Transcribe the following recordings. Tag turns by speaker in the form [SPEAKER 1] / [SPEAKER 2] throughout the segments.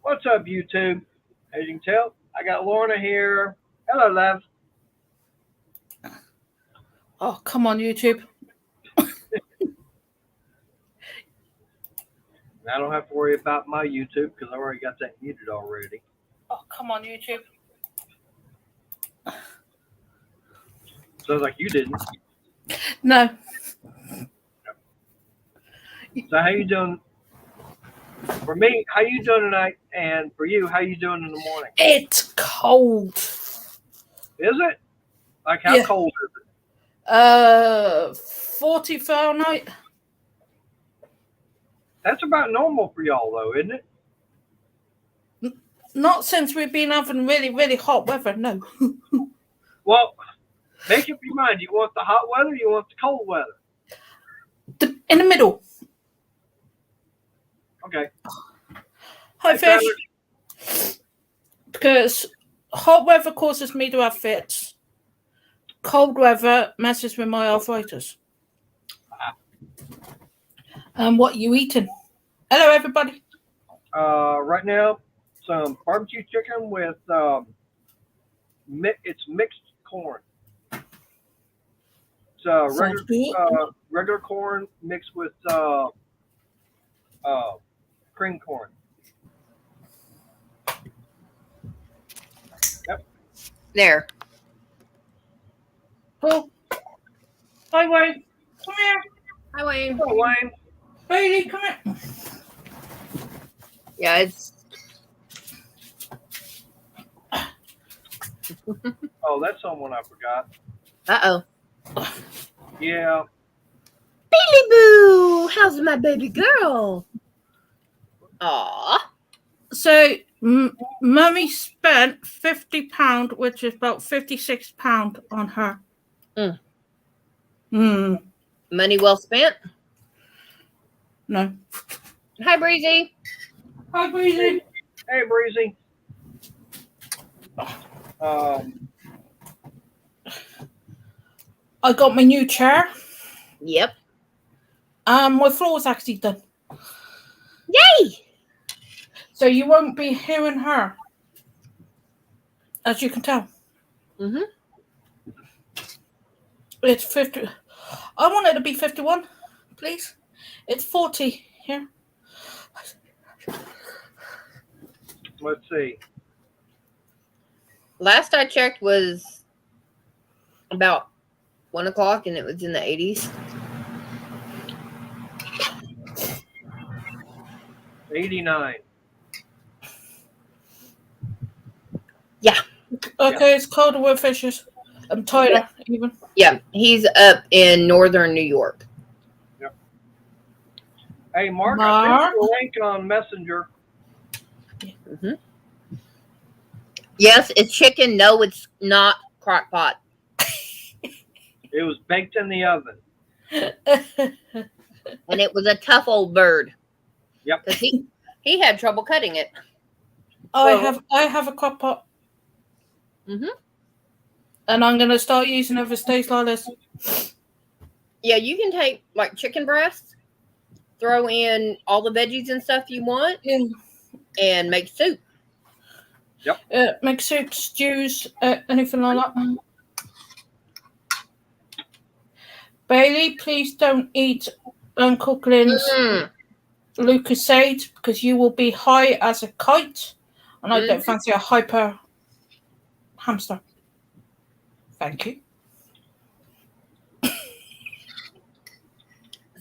[SPEAKER 1] What's up, YouTube? As you can tell, I got Lorna here. Hello, love.
[SPEAKER 2] Oh, come on, YouTube.
[SPEAKER 1] I don't have to worry about my YouTube because I already got that muted already.
[SPEAKER 2] Oh, come on, YouTube.
[SPEAKER 1] Sounds like you didn't.
[SPEAKER 2] No.
[SPEAKER 1] So how you doing? For me, how you doing tonight? And for you, how you doing in the morning?
[SPEAKER 2] It's cold.
[SPEAKER 1] Is it? Like how
[SPEAKER 2] Yeah.
[SPEAKER 1] cold is it?
[SPEAKER 2] 40 Fahrenheit.
[SPEAKER 1] That's about normal for y'all, though, isn't it?
[SPEAKER 2] Not since we've been having really, really hot weather, no.
[SPEAKER 1] Well, make up your mind. You want the hot weather or you want the cold weather?
[SPEAKER 2] In the middle.
[SPEAKER 1] Okay.
[SPEAKER 2] Hi, fish. Because hot weather causes me to have fits. Cold weather messes with my arthritis. What you eating? Hello, everybody.
[SPEAKER 1] Right now, some barbecue chicken with it's mixed corn. It's regular corn mixed with cream corn. Yep.
[SPEAKER 3] There.
[SPEAKER 2] Oh. Hi, Wayne. Come here.
[SPEAKER 3] Hi, Wayne.
[SPEAKER 1] Hello, Wayne.
[SPEAKER 2] Bailey, come here.
[SPEAKER 3] Yeah, it's.
[SPEAKER 1] Oh, that's someone I forgot.
[SPEAKER 3] Uh-oh.
[SPEAKER 1] Yeah.
[SPEAKER 3] Billy Boo! How's my baby girl? Aw.
[SPEAKER 2] So, Mummy spent £50, which is about £56 on her.
[SPEAKER 3] Money well spent?
[SPEAKER 2] No.
[SPEAKER 3] Hi, Breezy.
[SPEAKER 2] Hi, Breezy.
[SPEAKER 1] Hey, Breezy.
[SPEAKER 2] I got my new chair.
[SPEAKER 3] Yep.
[SPEAKER 2] My floor's actually done.
[SPEAKER 3] Yay!
[SPEAKER 2] So you won't be hearing her, as you can tell.
[SPEAKER 3] Mm-hmm.
[SPEAKER 2] It's 50. I want it to be 51, please. It's 40 here.
[SPEAKER 1] Let's see.
[SPEAKER 3] Last I checked was about 1 o'clock, and it was in the 80s.
[SPEAKER 1] 89.
[SPEAKER 3] Yeah.
[SPEAKER 2] Okay, it's colder with fishes. I'm tighter, even.
[SPEAKER 3] Yeah, he's up in northern New York.
[SPEAKER 1] Yep. Hey, Mark, I sent you a link on Messenger.
[SPEAKER 3] Mm-hmm. Yes, it's chicken. No, it's not crock pot.
[SPEAKER 1] It was baked in the oven.
[SPEAKER 3] And it was a tough old bird.
[SPEAKER 1] Yep.
[SPEAKER 3] Because he had trouble cutting it.
[SPEAKER 2] I have a crock pot.
[SPEAKER 3] Mm-hmm.
[SPEAKER 2] And I'm going to start using it for stays like this.
[SPEAKER 3] Yeah, you can take like chicken breasts, throw in all the veggies and stuff you want, and make soup.
[SPEAKER 1] Yep.
[SPEAKER 2] Make soup, stews, anything like that. Bailey, please don't eat Uncle Glenn's Lucasade because you will be high as a kite, and I don't fancy a hyper hamster. Thank you.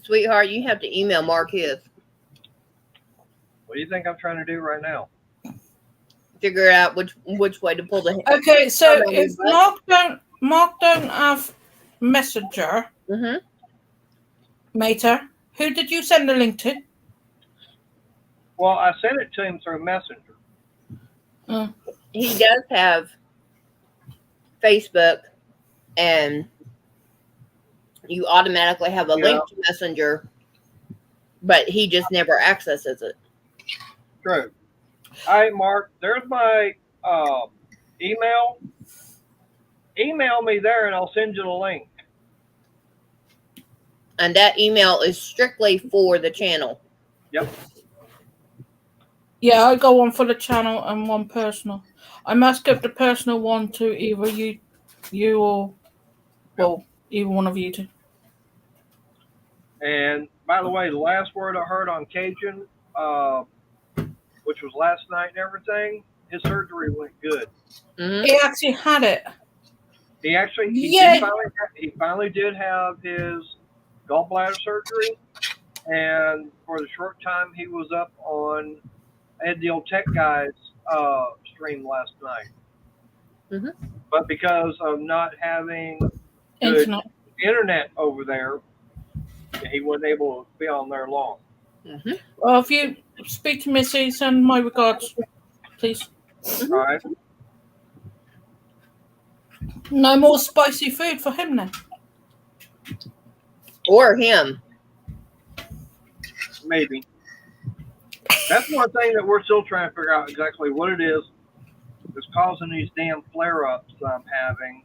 [SPEAKER 3] Sweetheart, you have to email Mark his.
[SPEAKER 1] What do you think I'm trying to do right now?
[SPEAKER 3] Figure out which way to pull the.
[SPEAKER 2] Okay, so if Mark don't have Messenger, Mater, who did you send the link to?
[SPEAKER 1] Well, I sent it to him through Messenger.
[SPEAKER 3] He does have Facebook, and you automatically have a link to Messenger, but he just never accesses it.
[SPEAKER 1] True. All right, Mark, there's my email. Email me there, and I'll send you the link.
[SPEAKER 3] And that email is strictly for the channel.
[SPEAKER 1] Yep.
[SPEAKER 2] Yeah, I got one for the channel and one personal. I must give the personal one to either you or, well, either one of you two.
[SPEAKER 1] And by the way, the last word I heard on Cajun, which was last night and everything, his surgery went good.
[SPEAKER 3] Mm-hmm.
[SPEAKER 2] He actually had it.
[SPEAKER 1] He finally did have his gallbladder surgery, and for the short time he was up on, I had the old tech guys stream last night.
[SPEAKER 3] Mm-hmm.
[SPEAKER 1] But because of not having good internet over there, he wasn't able to be on there long.
[SPEAKER 3] Mm-hmm.
[SPEAKER 2] Well, if you speak to Missy, send my regards, please.
[SPEAKER 3] Mm-hmm.
[SPEAKER 1] All right.
[SPEAKER 2] No more spicy food for him then.
[SPEAKER 3] Or him.
[SPEAKER 1] Maybe. That's one thing that we're still trying to figure out exactly what it is that's causing these damn flare-ups I'm having.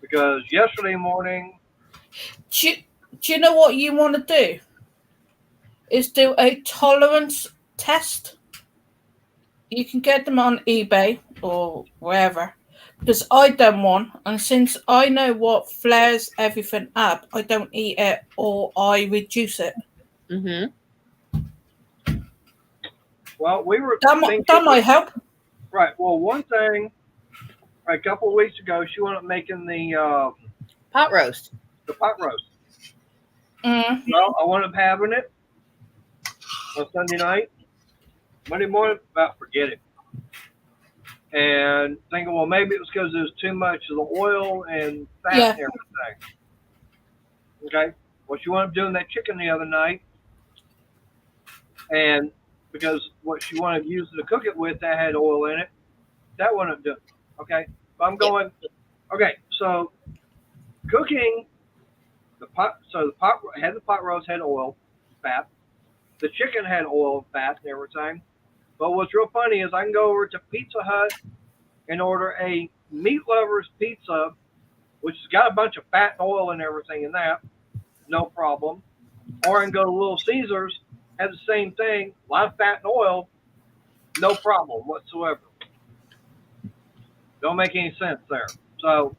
[SPEAKER 1] Because yesterday morning...
[SPEAKER 2] Do you know what you want to do? Is do a tolerance test. You can get them on eBay or wherever. Because I done one, and since I know what flares everything up, I don't eat it or I reduce it.
[SPEAKER 3] Mm-hmm.
[SPEAKER 1] Well, we were
[SPEAKER 2] thinking... That might help.
[SPEAKER 1] Right. Well, one thing, a couple of weeks ago, she wound up making the...
[SPEAKER 3] pot roast.
[SPEAKER 1] The pot roast.
[SPEAKER 2] Mm.
[SPEAKER 1] Well, I wound up having it on Sunday night. Monday morning, about forget it. And thinking, well, maybe it was because there was too much of the oil and fat and everything. Okay? Well, she wound up doing that chicken the other night. And because what she wanted to use to cook it with, that had oil in it. That wound up doing it. Okay? So I'm going, okay, so cooking the pot roast had oil, fat. The chicken had oil, fat, and everything. But what's real funny is I can go over to Pizza Hut and order a meat lover's pizza, which has got a bunch of fat and oil and everything in that. No problem. Or I can go to Little Caesars, have the same thing, a lot of fat and oil, no problem whatsoever. Don't make any sense there. So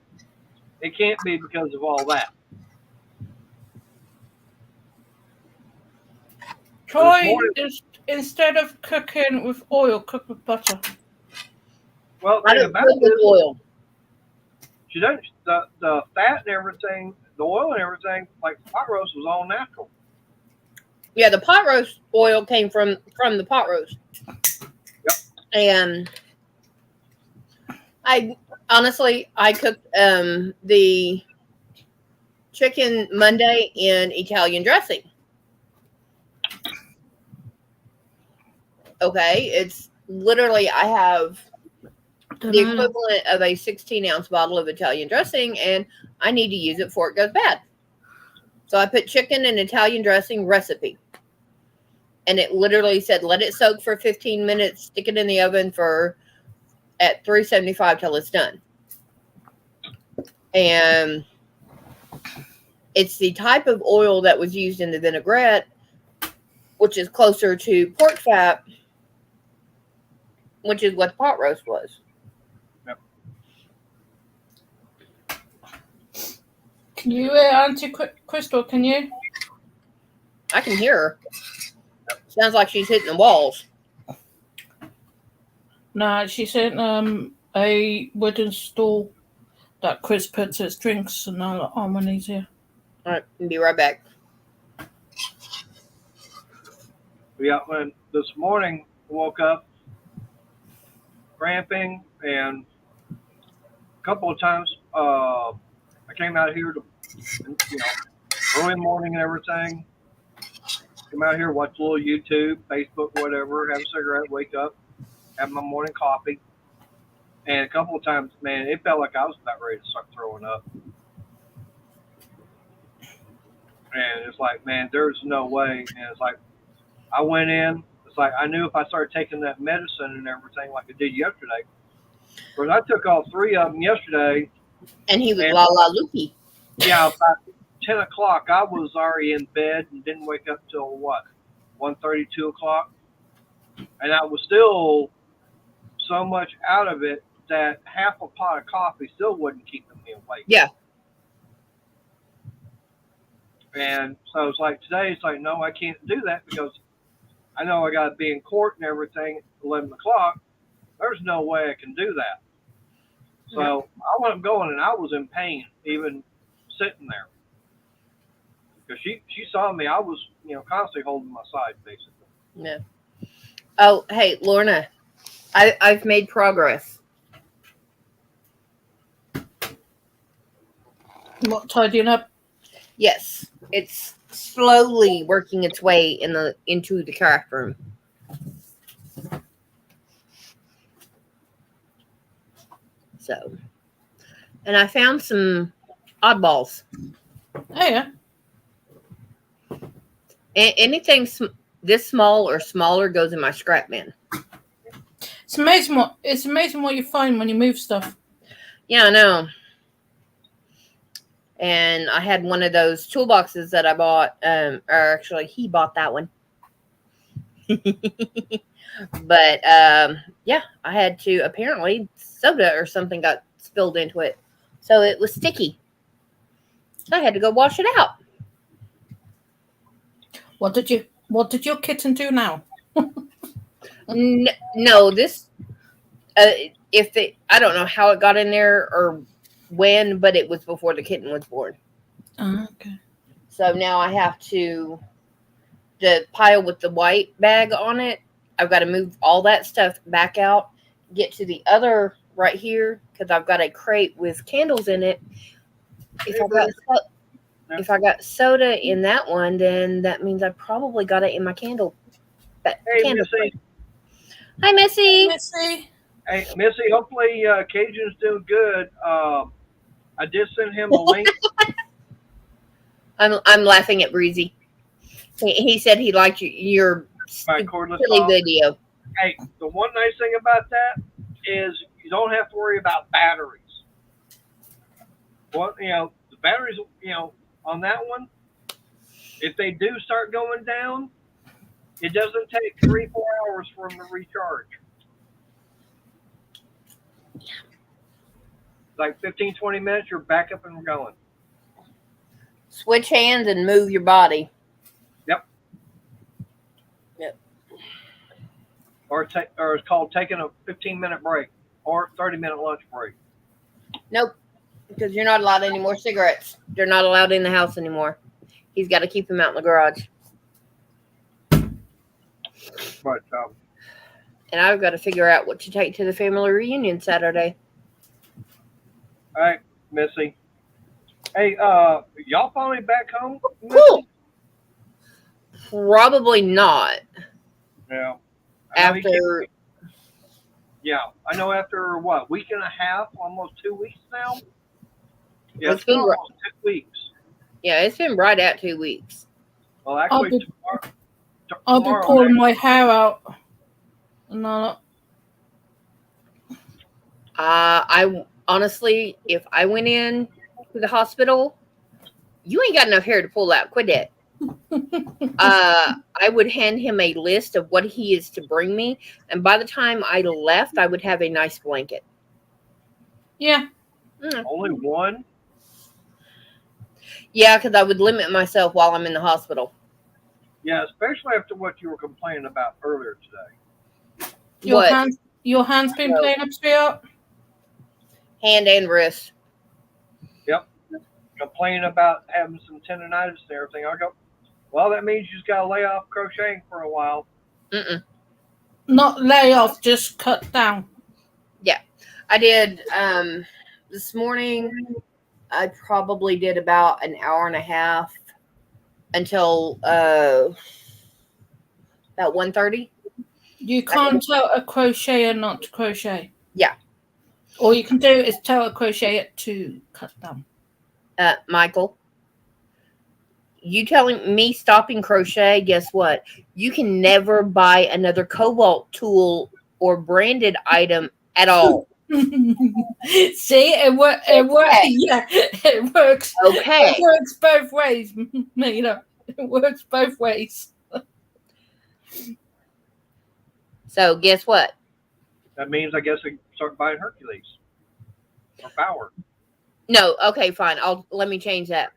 [SPEAKER 1] it can't be because of all that.
[SPEAKER 2] Try instead of cooking with oil, cook with butter.
[SPEAKER 1] Well,
[SPEAKER 3] I don't cook with oil.
[SPEAKER 1] She doesn't. The fat and everything, the oil and everything, like pot roast, was all natural.
[SPEAKER 3] Yeah, the pot roast oil came from the pot roast.
[SPEAKER 1] Yep.
[SPEAKER 3] And I cooked the chicken Monday in Italian dressing. Okay, it's literally, I have the equivalent of a 16-ounce bottle of Italian dressing, and I need to use it before it goes bad. So I put chicken in Italian dressing recipe. And it literally said, let it soak for 15 minutes, stick it in the oven at 375 till it's done. And it's the type of oil that was used in the vinaigrette, which is closer to pork fat, which is what the pot roast was.
[SPEAKER 1] Yep.
[SPEAKER 2] Can you, Auntie Crystal, can you?
[SPEAKER 3] I can hear her. Sounds like she's hitting the walls.
[SPEAKER 2] No, she's in a wooden stool that Chris puts his drinks and all on when he's here.
[SPEAKER 3] All right, I'll be right back.
[SPEAKER 1] Yeah, when this morning I woke up cramping, and a couple of times I came out here to, early morning and everything. Come out here, watch a little YouTube, Facebook, whatever, have a cigarette, wake up, have my morning coffee. And a couple of times, man, it felt like I was about ready to start throwing up. And it's like, man, there's no way. And it's like, I went in, it's like, I knew if I started taking that medicine and everything like I did yesterday, because I took all 3 of them yesterday.
[SPEAKER 3] And he was la loopy.
[SPEAKER 1] Yeah, about 10 o'clock, I was already in bed and didn't wake up till what, 1:30, 2 o'clock? and I was still so much out of it that half a pot of coffee still wouldn't keep me awake.
[SPEAKER 3] Yeah.
[SPEAKER 1] And so it's like today, it's like, no, I can't do that because I know I got to be in court and everything at 11 o'clock. There's no way I can do that. So I wasn't going, and I was in pain even sitting there. Because she saw me, I was, constantly holding my side, basically.
[SPEAKER 3] Yeah. Oh, hey, Lorna, I've made progress.
[SPEAKER 2] What, tidying up?
[SPEAKER 3] Yes, it's slowly working its way into the craft room. So, and I found some oddballs.
[SPEAKER 2] Oh, yeah.
[SPEAKER 3] Anything this small or smaller goes in my scrap bin.
[SPEAKER 2] It's amazing what you find when you move stuff.
[SPEAKER 3] Yeah, I know. And I had one of those toolboxes that I bought. Or actually, he bought that one. But yeah, I had to. Apparently, soda or something got spilled into it, so it was sticky. So I had to go wash it out.
[SPEAKER 2] What did your kitten do now?
[SPEAKER 3] No, this. I don't know how it got in there or when, but it was before the kitten was born.
[SPEAKER 2] Oh, okay.
[SPEAKER 3] So now I have to the pile with the white bag on it. I've got to move all that stuff back out, get to the other right here because I've got a crate with candles in it. If I got soda in that one, then that means I probably got it in my candle.
[SPEAKER 1] Hey, Missy.
[SPEAKER 3] Hi, Missy.
[SPEAKER 1] Hey, Missy. Hopefully, Cajun's doing good. I did send him a link.
[SPEAKER 3] I'm laughing at Breezy. He said he liked your silly video.
[SPEAKER 1] Hey, the one nice thing about that is you don't have to worry about batteries. Well, the batteries, on that one, if they do start going down, it doesn't take 3-4 hours for them to recharge. Like 15-20 minutes, you're back up and going.
[SPEAKER 3] Switch hands and move your body.
[SPEAKER 1] Yep. Or it's called taking a 15-minute break or 30-minute lunch break.
[SPEAKER 3] Nope, because you're not allowed any more cigarettes. They're not allowed in the house anymore. He's got to keep them out in the garage.
[SPEAKER 1] But
[SPEAKER 3] and I've got to figure out what to take to the family reunion Saturday.
[SPEAKER 1] All right, Missy. Hey, y'all finally back home?
[SPEAKER 3] Cool. Probably not.
[SPEAKER 1] Yeah.
[SPEAKER 3] After.
[SPEAKER 1] Yeah, I know after what, week and a half, almost 2 weeks now? Yeah,
[SPEAKER 3] it's been
[SPEAKER 1] almost 2 weeks.
[SPEAKER 3] Yeah, it's been right at 2 weeks.
[SPEAKER 1] Well, actually,
[SPEAKER 2] I'll be pulling my hair out. No.
[SPEAKER 3] I honestly, if I went in to the hospital, you ain't got enough hair to pull out. Quit that. I would hand him a list of what he is to bring me, and by the time I left, I would have a nice blanket.
[SPEAKER 2] Yeah.
[SPEAKER 1] Only one?
[SPEAKER 3] Yeah, because I would limit myself while I'm in the hospital.
[SPEAKER 1] Yeah, especially after what you were complaining about earlier today.
[SPEAKER 2] Your hands been playing up, sweetheart?
[SPEAKER 3] Hand and wrist.
[SPEAKER 1] Yep. Complaining about having some tendonitis and everything. I go, well, that means you just got to lay off crocheting for a while.
[SPEAKER 2] Not lay off, just cut down.
[SPEAKER 3] Yeah. I did this morning. I probably did about an hour and a half until about 1:30.
[SPEAKER 2] You can't tell a crocheter not to crochet.
[SPEAKER 3] Yeah.
[SPEAKER 2] All you can do is tell a crocheter to cut down.
[SPEAKER 3] Michael, you telling me stopping crochet, guess what? You can never buy another Cobalt tool or branded item at all.
[SPEAKER 2] See, it works. Yeah, it works.
[SPEAKER 3] Okay.
[SPEAKER 2] It works both ways, It works both ways.
[SPEAKER 3] So guess what?
[SPEAKER 1] That means I guess I start buying Hercules or Power.
[SPEAKER 3] No, okay, fine. Let me change that.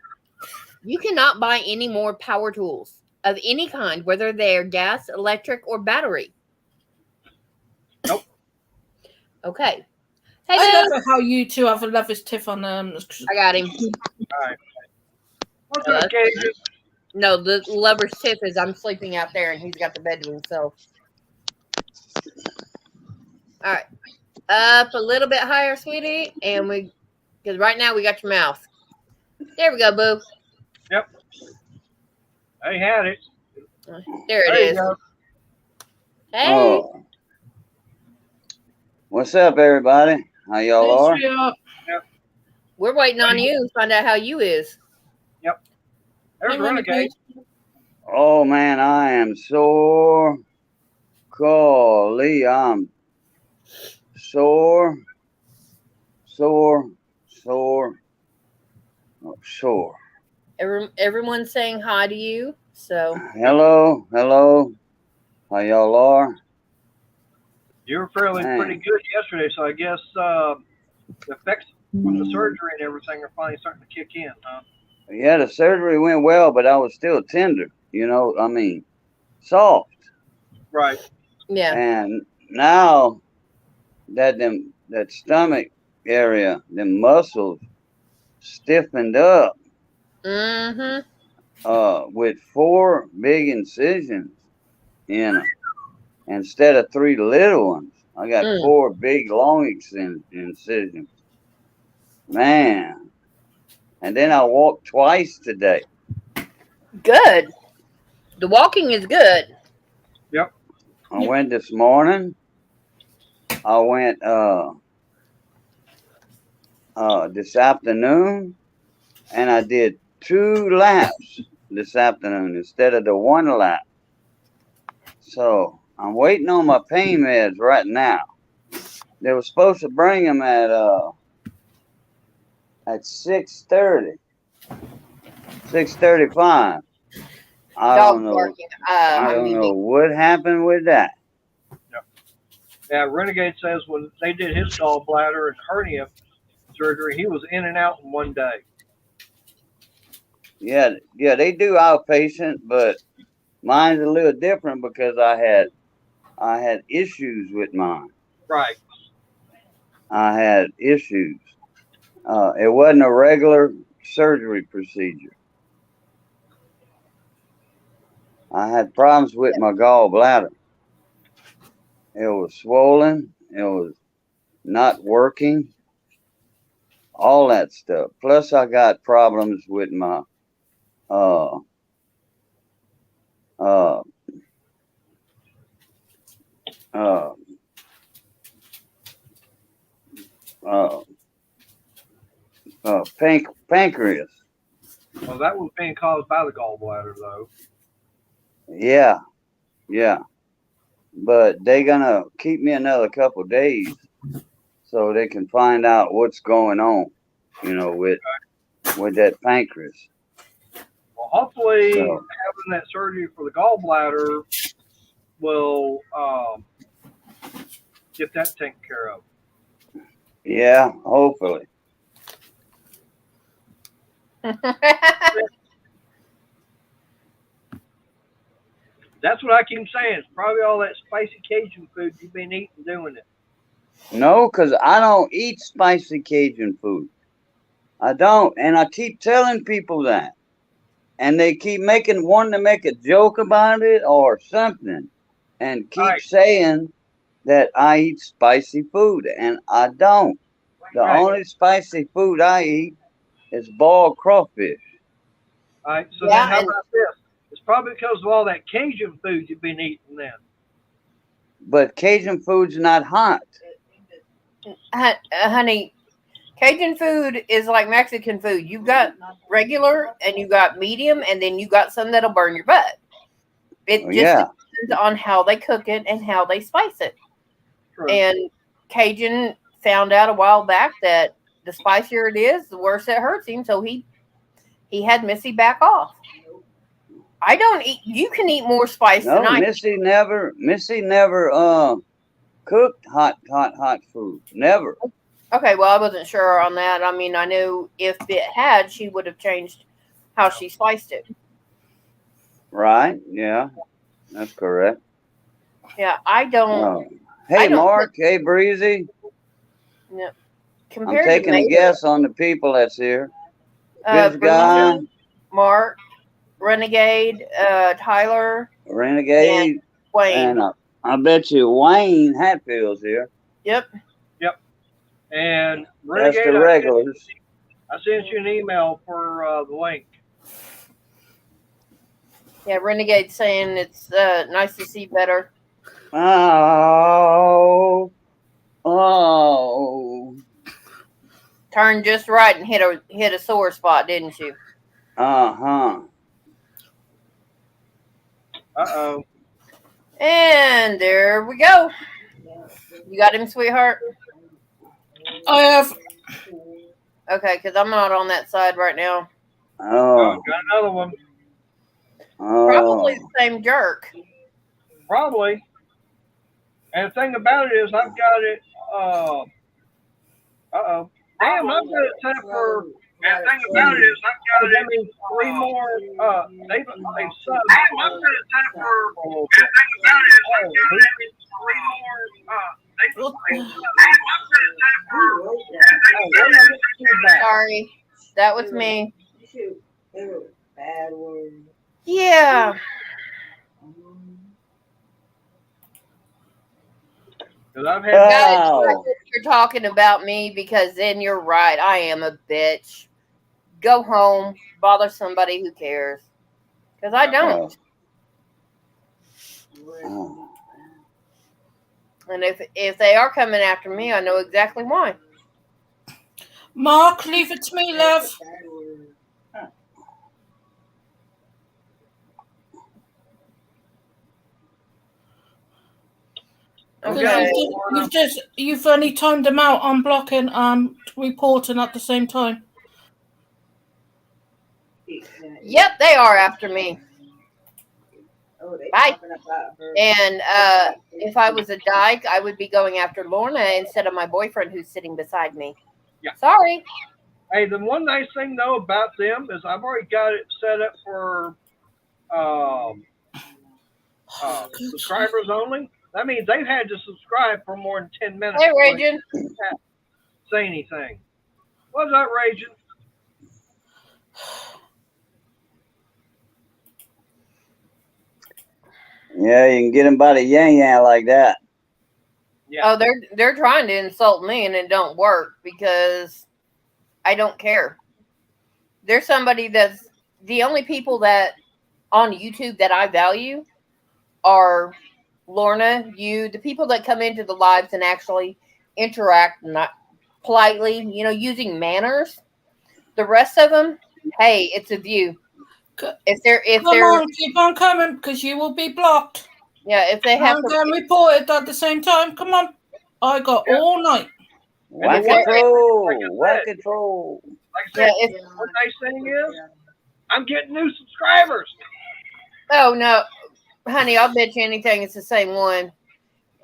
[SPEAKER 3] You cannot buy any more power tools of any kind, whether they're gas, electric, or battery.
[SPEAKER 1] Nope.
[SPEAKER 3] Okay. Hey,
[SPEAKER 2] I
[SPEAKER 3] Boo.
[SPEAKER 2] love it how you two have a lover's tiff on
[SPEAKER 3] I got him.
[SPEAKER 1] All right. What's
[SPEAKER 3] Hello?
[SPEAKER 1] up, Cajun?
[SPEAKER 3] No, the lover's tiff is I'm sleeping out there and he's got the bed to himself. All right. Up a little bit higher, sweetie. And because right now we got your mouth. There we go, Boo.
[SPEAKER 1] Yep. I had it.
[SPEAKER 3] There it
[SPEAKER 1] There you
[SPEAKER 3] is.
[SPEAKER 1] go.
[SPEAKER 3] Hey.
[SPEAKER 4] Oh, what's up, everybody? How y'all are?
[SPEAKER 3] We're waiting on you to find out how you is.
[SPEAKER 1] There's Renegade.
[SPEAKER 4] Oh man, I am sore. Golly, I'm sore.
[SPEAKER 3] Everyone's saying hi to you. So
[SPEAKER 4] Hello. How y'all are?
[SPEAKER 1] You were fairly
[SPEAKER 4] Man.
[SPEAKER 1] pretty good yesterday, so I guess the effects from the surgery and everything are finally starting to kick in, huh?
[SPEAKER 4] Yeah, the surgery went well, but I was still tender. I mean, soft.
[SPEAKER 1] Right.
[SPEAKER 3] yeah.
[SPEAKER 4] And now that stomach area, them muscles stiffened up.
[SPEAKER 3] Mm-hmm.
[SPEAKER 4] With 4 big incisions in them instead of 3 little ones. I got 4 big long incisions. Man. And then I walked twice today.
[SPEAKER 3] Good. The walking is good.
[SPEAKER 1] Yep.
[SPEAKER 4] I went this morning. I went this afternoon, and I did 2 laps this afternoon instead of the 1 lap. So I'm waiting on my pain meds right now. They were supposed to bring them at 6:30, 6:35. I
[SPEAKER 3] Dog
[SPEAKER 4] don't know.
[SPEAKER 3] barking.
[SPEAKER 4] I don't know what happened with that.
[SPEAKER 1] Yeah, Renegade says when they did his gallbladder and hernia surgery, he was in and out in one day.
[SPEAKER 4] Yeah, they do outpatient, but mine's a little different because I had issues with mine.
[SPEAKER 1] Right.
[SPEAKER 4] I had issues. It wasn't a regular surgery procedure. I had problems with my gallbladder. It was swollen. It was not working. All that stuff. Plus, I got problems with my pancreas.
[SPEAKER 1] Well, that was being caused by the gallbladder, though.
[SPEAKER 4] Yeah. But they're gonna keep me another couple days so they can find out what's going on, with that pancreas.
[SPEAKER 1] Well, hopefully, having that surgery for the gallbladder will get that taken care of.
[SPEAKER 4] Yeah, hopefully.
[SPEAKER 1] That's what I keep saying. It's probably all that spicy Cajun food you've been eating doing it.
[SPEAKER 4] No, because I don't eat spicy Cajun food. I don't. And I keep telling people that. And they keep wanting to make a joke about it or something. And keep saying that I eat spicy food. And I don't. The only spicy food I eat is boiled crawfish.
[SPEAKER 1] All right. So then how about this? It's probably because of all that Cajun food you've been eating then.
[SPEAKER 4] But Cajun food's not hot.
[SPEAKER 3] Honey, Cajun food is like Mexican food. You got regular and you got medium, and then you got some that'll burn your butt. It just depends on how they cook it and how they spice it. True. And Cajun found out a while back that the spicier it is, the worse it hurts him. So he had Missy back off. I don't eat. You can eat more spice
[SPEAKER 4] No,
[SPEAKER 3] than I.
[SPEAKER 4] Missy never cooked hot food. Never.
[SPEAKER 3] Okay, well, I wasn't sure on that. I mean, I knew if it had, she would have changed how she sliced it.
[SPEAKER 4] Right? Yeah, that's correct.
[SPEAKER 3] Yeah, I don't.
[SPEAKER 4] Oh. Hey,
[SPEAKER 3] I don't
[SPEAKER 4] Mark. Hey, Breezy.
[SPEAKER 3] No,
[SPEAKER 4] I'm
[SPEAKER 3] compared
[SPEAKER 4] taking
[SPEAKER 3] to
[SPEAKER 4] a
[SPEAKER 3] Mater,
[SPEAKER 4] guess on the people that's here. This guy,
[SPEAKER 3] Breezy, Mark, Renegade, Tyler, and
[SPEAKER 4] Renegade,
[SPEAKER 3] Wayne.
[SPEAKER 4] and I bet you Wayne Hatfield's here.
[SPEAKER 3] Yep.
[SPEAKER 1] Yep. And
[SPEAKER 4] That's
[SPEAKER 1] Renegade,
[SPEAKER 4] the regulars.
[SPEAKER 1] I sent you an email for the link.
[SPEAKER 3] Yeah, Renegade saying it's nice to see better.
[SPEAKER 4] Oh.
[SPEAKER 3] Turned just right and hit a sore spot, didn't you?
[SPEAKER 4] Uh-huh.
[SPEAKER 1] Uh-oh.
[SPEAKER 3] And there we go. You got him, sweetheart?
[SPEAKER 2] I have.
[SPEAKER 3] Okay, because I'm not on that side right now.
[SPEAKER 4] Oh.
[SPEAKER 1] Got another one.
[SPEAKER 3] Probably
[SPEAKER 4] Oh.
[SPEAKER 3] the same jerk.
[SPEAKER 1] Probably. And the thing about it is, I've got it. Uh-oh. Damn, I've got it set for. And the thing about it is, I've got it. Means 3 more. They've subbed. Damn, I've got it set for. And the thing about it is, I've got it. 3 more. They've subbed. Damn, I've got it set for.
[SPEAKER 3] Sorry, that was me. Yeah.
[SPEAKER 1] Because I've had.
[SPEAKER 3] Guys,
[SPEAKER 4] Oh.
[SPEAKER 3] you're talking about me because then you're right. I am a bitch. Go home, bother somebody who cares. Because I don't.
[SPEAKER 4] Oh.
[SPEAKER 3] And if they are coming after me, I know exactly why.
[SPEAKER 2] Mark, leave it to me, love.
[SPEAKER 3] Okay.
[SPEAKER 2] You've only timed them out on blocking and reporting at the same time.
[SPEAKER 3] Yep, they are after me. Bye. And if I was a dyke, I would be going after Lorna instead of my boyfriend who's sitting beside me.
[SPEAKER 1] Yeah.
[SPEAKER 3] Sorry.
[SPEAKER 1] Hey, the one nice thing though about them is I've already got it set up for subscribers only. That means they've had to subscribe for more than 10 minutes.
[SPEAKER 3] Hey,
[SPEAKER 1] before
[SPEAKER 3] Ragin.
[SPEAKER 1] they say anything. What's up, Ragin?
[SPEAKER 4] Yeah, you can get him by the yang like that.
[SPEAKER 3] Yeah. Oh, they're trying to insult me and it don't work because I don't care. There's somebody that's the only people that on YouTube that I value are Lorna, you, the people that come into the lives and actually interact not politely, using manners. The rest of them, hey, it's a view. If they're
[SPEAKER 2] keep on coming because you will be blocked.
[SPEAKER 3] Yeah, if they have
[SPEAKER 2] to report it at the same time. Come on, I got all night.
[SPEAKER 4] Whack control. Like I
[SPEAKER 1] said, the nice thing is, I'm getting new subscribers.
[SPEAKER 3] Oh no, honey, I'll bet you anything it's the same one.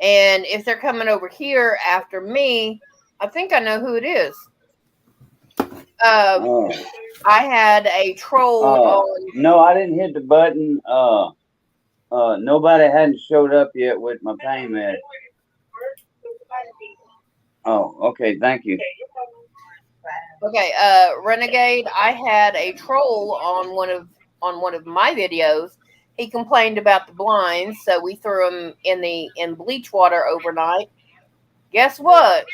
[SPEAKER 3] And if they're coming over here after me, I think I know who it is. I had a troll on.
[SPEAKER 4] No, I didn't hit the button. Nobody hadn't showed up yet with my payment. Oh, okay, thank you.
[SPEAKER 3] Okay, Renegade, I had a troll on one of my videos. He complained about the blinds, so we threw him in bleach water overnight. Guess what?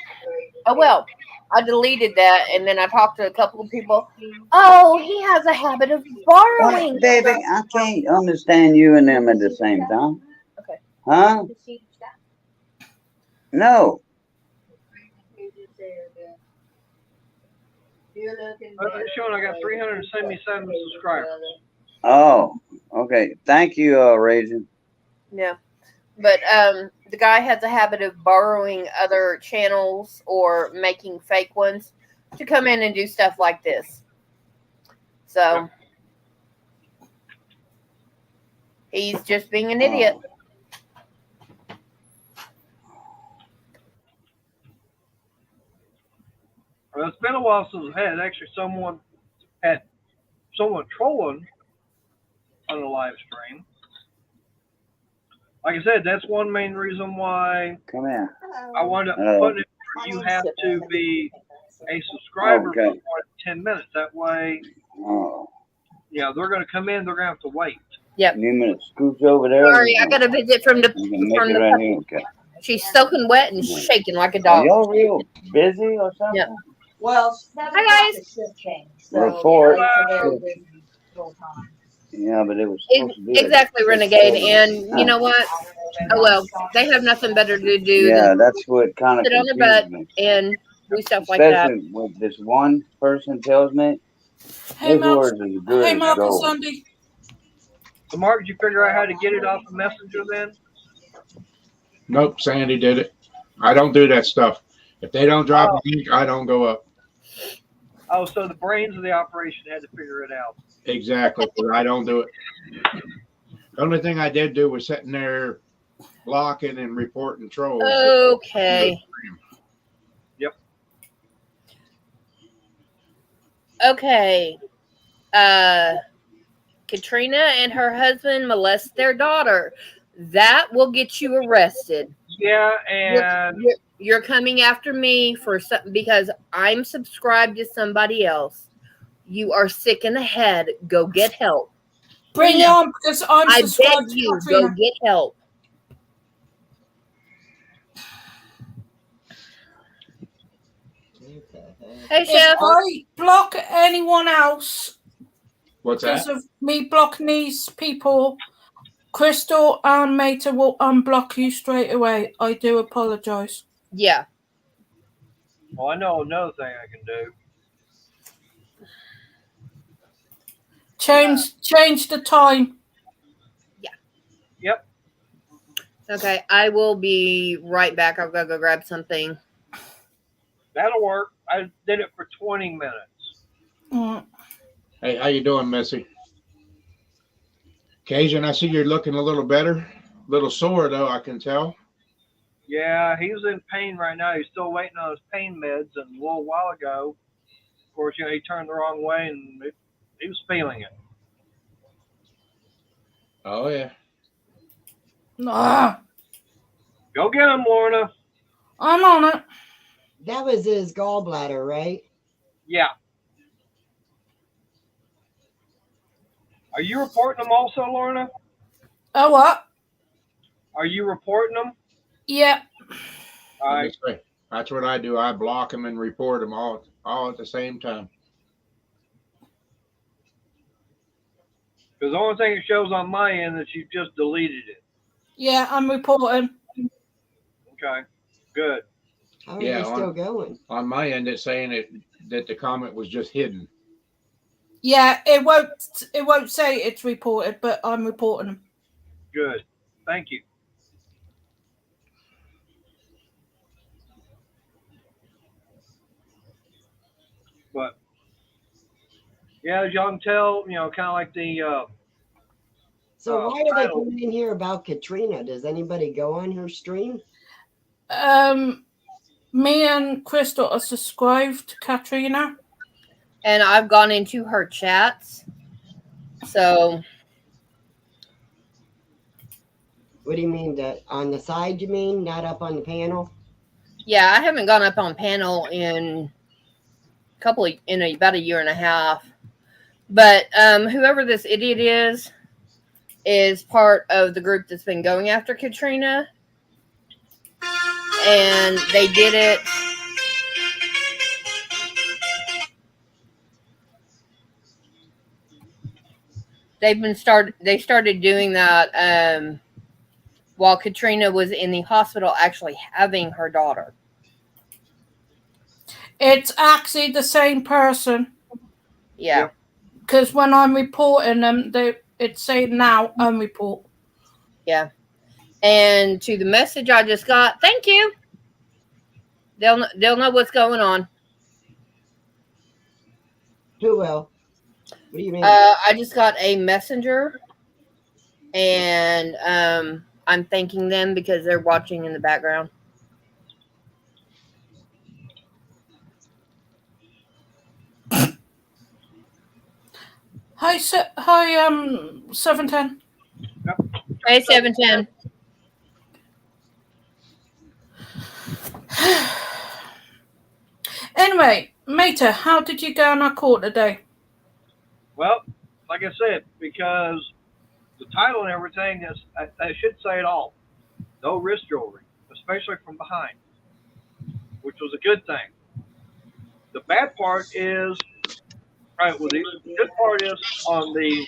[SPEAKER 3] Oh well, I deleted that, and then I talked to a couple of people. Oh, he has a habit of borrowing.
[SPEAKER 4] What, baby, I can't understand you and them at the same time.
[SPEAKER 3] Okay.
[SPEAKER 4] Huh? No.
[SPEAKER 1] It's showing I got 377 subscribers.
[SPEAKER 4] Oh, okay. Thank you, Ragin.
[SPEAKER 3] Yeah. But the guy has a habit of borrowing other channels or making fake ones to come in and do stuff like this. So He's just being an idiot.
[SPEAKER 1] Well, it's been a while since I had actually someone trolling on the live stream. Like I said, that's one main reason why
[SPEAKER 4] Come here.
[SPEAKER 1] I wanted to put it where you have to be a subscriber for more than 10 minutes. That way, they're going to come in, they're going to have to wait.
[SPEAKER 3] Yep.
[SPEAKER 4] You minute scooch over there.
[SPEAKER 3] Sorry, I got a visit from the.
[SPEAKER 4] You can make it right here. Okay.
[SPEAKER 3] She's soaking wet and shaking like a
[SPEAKER 4] Are
[SPEAKER 3] dog.
[SPEAKER 4] y'all real busy or something?
[SPEAKER 3] Yep.
[SPEAKER 5] Well,
[SPEAKER 3] hi guys.
[SPEAKER 4] Report.
[SPEAKER 5] So
[SPEAKER 4] Yeah, but it was supposed to be
[SPEAKER 3] Exactly, Renegade. And you know what? Oh well, they have nothing better to do.
[SPEAKER 4] Yeah,
[SPEAKER 3] than
[SPEAKER 4] that's what kind of
[SPEAKER 3] sit on their butt
[SPEAKER 4] confused me.
[SPEAKER 3] and do stuff like that.
[SPEAKER 4] Especially when this one person tells me
[SPEAKER 2] Hey,
[SPEAKER 4] his
[SPEAKER 2] Mark.
[SPEAKER 4] words is good
[SPEAKER 2] Hey,
[SPEAKER 4] as
[SPEAKER 2] Mark and
[SPEAKER 4] gold.
[SPEAKER 2] Sunday.
[SPEAKER 1] So, Mark, did you figure out how to get it off the messenger then?
[SPEAKER 6] Nope, Sandy did it. I don't do that stuff. If they don't drop a link, I don't go up.
[SPEAKER 1] Oh, so the brains of the operation had to figure it out.
[SPEAKER 6] Exactly, but I don't do it. The only thing I did do was sitting there blocking and reporting trolls.
[SPEAKER 3] Okay.
[SPEAKER 1] Yep.
[SPEAKER 3] Okay. Katrina and her husband molest their daughter. That will get you arrested.
[SPEAKER 1] Yeah, and
[SPEAKER 3] You're coming after me for because I'm subscribed to somebody else. You are sick in the head. Go get help.
[SPEAKER 2] Bring it on because I'm
[SPEAKER 3] I beg
[SPEAKER 2] subscribed to
[SPEAKER 3] you,
[SPEAKER 2] Katrina.
[SPEAKER 3] go get help. Hey,
[SPEAKER 2] If
[SPEAKER 3] Chef.
[SPEAKER 2] I block anyone else
[SPEAKER 6] What's
[SPEAKER 2] because
[SPEAKER 6] that?
[SPEAKER 2] of me blocking these people, Crystal and Meta will unblock you straight away. I do apologise.
[SPEAKER 3] Yeah.
[SPEAKER 1] well, I know another thing I can do.
[SPEAKER 2] Change the time.
[SPEAKER 1] Yep.
[SPEAKER 3] Okay, I will be right back. I'll go grab something.
[SPEAKER 1] That'll work. I did it for 20 minutes.
[SPEAKER 2] Mm.
[SPEAKER 6] Hey, how you doing, Missy? Cajun, I see you're looking a little better. A little sore, though, I can tell.
[SPEAKER 1] Yeah, he's in pain right now. He's still waiting on his pain meds. And a little while ago, of course, he turned the wrong way and he was feeling it.
[SPEAKER 6] Oh, yeah.
[SPEAKER 2] Ah,
[SPEAKER 1] Go get him, Lorna.
[SPEAKER 2] I'm on it.
[SPEAKER 5] that was his gallbladder, right?
[SPEAKER 1] Yeah. Are you reporting them also, Lorna?
[SPEAKER 2] Oh, what?
[SPEAKER 1] Are you reporting them?
[SPEAKER 2] Yeah.
[SPEAKER 1] All right.
[SPEAKER 6] That's what I do. I block them and report them all at the same time.
[SPEAKER 1] Because the only thing it shows on my end is you just deleted it.
[SPEAKER 2] Yeah, I'm reporting.
[SPEAKER 1] Okay. Good.
[SPEAKER 5] How are
[SPEAKER 6] Yeah,
[SPEAKER 5] they still going?
[SPEAKER 6] On my end, it's saying that the comment was just hidden.
[SPEAKER 2] Yeah, it won't say it's reported, but I'm reporting them.
[SPEAKER 1] Good. Thank you. But yeah, as y'all can tell, kind of like the
[SPEAKER 5] So why are they
[SPEAKER 1] title.
[SPEAKER 5] coming in here about Katrina? Does anybody go on her stream?
[SPEAKER 2] Me and Crystal are subscribed to Katrina.
[SPEAKER 3] And I've gone into her chats. So
[SPEAKER 5] What do you mean? That on the side, you mean? Not up on the panel?
[SPEAKER 3] yeah, I haven't gone up on panel in about a year and a half. But whoever this idiot is part of the group that's been going after Katrina. And they did it. They started doing that while Katrina was in the hospital actually having her daughter.
[SPEAKER 2] It's actually the same person.
[SPEAKER 3] Yeah.
[SPEAKER 2] Because when I'm reporting them, it's saying now unreport.
[SPEAKER 3] Yeah. And to the message I just got, thank you. They'll know what's going on.
[SPEAKER 5] Who will? What do you mean?
[SPEAKER 3] I just got a messenger, and I'm thanking them because they're watching in the background.
[SPEAKER 2] Hi, 710.
[SPEAKER 3] Hey, 710.
[SPEAKER 2] Anyway, Mater, how did you go on our court today?
[SPEAKER 1] Well, like I said, because the title and everything is, I should say it all. No wrist jewelry, especially from behind, which was a good thing. The bad part is, right, well, the good part is on the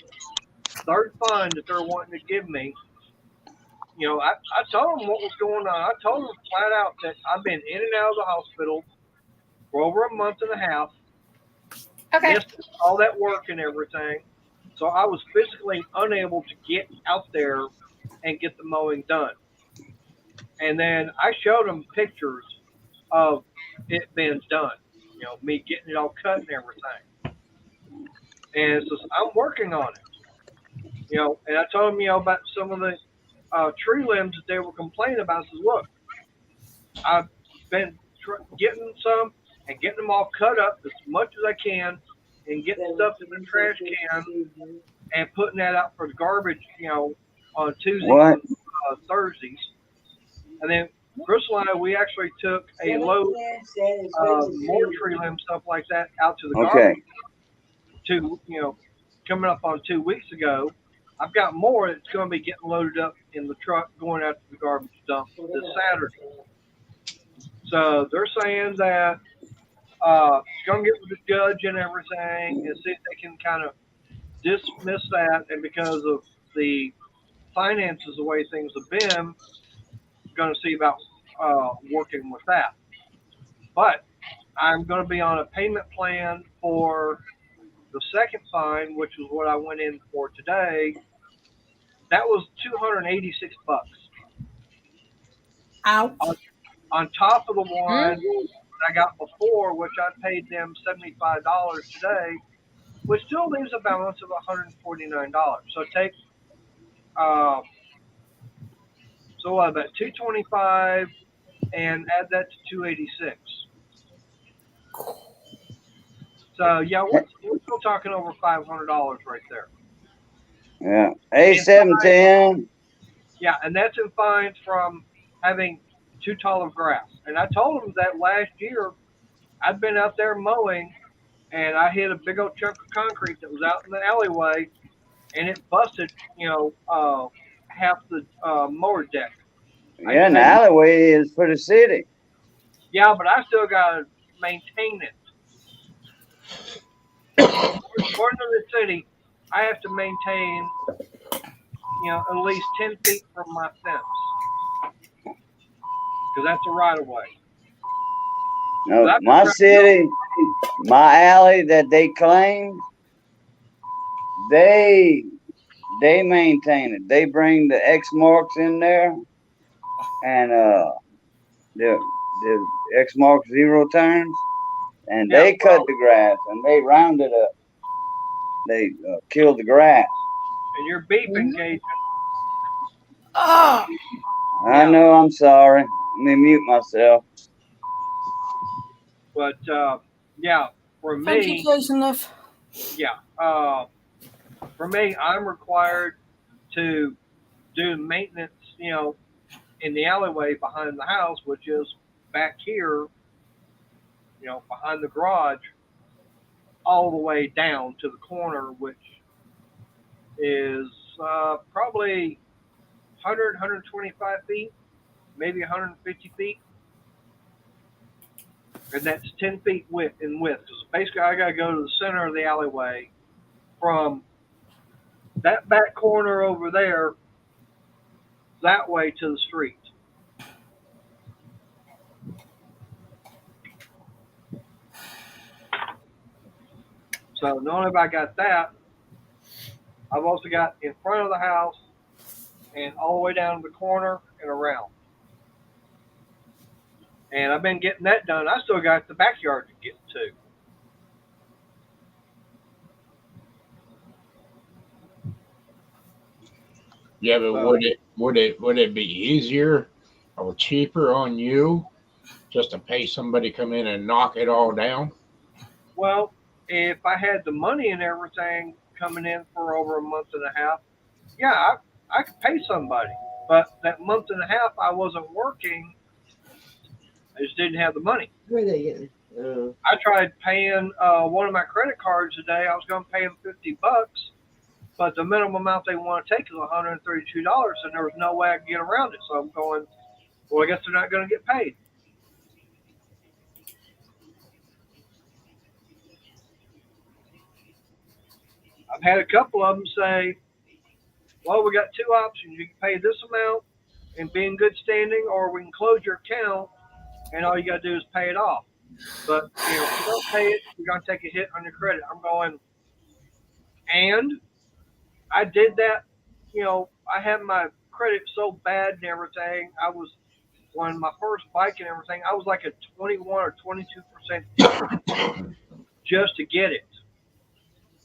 [SPEAKER 1] third fine that they're wanting to give me, I told them what was going on. I told them flat out that I've been in and out of the hospital for over a month and a half,
[SPEAKER 3] Okay.
[SPEAKER 1] missed all that work and everything. So I was physically unable to get out there and get the mowing done. And then I showed them pictures of it being done, me getting it all cut and everything. And so I'm working on it, and I told them, about some of the tree limbs that they were complaining about. I said, look, I've been getting some and getting them all cut up as much as I can and getting stuff in the trash can and putting that out for the garbage, on Tuesdays and Thursdays. And then Crystal and I, we actually took a load of more tree limb stuff like that out to the garbage. Coming up on 2 weeks ago. I've got more that's going to be getting loaded up in the truck going out to the garbage dump this Saturday. So they're saying that going to get with the judge and everything and see if they can kind of dismiss that. And because of the finances, the way things have been, going to see about working with that. But I'm going to be on a payment plan for the second fine, which is what I went in for today. That was $286.
[SPEAKER 2] Ouch.
[SPEAKER 1] On top of the one I got before, which I paid them $75 today, which still leaves a balance of $149. So take about $225 and add that to $286. So yeah, we're still talking over $500 right there.
[SPEAKER 4] Yeah. A710.
[SPEAKER 1] Yeah, and that's in fines from having too tall of grass. And I told them that last year I'd been out there mowing and I hit a big old chunk of concrete that was out in the alleyway and it busted, half the mower deck.
[SPEAKER 4] Yeah, and the alleyway is for the city.
[SPEAKER 1] Yeah, but I still got to maintain it. According to the city, I have to maintain, at least 10 feet from my fence. Because that's a right of way.
[SPEAKER 4] No, my city, my alley that they claimed, they maintain it. They bring the X marks in there and the X marks zero turns, and they cut the grass and they round it up. They kill the grass.
[SPEAKER 1] And you're beeping, Cajun.
[SPEAKER 2] Oh.
[SPEAKER 4] I know. I'm sorry. Let me mute myself.
[SPEAKER 1] But yeah, for me,
[SPEAKER 2] thank you, Jason Love.
[SPEAKER 1] Yeah, for me, I'm required to do maintenance, in the alleyway behind the house, which is back here, behind the garage, all the way down to the corner, which is probably 100, 125 feet, maybe 150 feet. And that's 10 feet in width. Because basically, I got to go to the center of the alleyway from that back corner over there that way to the street. So not only have I got that, I've also got in front of the house and all the way down to the corner and around. And I've been getting that done. I still got the backyard to get to.
[SPEAKER 6] Yeah, but would it be easier or cheaper on you just to pay somebody to come in and knock it all down?
[SPEAKER 1] Well, if I had the money and everything coming in for over a month and a half, yeah, I could pay somebody. But that month and a half I wasn't working, I just didn't have the money.
[SPEAKER 5] Where are they getting?
[SPEAKER 1] I tried paying one of my credit cards today. I was going to pay them $50, but the minimum amount they want to take is $132, and there was no way I could get around it. So I'm going, well, I guess they're not going to get paid. I've had a couple of them say, well, we got two options. You can pay this amount and be in good standing, or we can close your account, and all you got to do is pay it off. But, if you don't pay it, you're going to take a hit on your credit. I'm going, and I did that. I had my credit so bad and everything. I was, on my first bike and everything, I was like a 21 or 22% just to get it.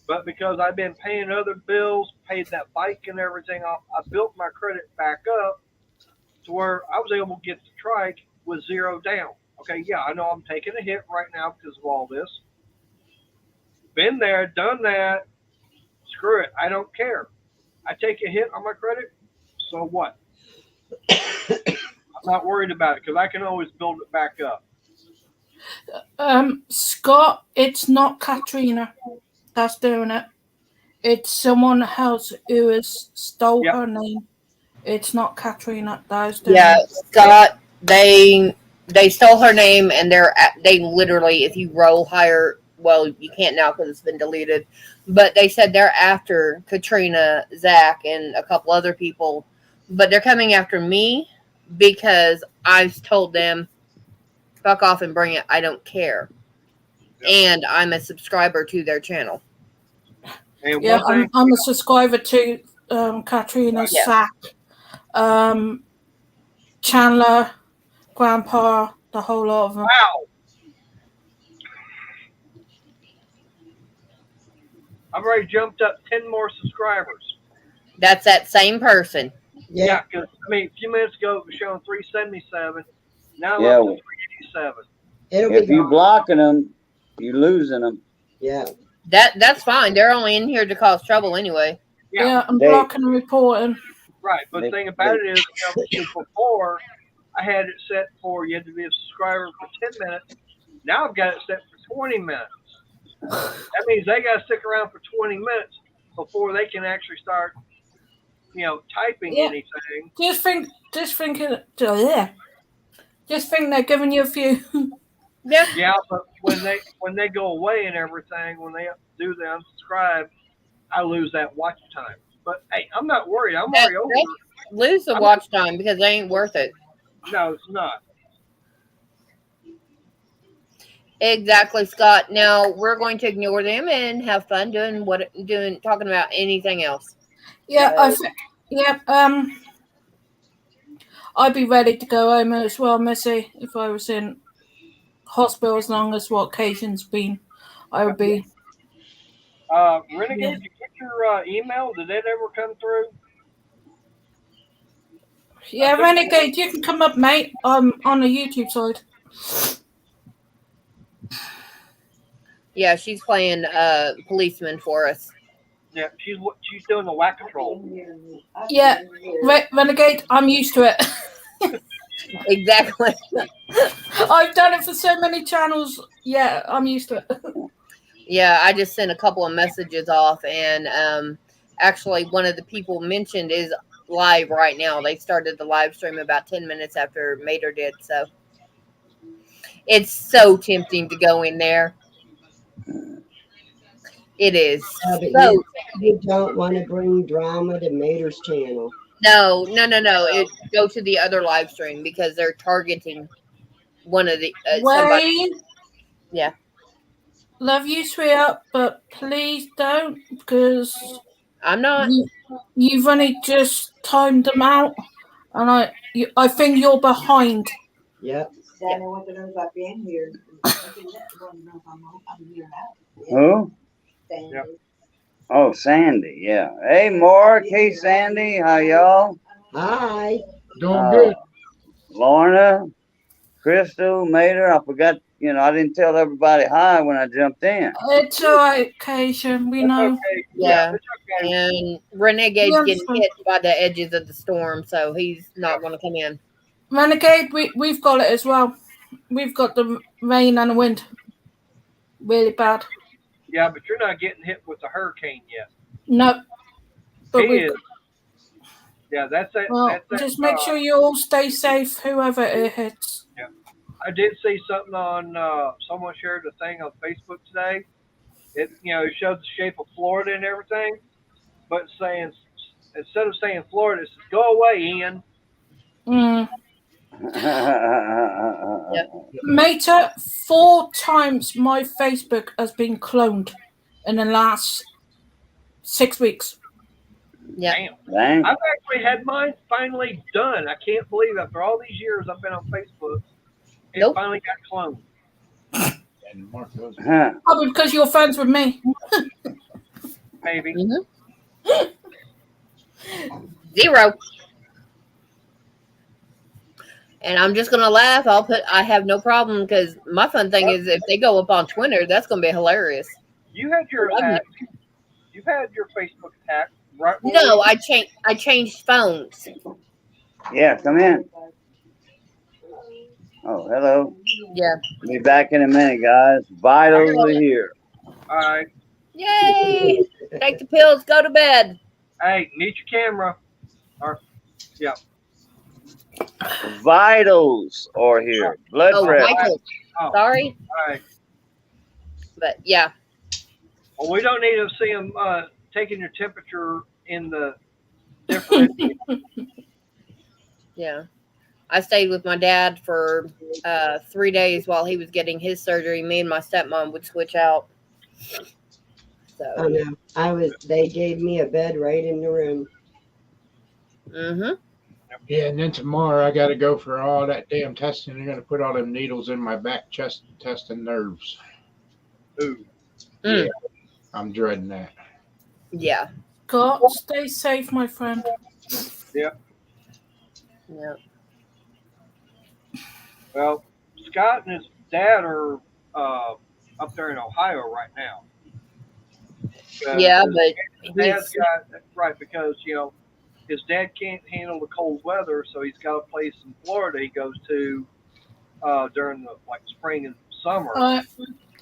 [SPEAKER 1] But because I've been paying other bills, paid that bike and everything off, I built my credit back up to where I was able to get the trike with zero down. Okay, yeah, I know I'm taking a hit right now because of all this. Been there, done that. Screw it. I don't care. I take a hit on my credit, so what? I'm not worried about it because I can always build it back up.
[SPEAKER 2] Scott, it's not Katrina that's doing it. It's someone else who has stole her name. It's not Katrina that is doing it.
[SPEAKER 3] Scott, they stole her name, and they literally, if you roll higher, well, you can't now because it's been deleted, but they said they're after Katrina, Zach, and a couple other people, but they're coming after me because I've told them, fuck off and bring it, I don't care. And I'm a subscriber to their channel.
[SPEAKER 1] And
[SPEAKER 2] yeah, I'm a subscriber to Katrina, Zach, Chandler, Grandpa, the whole lot of them.
[SPEAKER 1] Wow. I've already jumped up 10 more subscribers.
[SPEAKER 3] That's that same person.
[SPEAKER 1] Yeah, because, a few minutes ago it was showing 377. Now
[SPEAKER 4] Yeah.
[SPEAKER 1] I'm up to 387.
[SPEAKER 4] If you blocking them, you're losing them.
[SPEAKER 5] Yeah.
[SPEAKER 3] That's fine. They're only in here to cause trouble anyway.
[SPEAKER 2] Yeah, I'm blocking and reporting.
[SPEAKER 1] Right, but the thing about it is, before I had it set for you had to be a subscriber for 10 minutes. Now I've got it set for 20 minutes. That means they got to stick around for 20 minutes before they can actually start, typing anything.
[SPEAKER 2] Just think they're giving you a few.
[SPEAKER 1] Yeah, but when they go away and everything, when they do the unsubscribe, I lose that watch time. But hey, I'm not worried. I'm already over.
[SPEAKER 3] Lose the watch time because they ain't worth it.
[SPEAKER 1] No, it's not.
[SPEAKER 3] Exactly, Scott. Now we're going to ignore them and have fun talking about anything else.
[SPEAKER 2] Yeah, I'd be ready to go home as well, Missy, if I was in hospital as long as what occasion's been. I would be.
[SPEAKER 1] Renegade, did you get your email? Did that ever come through?
[SPEAKER 2] Yeah, Renegade, you can come up, mate. I'm on the YouTube side.
[SPEAKER 3] Yeah, she's playing policeman for us.
[SPEAKER 1] Yeah, she's doing the whack control.
[SPEAKER 2] Yeah, Renegade, I'm used to it.
[SPEAKER 3] Exactly.
[SPEAKER 2] I've done it for so many channels. Yeah, I'm used to it.
[SPEAKER 3] Yeah, I just sent a couple of messages off, and actually one of the people mentioned is live right now. They started the live stream about 10 minutes after Mater did, so it's so tempting to go in there. It is.
[SPEAKER 5] But you don't want to bring drama to Mater's channel.
[SPEAKER 3] No. Go to the other live stream because they're targeting one of the somebody. Yeah.
[SPEAKER 2] Love you, sweetheart, but please don't, because
[SPEAKER 3] I'm not.
[SPEAKER 2] You've only just timed them out, and I think you're behind.
[SPEAKER 5] Yep.
[SPEAKER 4] Who?
[SPEAKER 1] Yep.
[SPEAKER 4] Oh, Sandy, yeah. Hey, Mark. Hey, Sandy. How y'all?
[SPEAKER 5] Hi.
[SPEAKER 6] Doing good.
[SPEAKER 4] Lorna, Crystal, Mater. I forgot, I didn't tell everybody hi when I jumped in.
[SPEAKER 2] It's all right, Cation. We
[SPEAKER 1] It's
[SPEAKER 2] know.
[SPEAKER 1] okay.
[SPEAKER 3] Yeah.
[SPEAKER 1] It's okay.
[SPEAKER 3] And Renegade's
[SPEAKER 2] Yeah,
[SPEAKER 3] getting
[SPEAKER 2] so-
[SPEAKER 3] hit by the edges of the storm, so he's not going to come in.
[SPEAKER 2] Renegade, we've got it as well. We've got the rain and the wind. Really bad.
[SPEAKER 1] Yeah, but you're not getting hit with the hurricane yet.
[SPEAKER 2] No. But
[SPEAKER 1] He
[SPEAKER 2] we
[SPEAKER 1] is. Yeah, that's it.
[SPEAKER 2] well,
[SPEAKER 1] That's it.
[SPEAKER 2] just make sure you all stay safe, whoever it hits.
[SPEAKER 1] I did see something on. Someone shared a thing on Facebook today. It showed the shape of Florida and everything, but saying instead of saying Florida, it says go away, Ian.
[SPEAKER 2] Mm.
[SPEAKER 3] Yep.
[SPEAKER 2] Mater, 4 times my Facebook has been cloned in the last 6 weeks.
[SPEAKER 3] Yeah.
[SPEAKER 1] Damn.
[SPEAKER 4] Dang.
[SPEAKER 1] I've actually had mine finally done. I can't believe after all these years I've been on Facebook, it
[SPEAKER 3] Nope.
[SPEAKER 1] finally got cloned.
[SPEAKER 6] And Mark goes,
[SPEAKER 2] Probably because you're friends with me.
[SPEAKER 1] Maybe.
[SPEAKER 3] Mm-hmm. 0. And I'm just gonna laugh. I have no problem because my fun thing is if they go up on Twitter, that's gonna be hilarious.
[SPEAKER 1] You had your hacked. You've had your Facebook hacked, right?
[SPEAKER 3] No, I changed phones.
[SPEAKER 4] Yeah, come in. Oh, hello.
[SPEAKER 3] Yeah.
[SPEAKER 4] Be back in a minute, guys. Vitals are here.
[SPEAKER 1] All right.
[SPEAKER 3] Yay! Take the pills, go to bed.
[SPEAKER 1] Hey, mute your camera. Yeah.
[SPEAKER 4] Vitals are here. Blood
[SPEAKER 3] Oh,
[SPEAKER 4] pressure.
[SPEAKER 3] Michael.
[SPEAKER 1] Oh,
[SPEAKER 3] Sorry,
[SPEAKER 1] all right.
[SPEAKER 3] but yeah.
[SPEAKER 1] Well, we don't need to see them taking your temperature in the different.
[SPEAKER 3] Yeah. I stayed with my dad for 3 days while he was getting his surgery. Me and my stepmom would switch out.
[SPEAKER 5] Oh
[SPEAKER 3] So,
[SPEAKER 5] no, they gave me a bed right in the room.
[SPEAKER 3] mm-hmm.
[SPEAKER 6] yeah, and then tomorrow I got to go for all that damn testing. They're going to put all them needles in my back, chest, chest, and nerves.
[SPEAKER 1] Ooh.
[SPEAKER 3] Mm.
[SPEAKER 6] Yeah, I'm dreading that.
[SPEAKER 3] Yeah.
[SPEAKER 2] God, stay safe, my friend.
[SPEAKER 3] Yeah.
[SPEAKER 1] Well, Scott and his dad are up there in Ohio right now.
[SPEAKER 3] Yeah, but
[SPEAKER 1] His dad's
[SPEAKER 3] he's,
[SPEAKER 1] got right because his dad can't handle the cold weather, so he's got a place in Florida he goes to during the spring and summer.
[SPEAKER 2] I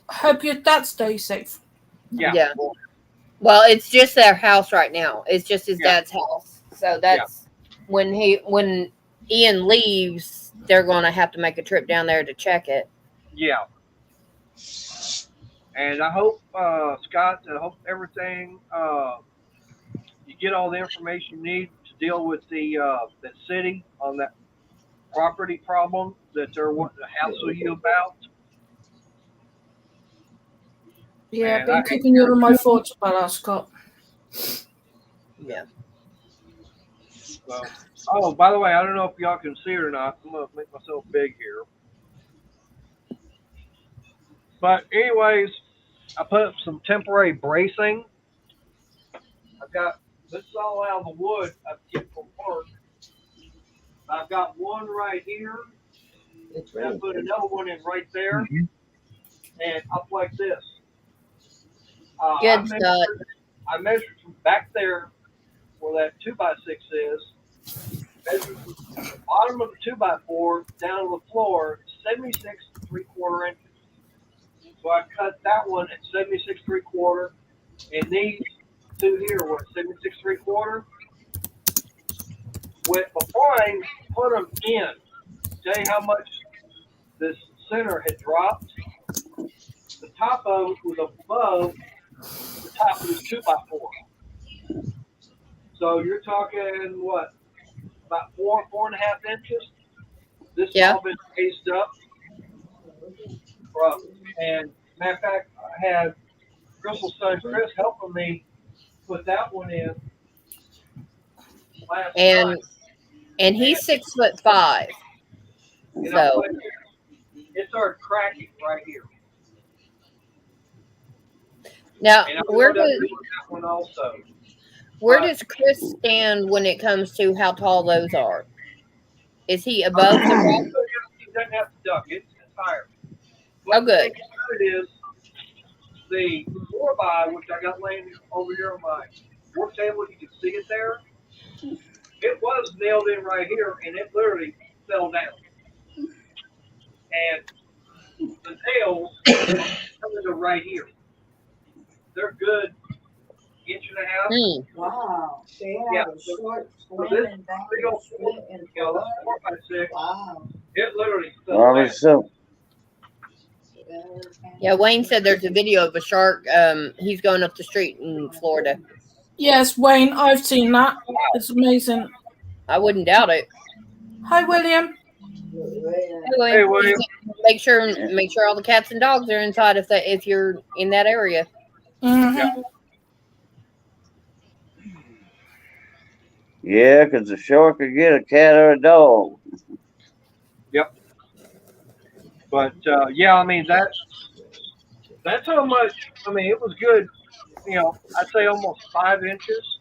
[SPEAKER 2] hope your dad stays safe.
[SPEAKER 3] yeah. Well, it's just their house right now. It's just his dad's house. So that's when Ian leaves, they're going to have to make a trip down there to check it.
[SPEAKER 1] Yeah. And I hope, Scott, I hope everything, you get all the information you need to deal with that city on that property problem that they're wanting to hassle you about.
[SPEAKER 2] Yeah,
[SPEAKER 1] Man,
[SPEAKER 2] I've been
[SPEAKER 1] I-
[SPEAKER 2] keeping you in my thoughts about that, Scott.
[SPEAKER 3] Yeah.
[SPEAKER 1] Oh, by the way, I don't know if y'all can see it or not. I'm going to make myself big here. But anyways, I put up some temporary bracing. I've got, this is all out of the wood I've get from work. I've got one right here.
[SPEAKER 5] It's
[SPEAKER 1] And I
[SPEAKER 5] really
[SPEAKER 1] put
[SPEAKER 5] good.
[SPEAKER 1] another one in right there.
[SPEAKER 6] Mhm.
[SPEAKER 1] And up like this.
[SPEAKER 3] Good, Scott.
[SPEAKER 1] I measured from back there where that 2x6 is. Measured from the bottom of the 2x4 down to the floor, 76 3/4 inches. So I cut that one at 76 3/4, and these two here were 76 3/4. Before I put them in, tell you how much this center had dropped. The top of it was above the top of this 2x4. So you're talking what? About 4.5 inches. This has all been raised up. And matter of fact, I had Crystal's son Chris helping me put that one in last night.
[SPEAKER 3] And he's 6'5".
[SPEAKER 1] And
[SPEAKER 3] So
[SPEAKER 1] it started cracking right here.
[SPEAKER 3] Now,
[SPEAKER 1] And I
[SPEAKER 3] where
[SPEAKER 1] wound up
[SPEAKER 3] does
[SPEAKER 1] doing that one also.
[SPEAKER 3] Chris stand when it comes to how tall those are? Is he above the
[SPEAKER 1] He
[SPEAKER 3] rock?
[SPEAKER 1] doesn't have to duck. It's higher.
[SPEAKER 3] Oh,
[SPEAKER 1] But the thing
[SPEAKER 3] good.
[SPEAKER 1] about it is, the 4x, which I got laying over here on my work table, you can see it there. It was nailed in right here, and it literally fell down. And the nails come into right here. They're good inch and a half.
[SPEAKER 3] Hmm.
[SPEAKER 7] Wow. They
[SPEAKER 1] Yeah.
[SPEAKER 7] have a short
[SPEAKER 1] So
[SPEAKER 7] swim
[SPEAKER 1] this
[SPEAKER 7] and down
[SPEAKER 1] big
[SPEAKER 7] the
[SPEAKER 1] old
[SPEAKER 7] street in
[SPEAKER 1] this
[SPEAKER 7] Florida.
[SPEAKER 1] 4x6,
[SPEAKER 7] Wow.
[SPEAKER 1] it literally fell
[SPEAKER 4] Rubber
[SPEAKER 1] down.
[SPEAKER 4] silk.
[SPEAKER 3] Yeah, Wayne said there's a video of a shark. He's going up the street in Florida.
[SPEAKER 2] Yes, Wayne, I've seen that. It's amazing.
[SPEAKER 3] I wouldn't doubt it.
[SPEAKER 2] Hi, William.
[SPEAKER 3] Anyway,
[SPEAKER 1] Hey, William.
[SPEAKER 3] make sure all the cats and dogs are inside if you're in that area.
[SPEAKER 2] Mm-hmm.
[SPEAKER 4] Yeah, 'cause the shark could get a cat or a dog.
[SPEAKER 1] Yep. But yeah, I mean that's how much. I mean, it was good. You know, I'd say almost 5 inches.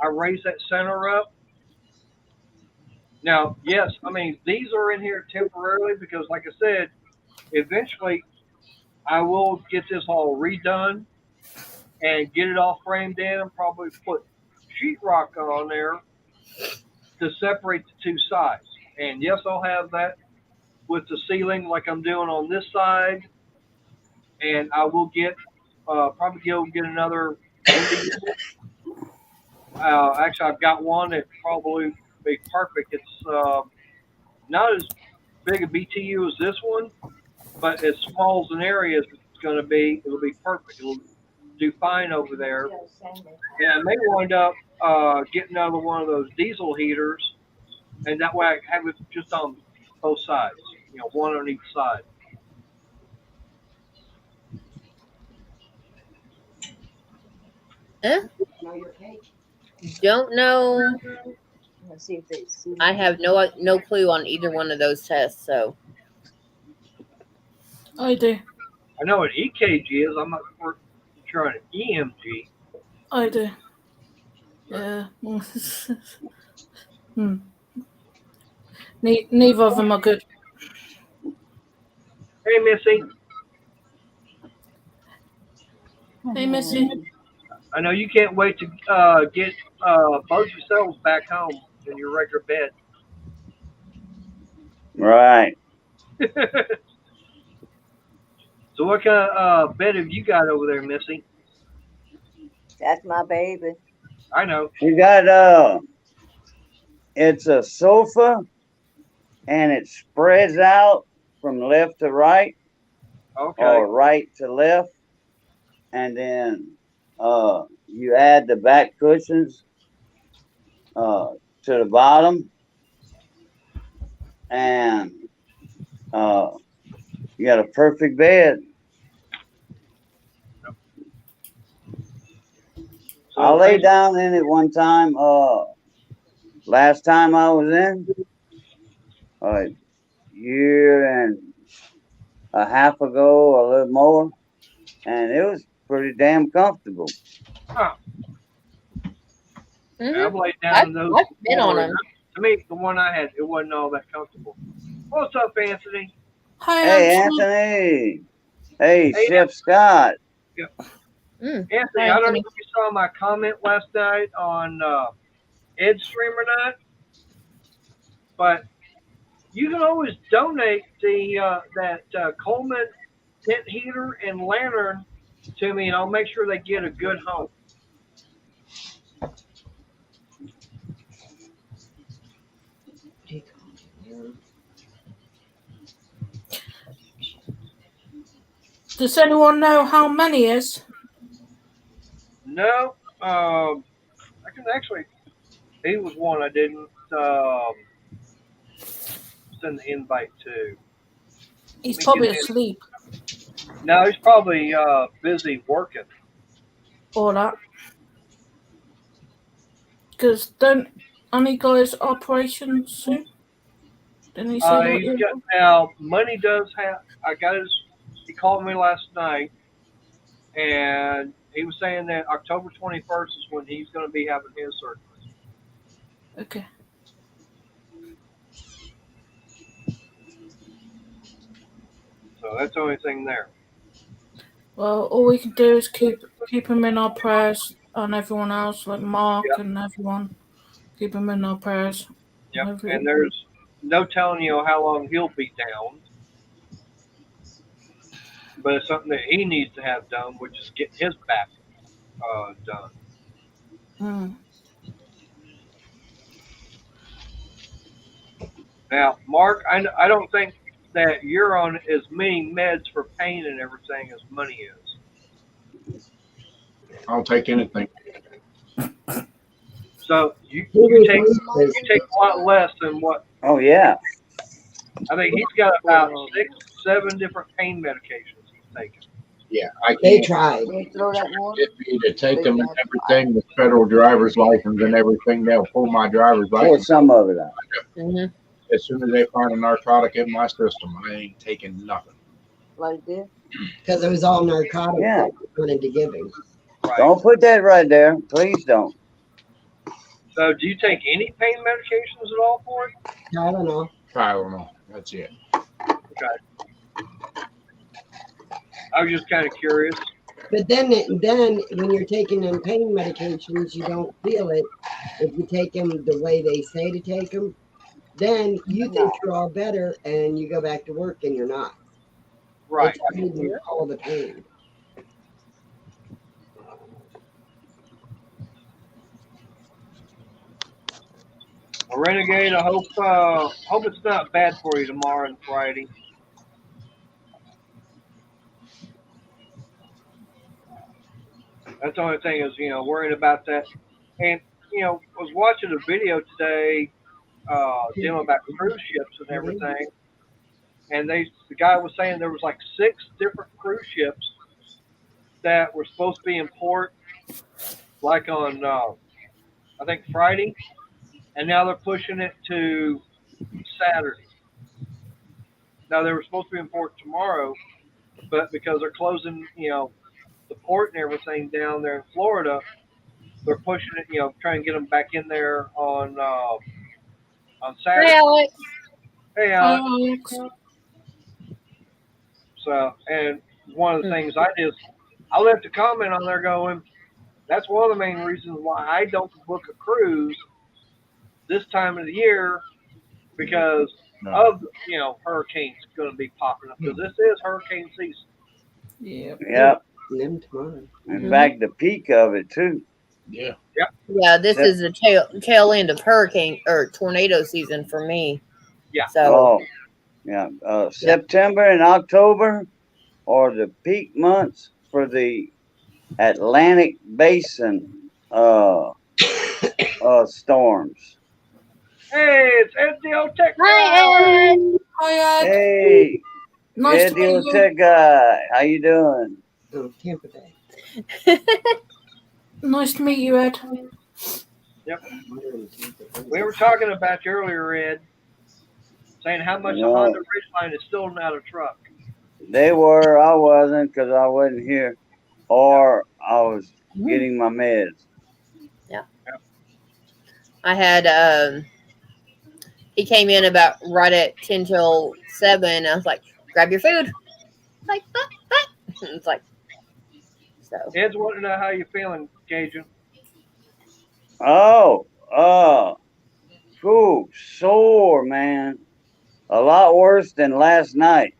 [SPEAKER 1] I raised that center up. Now, yes, I mean these are in here temporarily because, like I said, eventually I will get this all redone and get it all framed in and probably put sheetrock on there to separate the two sides. And yes, I'll have that with the ceiling like I'm doing on this side. And I will get probably go get another window. Actually, I've got one that probably be perfect. It's not as big a BTU as this one, but as small as an area as it's going to be, it'll be perfect. It'll do fine over there. And I may wind up getting another one of those diesel heaters, and that way I have it just on both sides. You know, one on each side.
[SPEAKER 3] Huh?
[SPEAKER 5] Know your cake.
[SPEAKER 3] Don't know.
[SPEAKER 7] Let's see if they see.
[SPEAKER 3] I have no clue on either one of those tests. So
[SPEAKER 2] I do.
[SPEAKER 1] I know what EKG is. I'm not sure on an EMG.
[SPEAKER 2] I do. Yeah. Neither of them are good.
[SPEAKER 1] Hey, Missy.
[SPEAKER 2] Hey, Missy.
[SPEAKER 1] I know you can't wait to get both yourselves back home in your regular bed.
[SPEAKER 4] Right.
[SPEAKER 1] So what kind of bed have you got over there, Missy?
[SPEAKER 7] That's my baby.
[SPEAKER 1] I know.
[SPEAKER 4] She got it's a sofa and it spreads out from left to right
[SPEAKER 1] Okay.
[SPEAKER 4] or right to left. And then you add the back cushions to the bottom, and you got a perfect bed.
[SPEAKER 1] So
[SPEAKER 4] I lay down in it one time. Last time I was in, a year and a half ago, a little more, and it was pretty damn comfortable.
[SPEAKER 1] Huh.
[SPEAKER 3] Mhm.
[SPEAKER 1] I've laid down in those.
[SPEAKER 3] I've been on them.
[SPEAKER 1] To me, the one I had, it wasn't all that comfortable. What's up, Anthony?
[SPEAKER 2] Hi,
[SPEAKER 4] Hey,
[SPEAKER 2] Anthony.
[SPEAKER 4] Anthony. Hey,
[SPEAKER 1] Hey,
[SPEAKER 4] Chef Scott.
[SPEAKER 1] Anthony,
[SPEAKER 3] Hi,
[SPEAKER 1] I don't know
[SPEAKER 3] Anthony.
[SPEAKER 1] if you saw my comment last night on Ed's stream or not, but you can always donate the that Coleman tent heater and lantern to me, and I'll make sure they get a good home.
[SPEAKER 2] Does anyone know how many is?
[SPEAKER 1] No, I can actually. He was one I didn't send the invite to.
[SPEAKER 2] He's
[SPEAKER 1] Let me
[SPEAKER 2] probably
[SPEAKER 1] get his-
[SPEAKER 2] asleep
[SPEAKER 1] No, he's probably busy working.
[SPEAKER 2] or that. Because don't any guys operations soon? Didn't he say
[SPEAKER 1] He's
[SPEAKER 2] that?
[SPEAKER 1] got now. Money does have. I got his. He called me last night, and he was saying that October 21st is when he's going to be having his surgery.
[SPEAKER 2] Okay.
[SPEAKER 1] So that's the only thing there.
[SPEAKER 2] Well, all we can do is keep him in our prayers, and everyone else, like Mark
[SPEAKER 1] Yep.
[SPEAKER 2] and everyone, keep him in our prayers.
[SPEAKER 1] Yep.
[SPEAKER 2] Hopefully-
[SPEAKER 1] And there's no telling how long he'll be down. But it's something that he needs to have done, which is get his back done.
[SPEAKER 2] Mm.
[SPEAKER 1] Now, Mark, I don't think that you're on as many meds for pain and everything as money is.
[SPEAKER 6] I'll take anything.
[SPEAKER 1] So you
[SPEAKER 5] He
[SPEAKER 1] take
[SPEAKER 5] refuses.
[SPEAKER 1] a lot less than what
[SPEAKER 4] Oh yeah.
[SPEAKER 1] I think he's got about 6, 7 different pain medications he's taking.
[SPEAKER 6] Yeah, I
[SPEAKER 5] They
[SPEAKER 6] can't
[SPEAKER 5] tried.
[SPEAKER 7] They throw that water.
[SPEAKER 6] get me to take them and everything with federal driver's license and everything. They'll pull my driver's
[SPEAKER 4] Pour
[SPEAKER 6] license.
[SPEAKER 4] some of it out.
[SPEAKER 3] Mhm.
[SPEAKER 6] As soon as they find a narcotic in my system, I ain't taking nothing.
[SPEAKER 7] Like this.
[SPEAKER 5] Because it was all narcotics
[SPEAKER 4] Yeah.
[SPEAKER 5] that we wanted to give him.
[SPEAKER 1] Right.
[SPEAKER 4] Don't put that right there. Please don't.
[SPEAKER 1] So do you take any pain medications at all for it?
[SPEAKER 5] I don't know.
[SPEAKER 6] Tylenol. That's it.
[SPEAKER 1] I was just kind of curious.
[SPEAKER 5] But then when you're taking them pain medications, you don't feel it. If you take them the way they say to take them, then you think you're all better and you go back to work and you're not.
[SPEAKER 1] Right.
[SPEAKER 5] It's hiding all the pain.
[SPEAKER 1] Well, Renegade, I hope it's not bad for you tomorrow and Friday. That's the only thing is, worrying about that. And, I was watching a video today dealing about cruise ships and everything. And the guy was saying there was like 6 different cruise ships that were supposed to be in port, like on, I think Friday. And now they're pushing it to Saturday. Now they were supposed to be in port tomorrow, but because they're closing, the port and everything down there in Florida, they're pushing it, trying to get them back in there on Saturday.
[SPEAKER 3] Hey, Alex.
[SPEAKER 1] Hey,
[SPEAKER 2] Hi,
[SPEAKER 1] Alex.
[SPEAKER 2] Alex.
[SPEAKER 1] So, and one of the things I did is I left a comment on there going, that's one of the main reasons why I don't book a cruise this time of the year, because of hurricanes going to be popping up, because this is hurricane season.
[SPEAKER 2] Yep.
[SPEAKER 4] Yep.
[SPEAKER 5] And them tomorrow.
[SPEAKER 4] In fact, the peak of it too.
[SPEAKER 6] Yeah.
[SPEAKER 3] Yeah, this is the tail end of hurricane or tornado season for me.
[SPEAKER 1] Yeah.
[SPEAKER 3] So
[SPEAKER 4] Oh, yeah. September and October are the peak months for the Atlantic Basin storms.
[SPEAKER 1] Hey, it's SDO Tech.
[SPEAKER 3] hi, Ed.
[SPEAKER 2] Hi, Ed.
[SPEAKER 4] Hey,
[SPEAKER 2] Nice to meet
[SPEAKER 4] Eddie
[SPEAKER 2] you.
[SPEAKER 4] Tech guy, how you doing?
[SPEAKER 5] Oh, Tampa Bay.
[SPEAKER 2] Nice to meet you, Ed.
[SPEAKER 1] We were talking about you earlier, Ed, saying how much the Honda Ridgeline is still not a truck.
[SPEAKER 4] They were. I wasn't because I wasn't here, or I was getting my meds.
[SPEAKER 3] I had he came in about right at 10 till 7. I was like, grab your food. Like, what? It's like, so.
[SPEAKER 1] Ed's wanting to know how you feeling, Cajun.
[SPEAKER 4] Oh, sore, man. A lot worse than last night.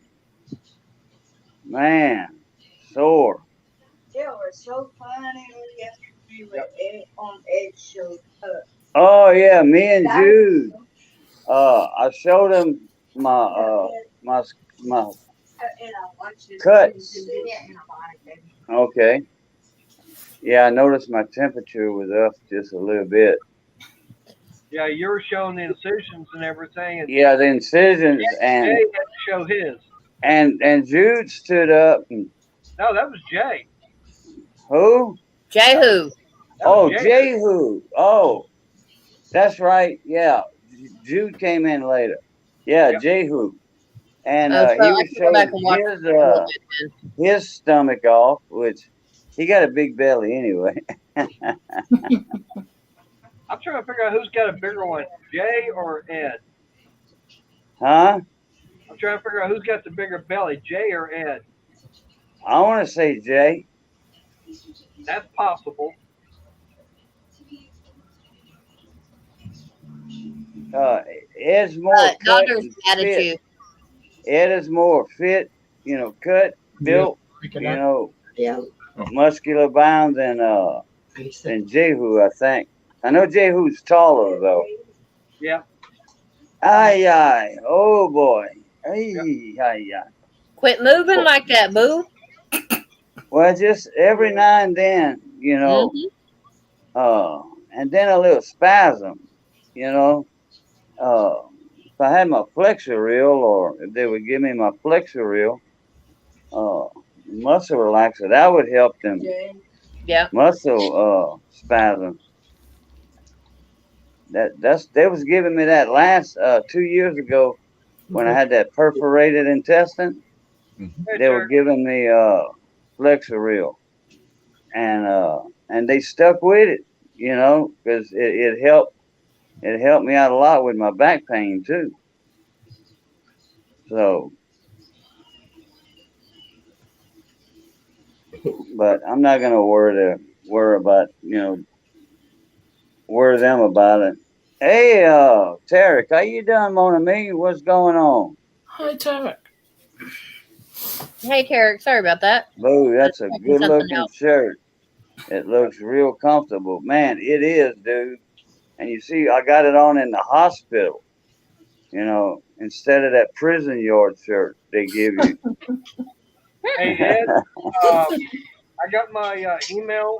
[SPEAKER 4] Man, sore.
[SPEAKER 7] It was so funny yesterday with Ed on Ed's show.
[SPEAKER 4] Oh yeah, me and Jude. I showed him my
[SPEAKER 7] And I watched it.
[SPEAKER 4] cuts.
[SPEAKER 7] Yeah.
[SPEAKER 4] Okay. Yeah, I noticed my temperature was up just a little bit.
[SPEAKER 1] Yeah, you were showing the incisions and everything, and
[SPEAKER 4] Yeah, the incisions
[SPEAKER 1] Jay had to show his.
[SPEAKER 4] and Jude stood up and
[SPEAKER 1] No, that was Jay.
[SPEAKER 4] who?
[SPEAKER 3] Jehu.
[SPEAKER 1] That was
[SPEAKER 4] Oh,
[SPEAKER 1] Jay.
[SPEAKER 4] Jehu. Oh, that's right. Yeah, Jude came in later. Yeah,
[SPEAKER 1] Yep.
[SPEAKER 4] Jehu, and
[SPEAKER 3] So
[SPEAKER 4] he
[SPEAKER 3] I
[SPEAKER 4] was
[SPEAKER 3] can go back and watch
[SPEAKER 4] showing his stomach off, which He got a big belly anyway.
[SPEAKER 1] I'm trying to figure out who's got a bigger one, Jay or Ed.
[SPEAKER 4] Huh?
[SPEAKER 1] I'm trying to figure out who's got the bigger belly, Jay or Ed.
[SPEAKER 4] I want to say Jay.
[SPEAKER 1] That's possible.
[SPEAKER 4] Ed's more cut
[SPEAKER 3] Daughter's
[SPEAKER 4] and
[SPEAKER 3] mad at
[SPEAKER 4] fit.
[SPEAKER 3] you.
[SPEAKER 4] Ed is more fit, cut, built,
[SPEAKER 6] Pick it up.
[SPEAKER 5] Yeah.
[SPEAKER 4] muscular bound than Jehu, I think. I know Jehu's taller though.
[SPEAKER 1] Yeah.
[SPEAKER 4] Aye, aye. Oh boy. Aye, aye, aye.
[SPEAKER 3] Quit moving like that, boo.
[SPEAKER 4] Well, just every now and then,
[SPEAKER 3] Mhm.
[SPEAKER 4] and then a little spasm, you know. If I had my flexor reel, or if they would give me my flexor reel, muscle relaxer, that would help them
[SPEAKER 3] Yeah.
[SPEAKER 4] muscle spasms. They was giving me that last 2 years ago when I had that perforated intestine.
[SPEAKER 1] Hey,
[SPEAKER 4] They were
[SPEAKER 1] Derek.
[SPEAKER 4] giving me flexor reel, and they stuck with it, because it helped. It helped me out a lot with my back pain too. So, but I'm not gonna worry about worry them about it. Hey, Tarek, how you doing, Mona Me? What's going on?
[SPEAKER 2] Hi, Tarek.
[SPEAKER 3] Hey, Tarek. Sorry about that.
[SPEAKER 4] Boo, that's a
[SPEAKER 3] Checking
[SPEAKER 4] good
[SPEAKER 3] something
[SPEAKER 4] looking
[SPEAKER 3] out.
[SPEAKER 4] shirt. It looks real comfortable. Man, it is, dude. And you see, I got it on in the hospital, instead of that prison yard shirt they give you.
[SPEAKER 1] Hey, Ed. I got my email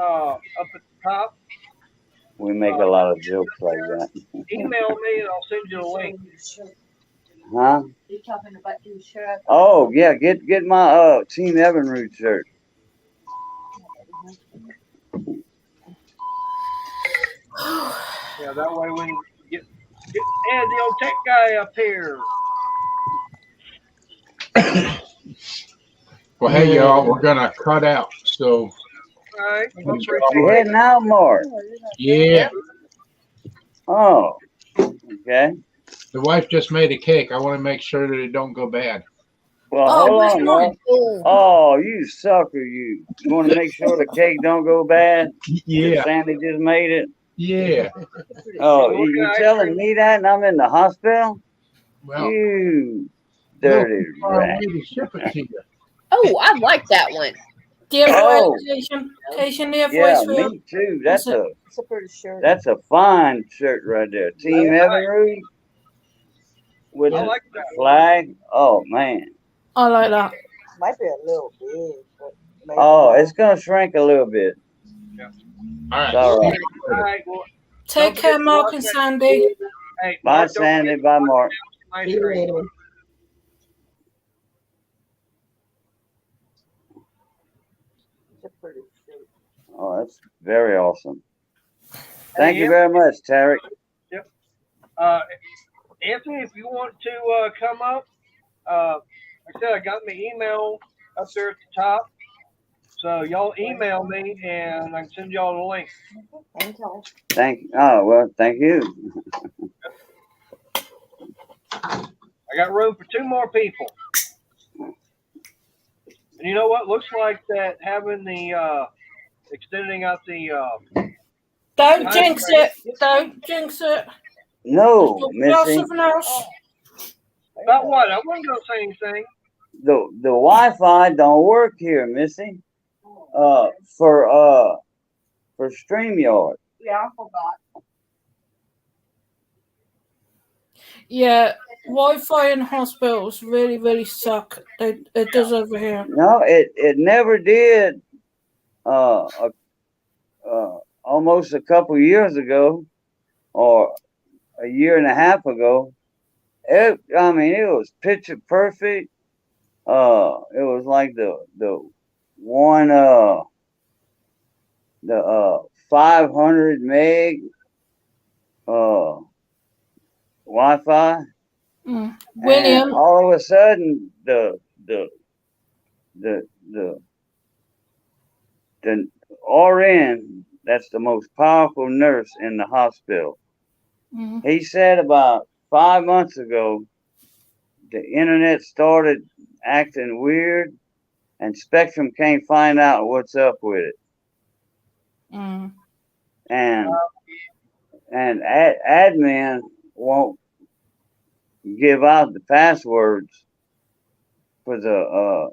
[SPEAKER 1] up at the top.
[SPEAKER 4] We make a lot of jokes like that.
[SPEAKER 1] Email me and I'll send you a link.
[SPEAKER 4] Huh?
[SPEAKER 7] You're talking about your shirt.
[SPEAKER 4] Oh, yeah, get my Team Evinrude shirt.
[SPEAKER 1] Yeah, that way when you get Ed, the old tech guy up here.
[SPEAKER 6] Well, hey, y'all, we're going to cut out. So,
[SPEAKER 1] All right. Well,
[SPEAKER 6] Thanks,
[SPEAKER 1] appreciate
[SPEAKER 4] You
[SPEAKER 1] it.
[SPEAKER 4] heading out, Mark?
[SPEAKER 6] yeah,
[SPEAKER 4] Oh, okay.
[SPEAKER 6] the wife just made a cake. I want to make sure that it don't go bad.
[SPEAKER 4] Well,
[SPEAKER 2] Oh,
[SPEAKER 4] hold
[SPEAKER 2] which
[SPEAKER 4] on, Mark.
[SPEAKER 2] one?
[SPEAKER 3] Oh,
[SPEAKER 4] Oh, you sucker, you. You want to make sure the cake don't go bad?
[SPEAKER 6] Yeah,
[SPEAKER 4] Sandy just made it.
[SPEAKER 6] yeah.
[SPEAKER 4] Oh,
[SPEAKER 1] What
[SPEAKER 4] you
[SPEAKER 1] kind of ice
[SPEAKER 4] telling
[SPEAKER 1] cream?
[SPEAKER 4] me that and I'm in the hospital?
[SPEAKER 6] Well,
[SPEAKER 4] You
[SPEAKER 6] we'll
[SPEAKER 4] dirty
[SPEAKER 6] find a
[SPEAKER 4] rat.
[SPEAKER 6] way to ship it to you.
[SPEAKER 3] oh, I like that one.
[SPEAKER 2] Do you have
[SPEAKER 4] Oh,
[SPEAKER 2] occasionally a
[SPEAKER 4] yeah,
[SPEAKER 2] voice for
[SPEAKER 4] me too.
[SPEAKER 2] What's it?
[SPEAKER 7] It's a pretty shirt.
[SPEAKER 4] That's a fine shirt right there. Team
[SPEAKER 1] That's right.
[SPEAKER 4] Evinrude with
[SPEAKER 1] I
[SPEAKER 4] the
[SPEAKER 1] like that.
[SPEAKER 4] flag. Oh man.
[SPEAKER 2] I like that.
[SPEAKER 7] Might be a little big, but maybe
[SPEAKER 4] Oh,
[SPEAKER 7] not.
[SPEAKER 4] it's gonna shrink a little bit.
[SPEAKER 6] All
[SPEAKER 4] It's
[SPEAKER 6] right.
[SPEAKER 4] all right.
[SPEAKER 1] All right. Well,
[SPEAKER 2] Take
[SPEAKER 1] don't
[SPEAKER 2] care,
[SPEAKER 1] forget to
[SPEAKER 2] Mark
[SPEAKER 1] watch
[SPEAKER 2] and
[SPEAKER 1] that.
[SPEAKER 2] Sandy.
[SPEAKER 1] Hey,
[SPEAKER 4] Bye,
[SPEAKER 1] Mark, don't
[SPEAKER 4] Sandy.
[SPEAKER 1] forget to
[SPEAKER 4] Bye,
[SPEAKER 1] watch
[SPEAKER 4] Mark.
[SPEAKER 1] the ice
[SPEAKER 5] See you
[SPEAKER 1] cream.
[SPEAKER 5] later.
[SPEAKER 7] It's a pretty shirt.
[SPEAKER 4] Oh, that's very awesome. Thank
[SPEAKER 1] Hey,
[SPEAKER 4] you very much, Tarek.
[SPEAKER 1] Yep. Anthony, if you want to come up, like I said, I got my email up there at the top. So y'all email me and I can send y'all the link.
[SPEAKER 7] Thank y'all.
[SPEAKER 4] Thank you.
[SPEAKER 1] I got room for 2 more people. And you know what? Looks like that having the extending out the
[SPEAKER 2] Don't
[SPEAKER 1] time
[SPEAKER 2] jinx
[SPEAKER 1] frame.
[SPEAKER 2] it. Don't jinx it.
[SPEAKER 4] No,
[SPEAKER 2] Talk about
[SPEAKER 4] Missy.
[SPEAKER 2] something else.
[SPEAKER 1] About what? I wasn't gonna say anything.
[SPEAKER 4] The Wi-Fi don't work here, Missy. For StreamYard.
[SPEAKER 7] Yeah, I forgot.
[SPEAKER 2] Yeah, Wi-Fi in hospitals really, really suck. It does over here.
[SPEAKER 4] No, it never did. Almost a couple years ago, or a year and a half ago. It was picture perfect. It was like the one the 500 meg Wi-Fi, and
[SPEAKER 2] William,
[SPEAKER 4] all of a sudden the the RN, that's the most powerful nurse in the hospital.
[SPEAKER 2] Mhm.
[SPEAKER 4] He said about 5 months ago, the internet started acting weird, and Spectrum can't find out what's up with it.
[SPEAKER 2] Mm.
[SPEAKER 4] And admin won't give out the passwords for the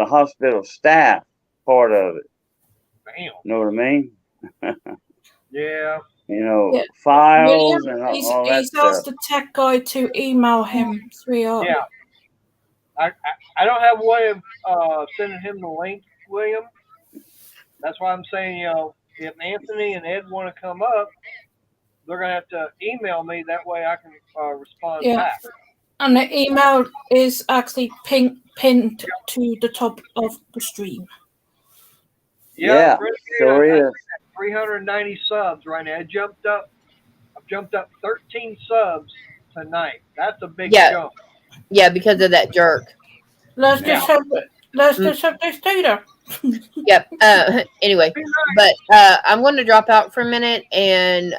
[SPEAKER 4] hospital staff part of it.
[SPEAKER 1] Damn.
[SPEAKER 4] Know what I mean?
[SPEAKER 1] Yeah.
[SPEAKER 2] Yeah.
[SPEAKER 4] Files
[SPEAKER 2] William,
[SPEAKER 4] and
[SPEAKER 2] he's,
[SPEAKER 4] all that
[SPEAKER 2] he's
[SPEAKER 4] stuff.
[SPEAKER 2] asked the tech guy to email him, sweetheart.
[SPEAKER 1] Yeah. I don't have a way of sending him the link, William. That's why I'm saying, if Anthony and Ed want to come up, they're gonna have to email me. That way I can respond
[SPEAKER 2] Yeah.
[SPEAKER 1] back.
[SPEAKER 2] And the email is actually pinned to the top of the stream.
[SPEAKER 4] Yeah, sure
[SPEAKER 1] I'm
[SPEAKER 4] is.
[SPEAKER 1] at 390 subs right now. I've jumped up 13 subs tonight. That's a big jump.
[SPEAKER 3] Yeah, because of that jerk.
[SPEAKER 2] Let's
[SPEAKER 1] Yeah.
[SPEAKER 2] just hope this data.
[SPEAKER 3] Yep. Anyway, but I'm going to drop out for a minute and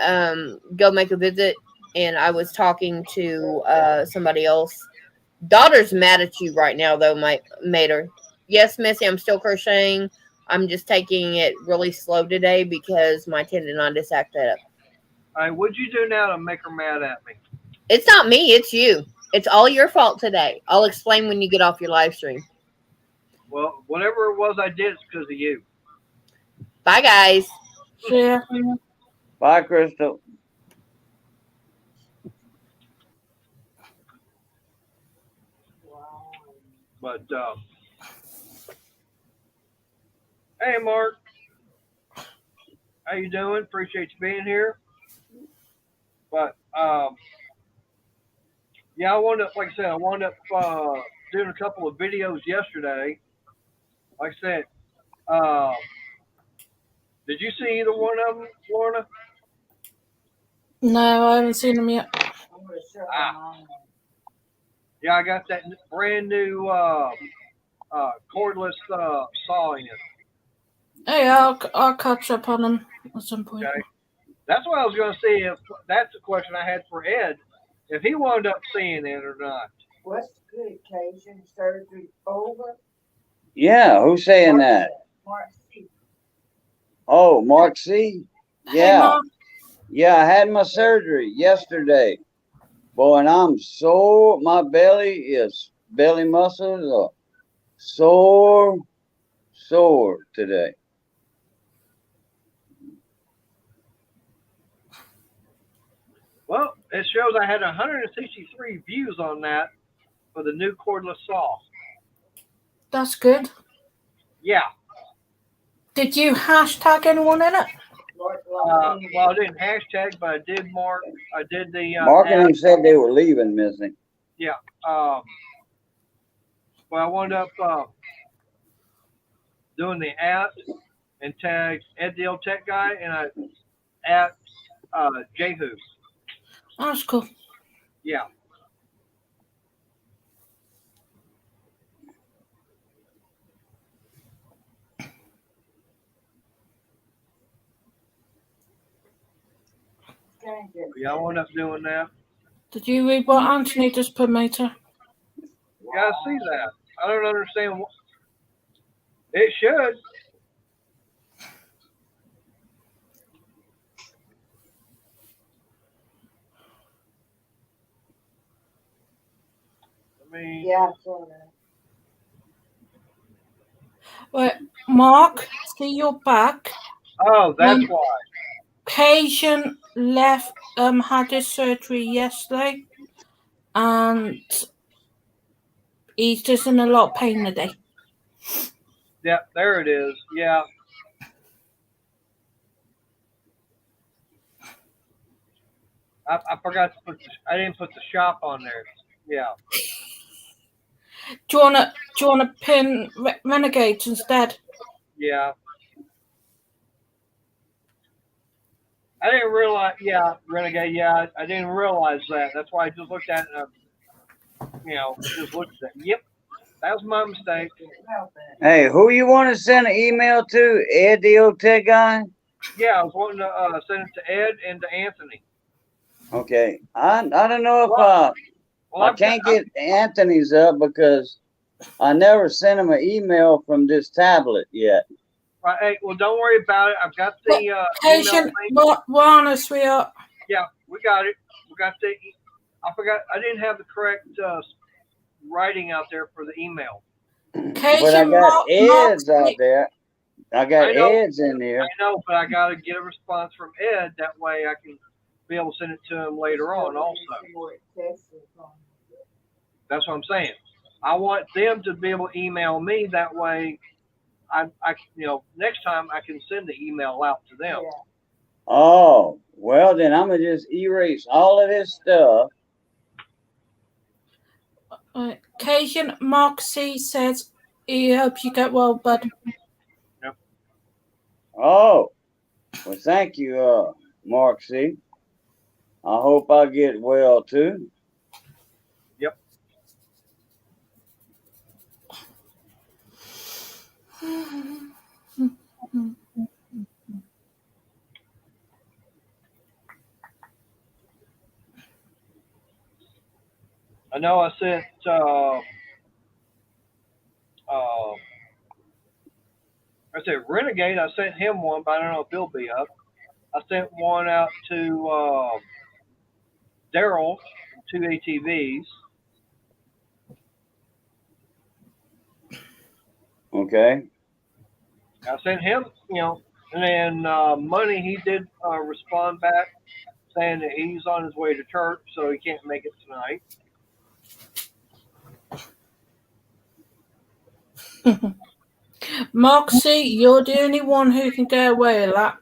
[SPEAKER 3] go make a visit. And I was talking to somebody else. Daughter's mad at you right now, though, Mater. Yes, Missy, I'm still crocheting. I'm just taking it really slow today because my tendonitis acted up.
[SPEAKER 1] All right, what'd you do now to make her mad at me?
[SPEAKER 3] It's not me, it's you. It's all your fault today. I'll explain when you get off your live stream.
[SPEAKER 1] Well, whatever it was I did, it's because of you.
[SPEAKER 3] Bye, guys.
[SPEAKER 2] Yeah.
[SPEAKER 4] Bye, Crystal.
[SPEAKER 1] But hey, Mark, how you doing? Appreciate you being here. But yeah, I wound up, like I said, doing a couple of videos yesterday. Like I said, did you see either one of them, Lorna?
[SPEAKER 2] No, I haven't seen them yet.
[SPEAKER 1] Yeah, I got that brand new cordless saw in.
[SPEAKER 2] Hey, I'll catch up on them at some point.
[SPEAKER 1] Okay. That's what I was going to see. If that's the question I had for Ed, if he wound up seeing it or not.
[SPEAKER 7] What's the good occasion? Surgery over?
[SPEAKER 4] Yeah, who's saying that?
[SPEAKER 7] Mark C.
[SPEAKER 4] Oh, Mark C.
[SPEAKER 2] Hey,
[SPEAKER 4] Yeah,
[SPEAKER 2] Mom.
[SPEAKER 4] yeah. I had my surgery yesterday, boy, and my belly muscles are sore today.
[SPEAKER 1] Well, it shows I had 163 views on that for the new cordless saw.
[SPEAKER 2] That's good.
[SPEAKER 1] Yeah.
[SPEAKER 2] Did you hashtag anyone in it?
[SPEAKER 1] Well, I didn't hashtag, but I did mark. I did the
[SPEAKER 4] Marketing said they were leaving, Missy.
[SPEAKER 1] Yeah. Well, I wound up doing the at and tagged Ed the Old Tech Guy and I at Jehu.
[SPEAKER 2] That's cool.
[SPEAKER 1] Yeah. Yeah, I wound up doing that.
[SPEAKER 2] Did you read what Anthony just put, Mater?
[SPEAKER 1] Yeah, I see that. I don't understand. It should. I mean,
[SPEAKER 7] Yeah, I saw that.
[SPEAKER 2] Wait, Mark, see your back.
[SPEAKER 1] oh, that's why.
[SPEAKER 2] Patient left had his surgery yesterday, and he's just in a lot of pain today.
[SPEAKER 1] Yeah, there it is. Yeah. I forgot to I didn't put the shop on there. Yeah.
[SPEAKER 2] Do you wanna pin Renegade instead?
[SPEAKER 1] Yeah. I didn't realize. Yeah, Renegade. Yeah, I didn't realize that. That's why I just looked at it. And just looked at it. Yep, That was my mistake.
[SPEAKER 4] Hey, who you want to send an email to? Ed the OTEC guy?
[SPEAKER 1] Yeah, I was wanting to send it to Ed and to Anthony.
[SPEAKER 4] Okay. I don't know if
[SPEAKER 1] Well,
[SPEAKER 4] I can't get Anthony's up because I never sent him an email from this tablet yet.
[SPEAKER 1] Right, hey, well, don't worry about it. I've got the email
[SPEAKER 2] Patient,
[SPEAKER 1] link.
[SPEAKER 2] we're on a sweetheart.
[SPEAKER 1] Yeah, we got it. We got the. I forgot. I didn't have the correct writing out there for the email.
[SPEAKER 4] But I got Ed's out there. I got Ed's in there.
[SPEAKER 1] I know, but I got to get a response from Ed. That way I can be able to send it to him later on also. That's what I'm saying. I want them to be able to email me. That way I next time I can send the email out to them.
[SPEAKER 7] Yeah.
[SPEAKER 4] Oh, well, then I'm going to just erase all of this stuff.
[SPEAKER 2] Cajun Mark C says he hopes you get well, bud.
[SPEAKER 1] Yep.
[SPEAKER 4] Oh, well, thank you, Mark C. I hope I get well, too.
[SPEAKER 1] Yep. I know I sent I said Renegade. I sent him one, but I don't know if he'll be up. I sent one out to Daryl, 2 ATVs.
[SPEAKER 4] Okay.
[SPEAKER 1] I sent him, and then Money, he did respond back saying that he's on his way to church, so he can't make it tonight.
[SPEAKER 2] Mark C, you're the only one who can get away with that.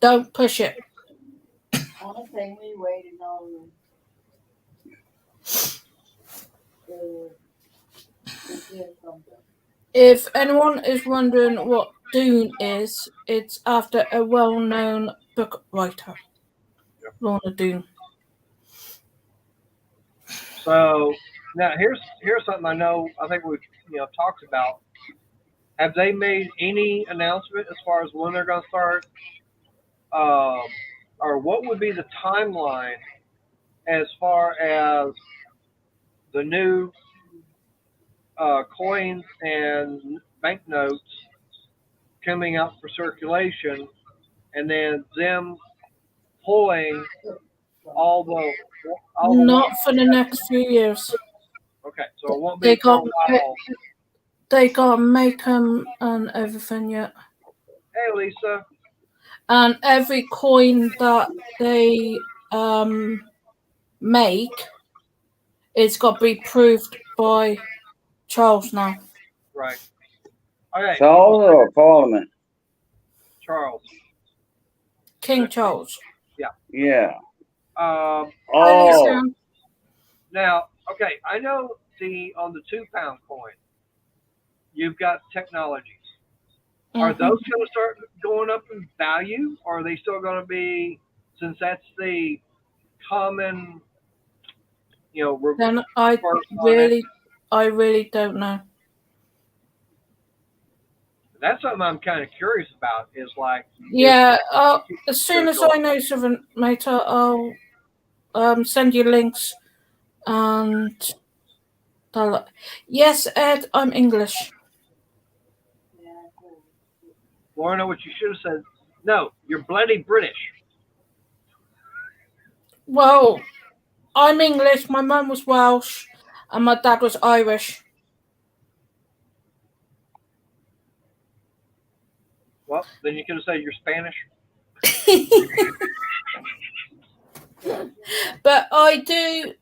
[SPEAKER 2] Don't push it.
[SPEAKER 7] Only thing we waited on
[SPEAKER 2] If anyone is wondering what Dune is, it's after a well-known book writer, Lorna Doone.
[SPEAKER 1] So now here's something I know. I think we've talked about. Have they made any announcement as far as when they're going to start, or what would be the timeline as far as the new coins and banknotes coming out for circulation, and then them pulling all the
[SPEAKER 2] not for the next few years.
[SPEAKER 1] Okay, so it won't be for a while.
[SPEAKER 2] They got to make them and everything yet.
[SPEAKER 1] Hey, Lisa.
[SPEAKER 2] And every coin that they make, it's got to be proved by Charles now.
[SPEAKER 1] Right. Okay.
[SPEAKER 4] Charles or Parliament?
[SPEAKER 1] Charles.
[SPEAKER 2] King Charles.
[SPEAKER 1] Yeah.
[SPEAKER 4] Yeah.
[SPEAKER 1] Oh. Now, okay, I know on the 2-pound coin, you've got technologies. Are those going to start going up in value, or are they still going to be, since that's the common,
[SPEAKER 2] then I really don't know.
[SPEAKER 1] That's something I'm kind of curious about. Is like,
[SPEAKER 2] yeah, as soon as I know something, mate, I'll send you links, and yes, Ed, I'm English.
[SPEAKER 1] Lorna, what you should have said, no, you're bloody British.
[SPEAKER 2] Well, I'm English, my mum was Welsh, and my dad was Irish.
[SPEAKER 1] Well, then you could have said you're Spanish.
[SPEAKER 2] But I do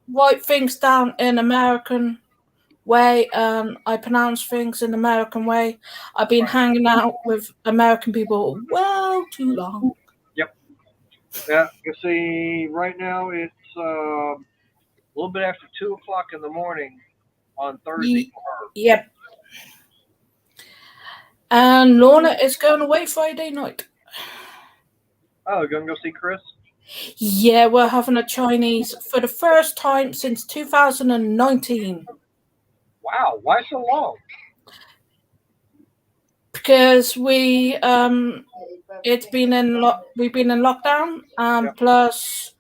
[SPEAKER 2] write things down in American way. I pronounce things in American way. I've been hanging out with American people well too long.
[SPEAKER 1] Yep. Yeah, you see, right now it's a little bit after 2:00 in the morning on Thursday.
[SPEAKER 2] Yep. And Lorna is going away Friday night.
[SPEAKER 1] Oh, you're going to go see Chris?
[SPEAKER 2] Yeah, we're having a Chinese for the first time since 2019
[SPEAKER 1] Wow, why so long?
[SPEAKER 2] because we've been in lockdown,
[SPEAKER 1] Yep.
[SPEAKER 2] plus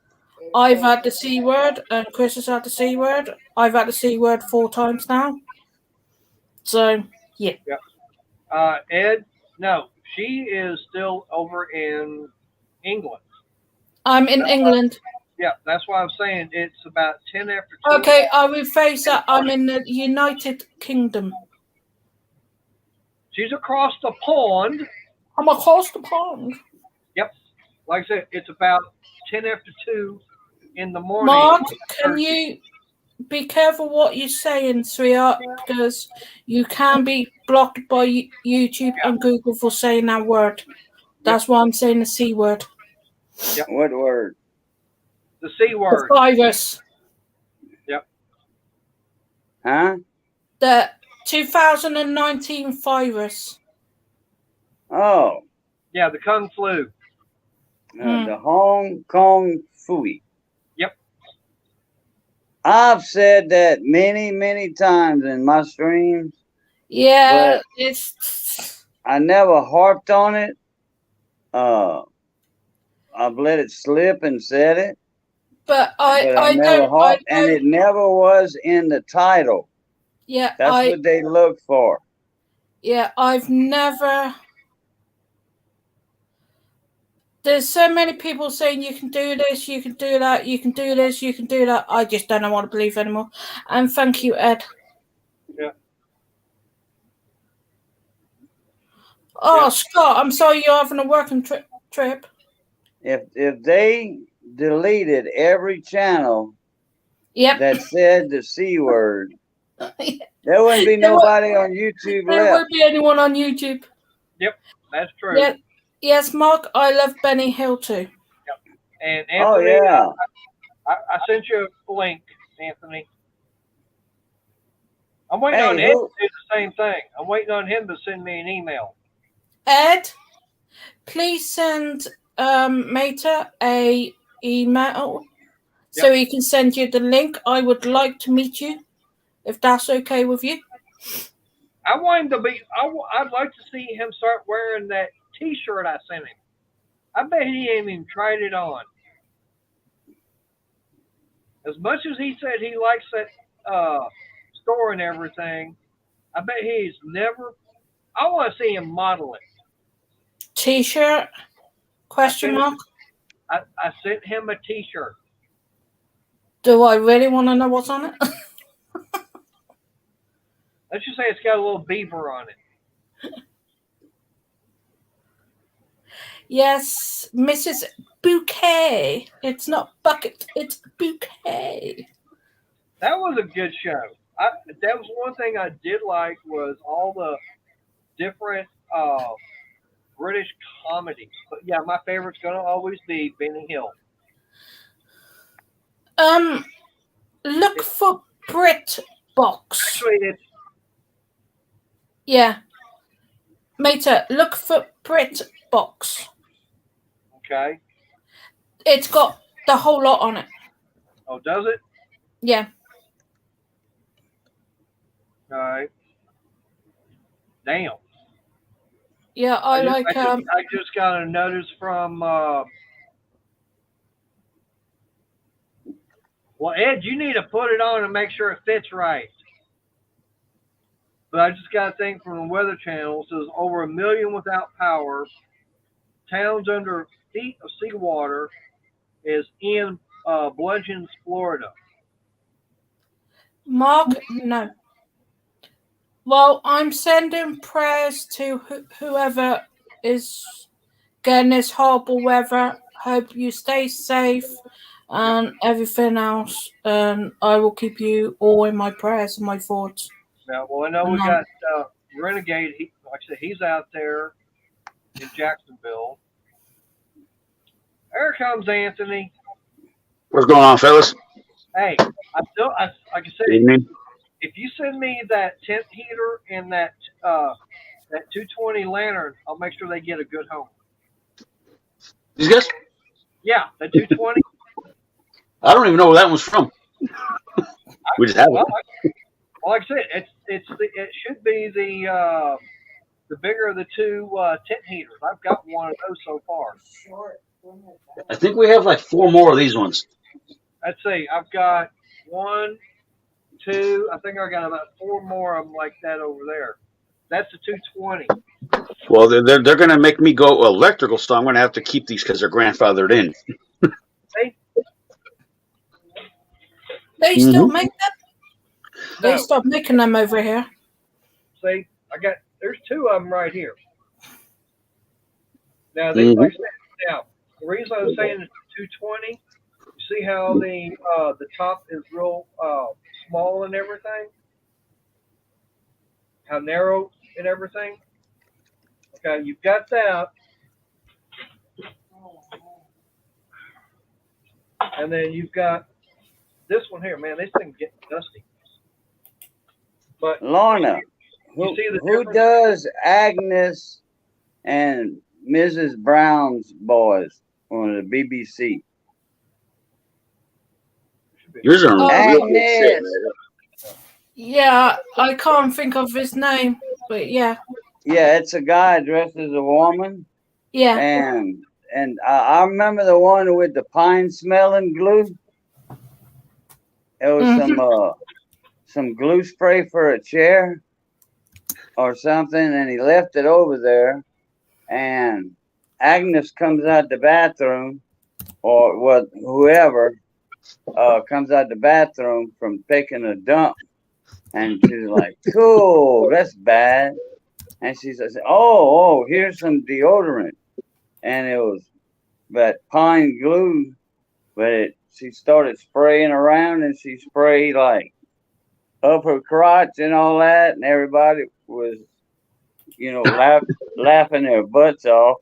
[SPEAKER 2] I've had the C word and Chris has had the C word. I've had the C word 4 times now. So yeah.
[SPEAKER 1] Ed, no, she is still over in England.
[SPEAKER 2] I'm in England.
[SPEAKER 1] Yeah, that's why I'm saying it's about 10 after 2.
[SPEAKER 2] Okay, I will face that. I'm in the United Kingdom.
[SPEAKER 1] She's across the pond.
[SPEAKER 2] I'm across the pond.
[SPEAKER 1] Yep. Like I said, it's about 10 after 2 in the morning.
[SPEAKER 2] Mark, can you be careful what you're saying, sweetheart, because you can be blocked by YouTube and Google for saying that word. That's why I'm saying the C word.
[SPEAKER 1] Yep.
[SPEAKER 4] What word?
[SPEAKER 1] The C word.
[SPEAKER 2] The virus.
[SPEAKER 1] Yep.
[SPEAKER 4] Huh?
[SPEAKER 2] The 2019 virus.
[SPEAKER 4] Oh.
[SPEAKER 1] Yeah, the Kung Flu.
[SPEAKER 4] The Hong Kong Fooey.
[SPEAKER 1] Yep.
[SPEAKER 4] I've said that many, many times in my streams.
[SPEAKER 2] Yeah,
[SPEAKER 4] it's. I never harped on it. I've let it slip and said it.
[SPEAKER 2] But
[SPEAKER 4] I never harped, and it never was in the title.
[SPEAKER 2] Yeah,
[SPEAKER 4] that's what they look for.
[SPEAKER 2] Yeah, I've never. There's so many people saying you can do this, you can do that, you can do this, you can do that. I just don't know what to believe anymore. And thank you, Ed.
[SPEAKER 1] Yeah.
[SPEAKER 2] Oh, yeah. Scott, I'm sorry you're having a working trip.
[SPEAKER 4] If they deleted every channel that said the C word, there wouldn't be nobody on YouTube left.
[SPEAKER 2] There wouldn't be anyone on YouTube.
[SPEAKER 1] Yep, that's true.
[SPEAKER 2] Yeah. Yes, Mark, I love Benny Hill too.
[SPEAKER 1] Yep. And Anthony, I sent you a link, Anthony. I'm waiting on Ed to do the same thing. I'm waiting on him to send me an email.
[SPEAKER 2] Ed, please send Mater a email so he can send you the link. I would like to meet you, if that's okay with you.
[SPEAKER 1] I want him to be. I'd like to see him start wearing that T-shirt I sent him. I bet he ain't even tried it on. As much as he said he likes that store and everything, I bet he's never. I want to see him model it.
[SPEAKER 2] T-shirt? Question mark?
[SPEAKER 1] I sent him a T-shirt.
[SPEAKER 2] Do I really want to know what's on it?
[SPEAKER 1] Let's just say it's got a little beaver on it.
[SPEAKER 2] Yes, Mrs. Bouquet. It's not bucket, it's bouquet.
[SPEAKER 1] That was a good show. That was one thing I did like was all the different British comedies. But yeah, my favorite's gonna always be Benny Hill.
[SPEAKER 2] Look for Brit Box.
[SPEAKER 1] Actually, it's
[SPEAKER 2] Mater, look for Brit Box.
[SPEAKER 1] Okay.
[SPEAKER 2] It's got the whole lot on it.
[SPEAKER 1] Oh, does it?
[SPEAKER 2] Yeah.
[SPEAKER 1] All right. Damn.
[SPEAKER 2] Yeah, I
[SPEAKER 1] just got a notice from. Well, Ed, you need to put it on and make sure it fits right. But I just got a thing from the Weather Channel. It says over 1 million without power. Towns under feet of seawater is in Bludgeons, Florida.
[SPEAKER 2] Mark, no. Well, I'm sending prayers to whoever is getting this horrible weather. Hope you stay safe and everything else. And I will keep you all in my prayers and my thoughts.
[SPEAKER 1] Now, well, I know we got Renegade. Like I said, he's out there in Jacksonville. Here comes Anthony.
[SPEAKER 8] What's going on, fellas?
[SPEAKER 1] Hey, like I said,
[SPEAKER 8] evening.
[SPEAKER 1] If you send me that tent heater and that 220 lantern, I'll make sure they get a good home.
[SPEAKER 8] These guys?
[SPEAKER 1] Yeah, the 220.
[SPEAKER 8] I don't even know where that one's from. We just have
[SPEAKER 1] Well,
[SPEAKER 8] it.
[SPEAKER 1] like I said, it should be the bigger of the two tent heaters. I've got one of those so far.
[SPEAKER 8] I think we have like 4 more of these ones.
[SPEAKER 1] Let's see. I've got 1, 2. I think I got about 4 more of them like that over there. That's the 220.
[SPEAKER 8] Well, they're going to make me go electrical, so I'm going to have to keep these because they're grandfathered in.
[SPEAKER 1] See?
[SPEAKER 2] They still make them? They
[SPEAKER 1] No.
[SPEAKER 2] stopped making them over here.
[SPEAKER 1] See, there's 2 of them right here. Now, like I said, the reason I was saying it's 220, you see how the top is real small and everything? How narrow and everything? Okay, you've got that. And then you've got this one here. Man, this thing's getting dusty. But
[SPEAKER 4] Lorna,
[SPEAKER 1] you see the
[SPEAKER 4] who
[SPEAKER 1] difference?
[SPEAKER 4] does Agnes and Mrs. Brown's boys on the BBC?
[SPEAKER 8] Yours are in real good shape,
[SPEAKER 4] Agnes.
[SPEAKER 8] man.
[SPEAKER 2] Yeah, I can't think of his name, but yeah.
[SPEAKER 4] Yeah, it's a guy dressed as a woman.
[SPEAKER 2] Yeah.
[SPEAKER 4] And I remember the one with the pine smelling glue. It was some glue spray for a chair or something, and he left it over there. And Agnes comes out the bathroom, or what, whoever comes out the bathroom from taking a dump, and she's like, "Cool, that's bad." And she says, "Oh, here's some deodorant," and it was that pine glue, but she started spraying around, and she sprayed like up her crotch and all that, and everybody was, laughing their butts off.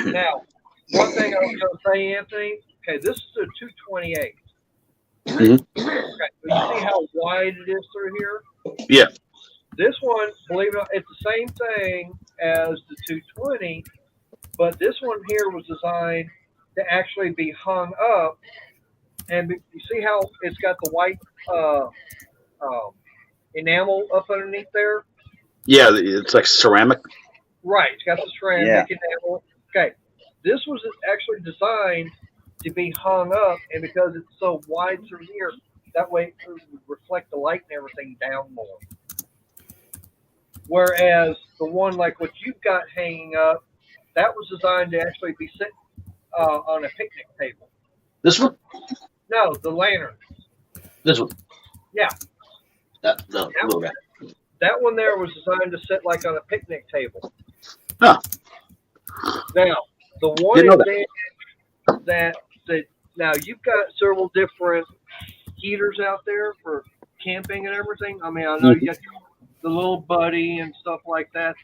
[SPEAKER 1] Now, one thing I was going to say, Anthony. Okay, this is a 228.
[SPEAKER 8] Mhm.
[SPEAKER 1] Okay, but you see how wide it is through here?
[SPEAKER 8] Yeah.
[SPEAKER 1] This one, believe it or not, it's the same thing as the 220, but this one here was designed to actually be hung up. And you see how it's got the white enamel up underneath there?
[SPEAKER 8] Yeah, it's like ceramic.
[SPEAKER 1] Right, it's got the ceramic enamel. Okay, this was actually designed to be hung up, and because it's so wide through here, that way it would reflect the light and everything down more. Whereas the one like what you've got hanging up, that was designed to actually be set on a picnic table.
[SPEAKER 8] This one?
[SPEAKER 1] No, the lantern.
[SPEAKER 8] This one?
[SPEAKER 1] Yeah.
[SPEAKER 8] The little guy.
[SPEAKER 1] That one there was designed to sit like on a picnic table.
[SPEAKER 8] Huh.
[SPEAKER 1] Now, the one
[SPEAKER 8] Didn't know
[SPEAKER 1] advantage that now you've got several different heaters out there for camping and everything. I mean, I know you got the little buddy and stuff like that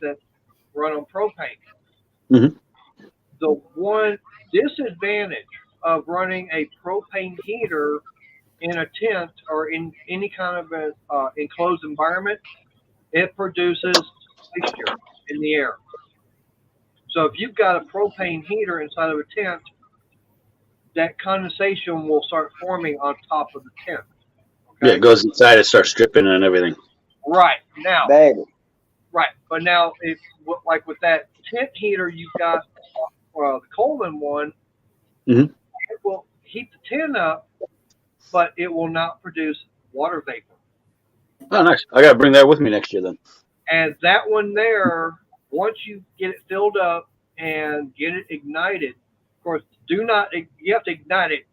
[SPEAKER 1] run on propane.
[SPEAKER 8] Mhm.
[SPEAKER 1] The one disadvantage of running a propane heater in a tent or in any kind of an enclosed environment, it produces moisture in the air. So if you've got a propane heater inside of a tent, that condensation will start forming on top of the tent. Okay?
[SPEAKER 8] Yeah, it goes inside, it starts dripping and everything.
[SPEAKER 1] Right. Now,
[SPEAKER 4] Baby.
[SPEAKER 1] right. But now, like with that tent heater, you've got the Coleman one,
[SPEAKER 8] Mhm.
[SPEAKER 1] it will heat the tent up, but it will not produce water vapor.
[SPEAKER 8] Oh, nice. I got to bring that with me next year then.
[SPEAKER 1] And that one there, once you get it filled up and get it ignited, of course, you have to ignite it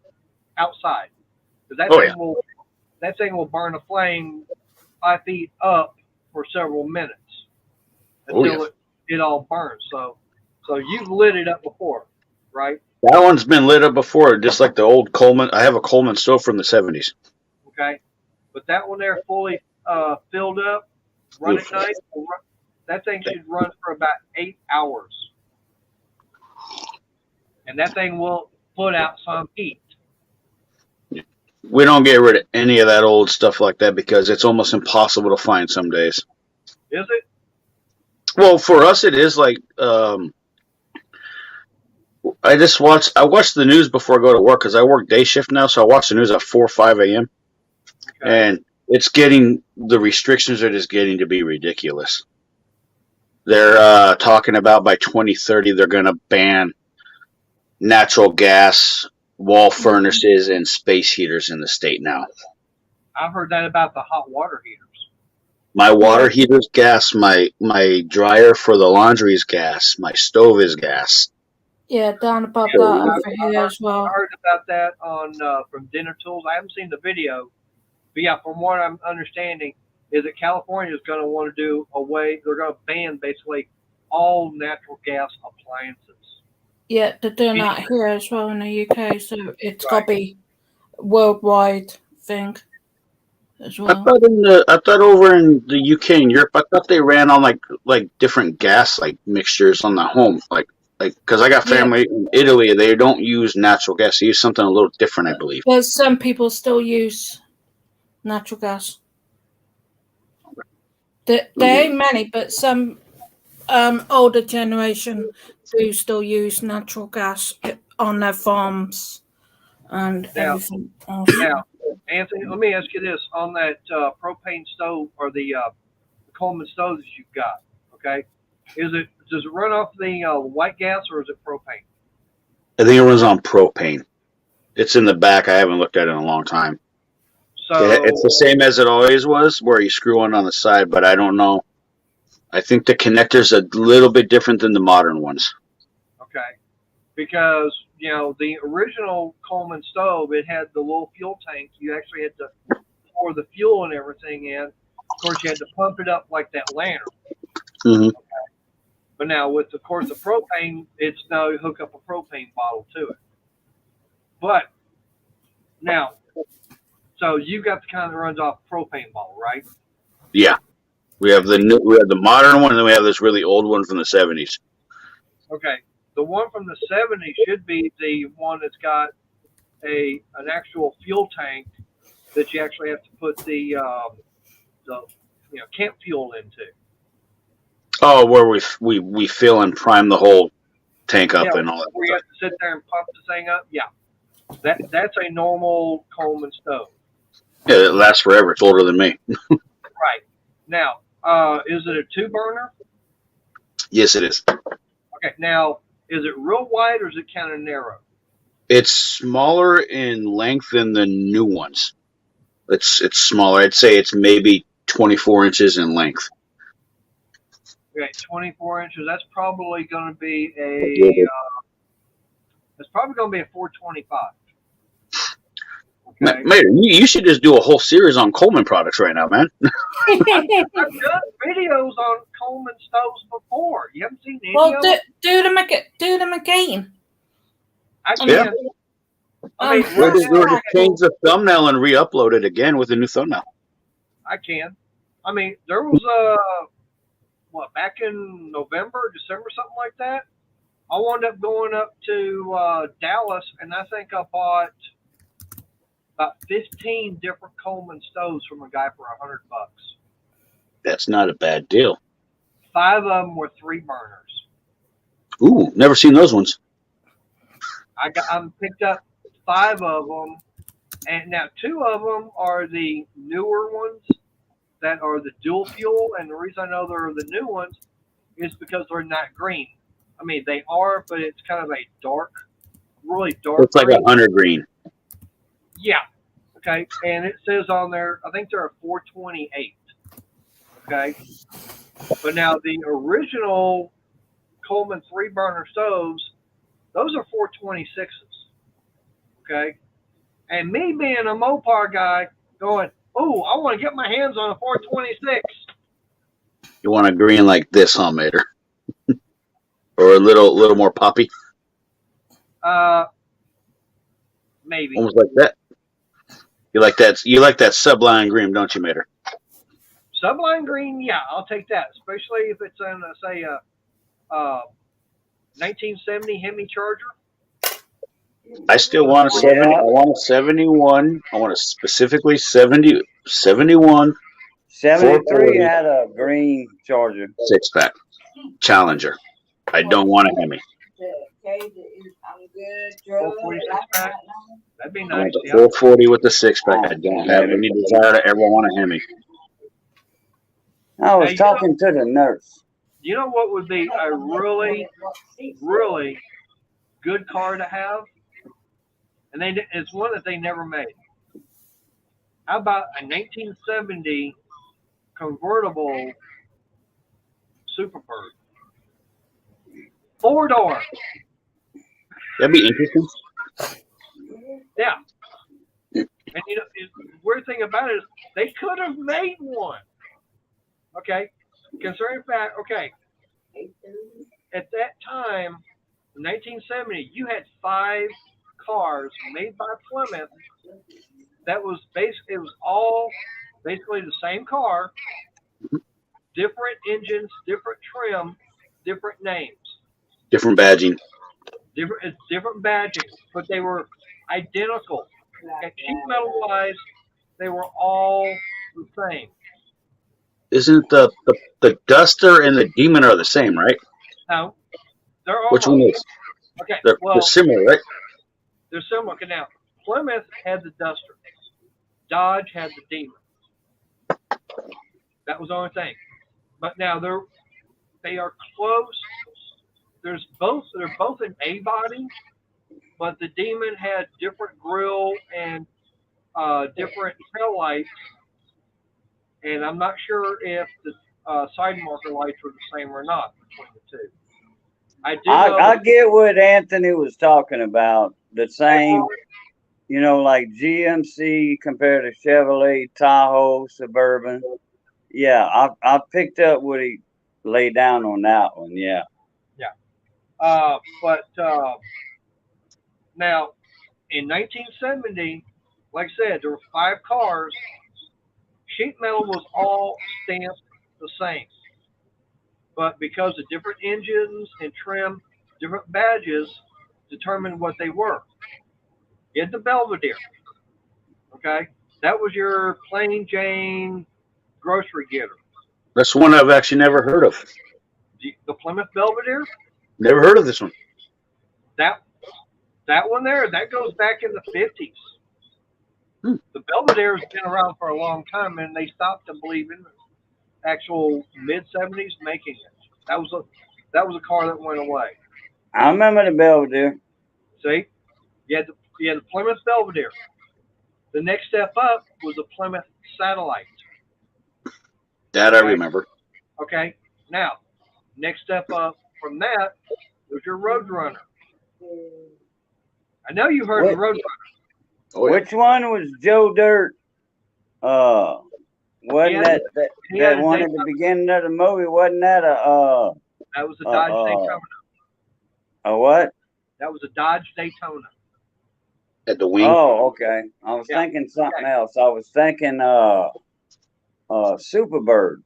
[SPEAKER 1] outside. Because that thing will burn a flame 5 feet up for several minutes until it all burns. So you've lit it up before, right?
[SPEAKER 8] That one's been lit up before, just like the old Coleman. I have a Coleman stove from the 70s.
[SPEAKER 1] Okay. But that one there fully filled up, run at night, that thing should run for about 8 hours. And that thing will put out some heat.
[SPEAKER 8] We don't get rid of any of that old stuff like that because it's almost impossible to find some days.
[SPEAKER 1] Is it?
[SPEAKER 8] Well, for us, it is like I watch the news before I go to work because I work day shift now, so I watch the news at 4 or 5 a.m.
[SPEAKER 1] Okay.
[SPEAKER 8] And the restrictions are just getting to be ridiculous. They're talking about by 2030 they're going to ban natural gas, wall furnaces, and space heaters in the state now.
[SPEAKER 1] I've heard that about the hot water heaters.
[SPEAKER 8] My water heater's gas, my dryer for the laundry is gas, my stove is gas.
[SPEAKER 2] Yeah, down about
[SPEAKER 1] Yeah,
[SPEAKER 2] that
[SPEAKER 1] I-
[SPEAKER 2] over here as
[SPEAKER 1] I
[SPEAKER 2] well.
[SPEAKER 1] heard about that on from Dinner Tools. I haven't seen the video, but yeah, from what I'm understanding, is that California is going to want to do away. They're going to ban basically all natural gas appliances.
[SPEAKER 2] Yeah, they're doing that here as well in the UK, so it's got
[SPEAKER 1] Right.
[SPEAKER 2] to be a worldwide thing as
[SPEAKER 8] I
[SPEAKER 2] well.
[SPEAKER 8] thought over in the UK and Europe, I thought they ran on like different gas like mixtures on the home, like because I got
[SPEAKER 2] Yeah.
[SPEAKER 8] family in Italy, they don't use natural gas; they use something a little different, I believe.
[SPEAKER 2] But some people still use natural gas. There ain't many, but some older generation do still use natural gas on their farms and
[SPEAKER 1] Now-
[SPEAKER 2] everything else.
[SPEAKER 1] Now, Anthony, let me ask you this: on that propane stove or the Coleman stove that you've got, okay, does it run off the white gas or is it propane?
[SPEAKER 8] I think it runs on propane. It's in the back. I haven't looked at it in a long time.
[SPEAKER 1] So
[SPEAKER 8] It's the same as it always was, where you screw one on the side, but I don't know. I think the connector's a little bit different than the modern ones.
[SPEAKER 1] okay, because the original Coleman stove, it had the little fuel tank. You actually had to pour the fuel and everything in. Of course, you had to pump it up like that lantern.
[SPEAKER 8] Mm-hmm.
[SPEAKER 1] But now with the propane, it's now you hook up a propane bottle to it. But now, so you got the kind that runs off propane bottle, right?
[SPEAKER 8] Yeah, we have the modern one, and then we have this really old one from the 70s.
[SPEAKER 1] Okay, the one from the 70s should be the one that's got an actual fuel tank that you actually have to put the camp fuel into.
[SPEAKER 8] Oh, where we fill and prime the whole tank up
[SPEAKER 1] Yeah,
[SPEAKER 8] and all that
[SPEAKER 1] where you
[SPEAKER 8] stuff.
[SPEAKER 1] have to sit there and pump the thing up. Yeah, that's a normal Coleman stove.
[SPEAKER 8] Yeah, it lasts forever. It's older than me.
[SPEAKER 1] Right. Now, is it a 2-burner?
[SPEAKER 8] Yes, it is.
[SPEAKER 1] Okay. Now, is it real wide or is it kind of narrow?
[SPEAKER 8] It's smaller in length than the new ones. It's smaller. I'd say it's maybe 24 inches in length.
[SPEAKER 1] Okay, 24 inches. That's probably going to be a. It's probably going to be a 425. Okay.
[SPEAKER 8] Mayor, you should just do a whole series on Coleman products right now, man.
[SPEAKER 1] I've done videos on Coleman stoves before. You haven't seen any
[SPEAKER 2] Well,
[SPEAKER 1] of them?
[SPEAKER 2] do them again.
[SPEAKER 1] I
[SPEAKER 8] Yeah.
[SPEAKER 1] can't. I mean,
[SPEAKER 8] We'll
[SPEAKER 1] right
[SPEAKER 8] just
[SPEAKER 1] now,
[SPEAKER 8] change the thumbnail and re-upload it again with a new thumbnail.
[SPEAKER 1] I can. I mean, there was back in November, December, something like that. I wound up going up to Dallas, and I think I bought about 15 different Coleman stoves from a guy for $100.
[SPEAKER 8] That's not a bad deal.
[SPEAKER 1] 5 of them were 3 burners.
[SPEAKER 8] Ooh, never seen those ones.
[SPEAKER 1] I picked up 5 of them, and now 2 of them are the newer ones that are the dual fuel. And the reason I know they're the new ones is because they're not green. I mean, they are, but it's kind of a dark, really dark.
[SPEAKER 8] It's like
[SPEAKER 1] green.
[SPEAKER 8] a hunter green.
[SPEAKER 1] Yeah. Okay. And it says on there, I think they're a 428. Okay. But now the original Coleman 3-burner stoves, those are 426s. Okay. And me being a Mopar guy going, oh, I want to get my hands on a 426.
[SPEAKER 8] You want a green like this, huh, Mater? Or a little more poppy?
[SPEAKER 1] Maybe.
[SPEAKER 8] Almost like that. You like that Sublime green, don't you, Mater?
[SPEAKER 1] Subline green, yeah, I'll take that, especially if it's in, say, a 1970 Hemi Charger.
[SPEAKER 8] I still want a 70. I want a 71. I want a specifically 70, 71
[SPEAKER 4] 73 had a green Charger.
[SPEAKER 8] 6-pack Challenger. I don't want a Hemi.
[SPEAKER 7] I'm good. Drugs,
[SPEAKER 1] 446 pack. That'd be
[SPEAKER 8] I
[SPEAKER 1] nice.
[SPEAKER 8] want the
[SPEAKER 1] Yeah.
[SPEAKER 8] 440 with the 6-pack. I don't have any desire to ever want a Hemi.
[SPEAKER 4] I was
[SPEAKER 1] Hey,
[SPEAKER 4] talking to the nurse.
[SPEAKER 1] You know what would be a really, really good car to have? And it's one that they never made. How about a 1970 convertible Superbird? 4-door.
[SPEAKER 8] That'd be interesting.
[SPEAKER 1] Yeah. And you know, the weird thing about it is they could have made one. Okay. Concerning fact, okay. At that time, in 1970, you had 5 cars made by Plymouth that was basically, it was all basically the same car, different engines, different trim, different names,
[SPEAKER 8] Different badging.
[SPEAKER 1] different badging, but they were identical. And sheet metal wise, they were all the same.
[SPEAKER 8] Isn't the Duster and the Demon are the same, right?
[SPEAKER 1] No, they're all
[SPEAKER 8] Which one is?
[SPEAKER 1] okay.
[SPEAKER 8] They're
[SPEAKER 1] Well,
[SPEAKER 8] similar, right?
[SPEAKER 1] they're similar. Okay, now Plymouth had the Duster, Dodge had the Demon. That was the only thing. But now they are close. They're both in A body, but the Demon had different grille and different tail lights, and I'm not sure if the side marker lights were the same or not between the two.
[SPEAKER 4] I get what Anthony was talking about. The same, you know, like GMC compared to Chevrolet, Tahoe, Suburban. Yeah, I picked up what he laid down on that one. Yeah.
[SPEAKER 1] But now in 1970, like I said, there were 5 cars. Sheet metal was all stamped the same, but because of different engines and trim, different badges determined what they were. You had the Belvedere, okay? That was your plain Jane grocery getter.
[SPEAKER 8] That's one I've actually never heard of.
[SPEAKER 1] The Plymouth Belvedere,
[SPEAKER 8] Never heard of this one.
[SPEAKER 1] that one there, that goes back in the 50s. The Belvedere has been around for a long time, and they stopped, I believe, in the actual mid-70s making it. That was a car that went away.
[SPEAKER 4] I remember the Belvedere.
[SPEAKER 1] See, you had the Plymouth Belvedere. The next step up was the Plymouth Satellite.
[SPEAKER 8] That I remember.
[SPEAKER 1] Okay, now next step up from that was your Roadrunner. I know you heard of the Roadrunner.
[SPEAKER 8] Oh, yeah.
[SPEAKER 4] Which one was Joe Dirt? Wasn't that one at the beginning of the movie? Wasn't that
[SPEAKER 1] that was a Dodge Daytona.
[SPEAKER 4] A what?
[SPEAKER 1] That was a Dodge Daytona.
[SPEAKER 8] At the wing.
[SPEAKER 4] Oh, okay. I was thinking something else. I was thinking Superbird.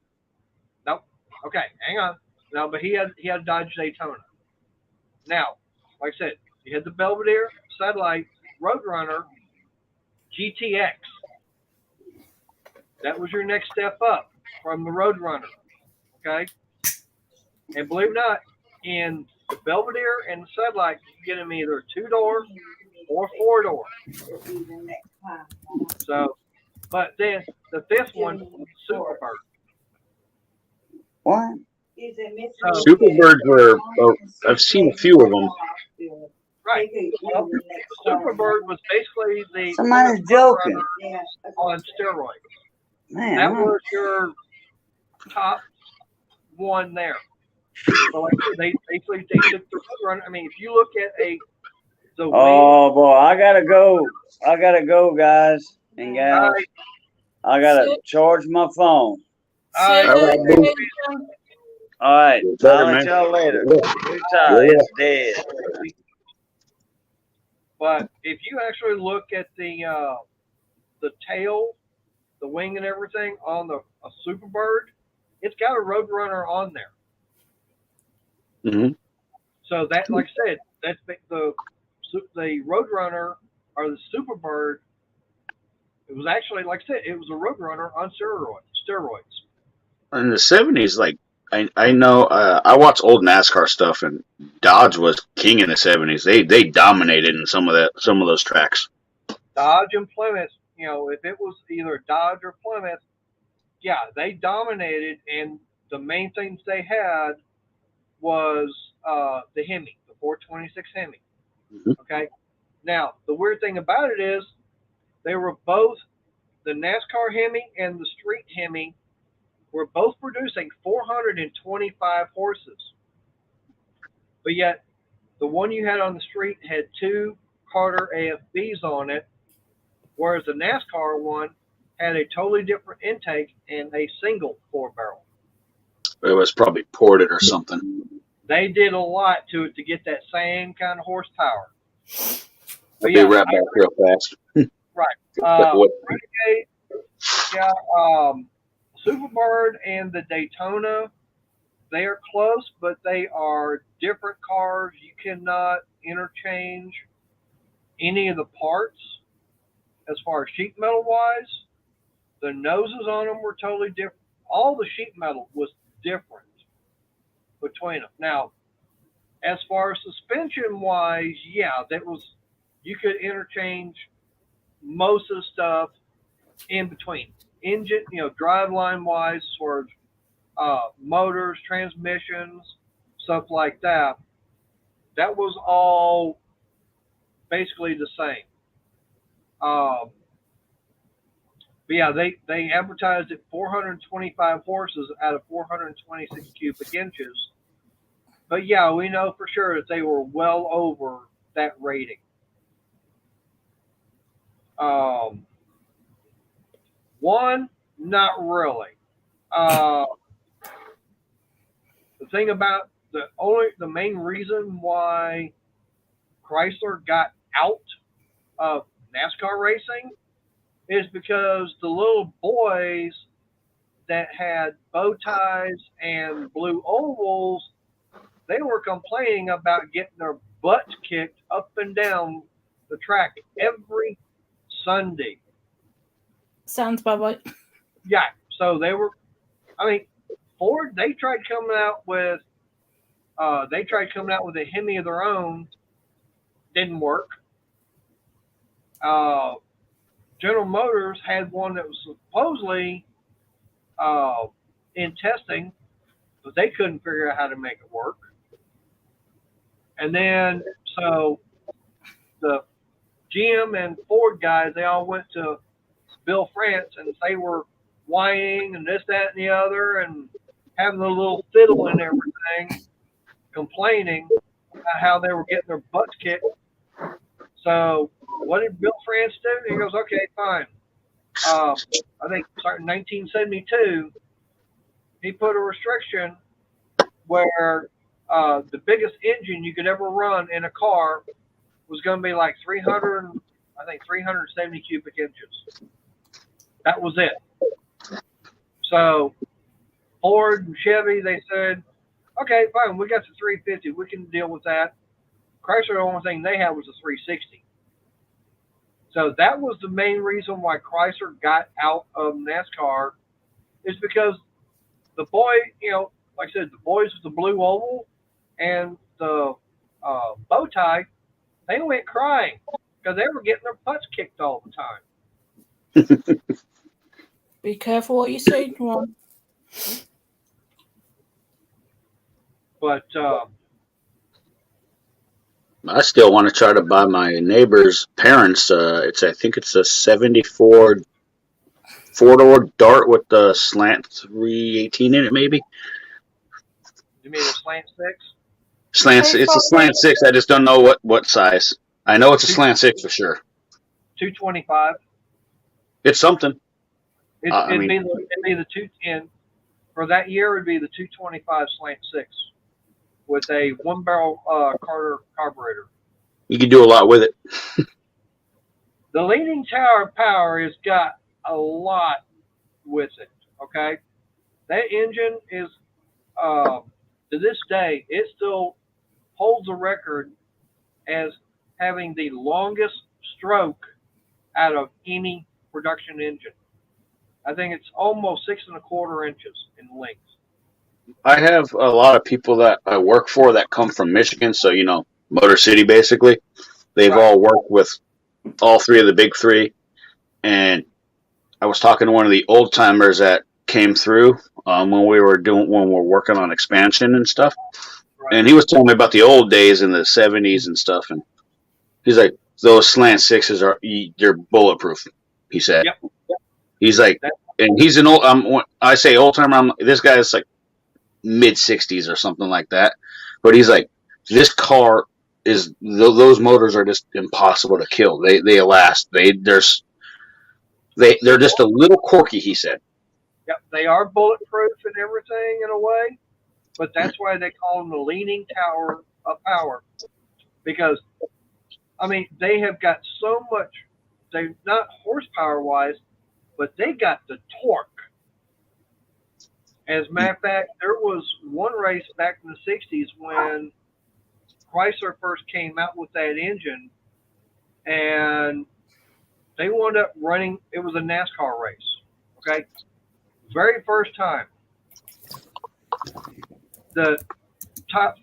[SPEAKER 1] Nope. Okay, hang on. No, but he had a Dodge Daytona. Now, like I said, you had the Belvedere, Satellite, Roadrunner, GTX. That was your next step up from the Roadrunner. Okay? And believe it or not, in the Belvedere and the Satellite, you get them either 2-door or 4-door. So, but then the 5th one was Superbird.
[SPEAKER 4] What?
[SPEAKER 8] Superbirds were. I've seen a few of them.
[SPEAKER 1] Right. Well, the Superbird was basically the
[SPEAKER 4] Somebody's joking.
[SPEAKER 1] on steroids.
[SPEAKER 4] Man,
[SPEAKER 1] That was your top one there. So like they took the Roadrunner. I mean, if you look at the
[SPEAKER 4] oh boy, I gotta go, guys and gals.
[SPEAKER 1] Right.
[SPEAKER 4] I gotta charge my phone.
[SPEAKER 1] All
[SPEAKER 4] All right,
[SPEAKER 8] Better,
[SPEAKER 4] I'll let
[SPEAKER 8] man.
[SPEAKER 4] y'all later.
[SPEAKER 8] Yeah.
[SPEAKER 4] Too tired. It's dead.
[SPEAKER 1] But if you actually look at the tail, the wing, and everything on a Superbird, it's got a Roadrunner on there.
[SPEAKER 8] Mm-hmm.
[SPEAKER 1] So that, like I said, that's the Roadrunner or the Superbird. It was actually, like I said, it was a Roadrunner on steroids.
[SPEAKER 8] In the 70s, like I know. I watch old NASCAR stuff, and Dodge was king in the '70s. They dominated in some of those tracks.
[SPEAKER 1] Dodge and Plymouth, if it was either Dodge or Plymouth, yeah, they dominated, and the main things they had was the Hemi, the 426 Hemi.
[SPEAKER 8] Mm-hmm.
[SPEAKER 1] Okay. Now, the weird thing about it is they were both, the NASCAR Hemi and the street Hemi were both producing 425 horses. But yet, the one you had on the street had 2 Carter AFBs on it, whereas the NASCAR one had a totally different intake and a single 4-barrel.
[SPEAKER 8] It was probably ported or something.
[SPEAKER 1] They did a lot to it to get that same kind of horsepower.
[SPEAKER 8] But yeah, right back real fast.
[SPEAKER 1] Right. Renegade, yeah, Superbird and the Daytona, they are close, but they are different cars. You cannot interchange any of the parts as far as sheet metal wise. The noses on them were totally different. All the sheet metal was different between them. Now, as far as suspension wise, yeah, you could interchange most of the stuff in between. Engine, driveline wise, as far as motors, transmissions, stuff like that. That was all basically the same. But yeah, they advertised at 425 horses out of 426 cubic inches. But yeah, we know for sure that they were well over that rating. One, not really. The thing about the main reason why Chrysler got out of NASCAR racing is because the little boys that had bow ties and blue ovals, they were complaining about getting their butts kicked up and down the track every Sunday.
[SPEAKER 2] Sounds about right.
[SPEAKER 1] Yeah, so Ford, they tried coming out with a Hemi of their own, didn't work. General Motors had one that was supposedly in testing, but they couldn't figure out how to make it work. And then, so the GM and Ford guys, they all went to Bill France, and they were whining and this, that, and the other, and having a little fiddle and everything, complaining about how they were getting their butts kicked. So what did Bill France do? He goes, okay, fine. I think starting in 1972, he put a restriction where the biggest engine you could ever run in a car was going to be like 370 cubic inches. That was it. So Ford and Chevy, they said, okay, fine, we got the 350. We can deal with that. Chrysler, the only thing they had was a 360. So that was the main reason why Chrysler got out of NASCAR, is because the boy, like I said, the boys with the blue oval and the bow tie, they went crying because they were getting their butts kicked all the time.
[SPEAKER 2] Be careful what you say, Ron.
[SPEAKER 1] But
[SPEAKER 8] I still want to try to buy my neighbor's parents. I think it's a '74 4-door Dart with the slant 318 in it, maybe.
[SPEAKER 1] You mean a slant 6?
[SPEAKER 8] It's a slant 6. I just don't know what size. I know it's a slant 6 for sure.
[SPEAKER 1] 225.
[SPEAKER 8] It's something.
[SPEAKER 1] It'd be the 210 for that year. It'd be the 225 slant 6 with a 1-barrel Carter carburetor.
[SPEAKER 8] You can do a lot with it.
[SPEAKER 1] The leaning tower power has got a lot with it. Okay, that engine is to this day, it still holds a record as having the longest stroke out of any production engine. I think it's almost 6 1/4 inches in length.
[SPEAKER 8] I have a lot of people that I work for that come from Michigan, so Motor City basically. They've
[SPEAKER 1] Right.
[SPEAKER 8] all worked with all three of the big three, and I was talking to one of the old timers that came through when we were working on expansion and stuff,
[SPEAKER 1] Right.
[SPEAKER 8] and he was telling me about the old days in the '70s and stuff, and he's like, those slant sixes they're bulletproof. He said.
[SPEAKER 1] Yep.
[SPEAKER 8] He's like, and he's an old. When I say old timer, this guy is like mid 60s or something like that. But he's like, this car those motors are just impossible to kill. They last. They're just a little quirky. He said.
[SPEAKER 1] Yep, they are bulletproof and everything in a way, but that's why they call them the leaning tower of power. Because, I mean, they have got so much, they're not horsepower wise, but they got the torque. As a matter of fact, there was one race back in the 60s when Chrysler first came out with that engine, and they wound up running, it was a NASCAR race, okay? Very first time. The top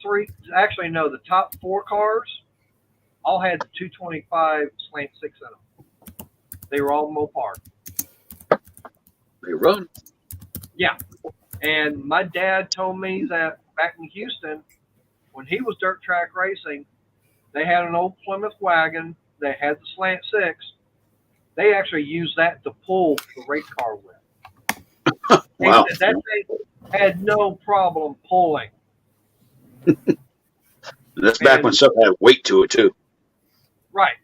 [SPEAKER 1] top four cars all had 225 slant six in them. They were all Mopar.
[SPEAKER 8] They run.
[SPEAKER 1] Yeah. And my dad told me that back in Houston, when he was dirt track racing, they had an old Plymouth wagon that had the slant six. They actually used that to pull the race car with.
[SPEAKER 8] Wow.
[SPEAKER 1] That thing had no problem pulling.
[SPEAKER 8] That's back when stuff had weight to it too.
[SPEAKER 1] Right.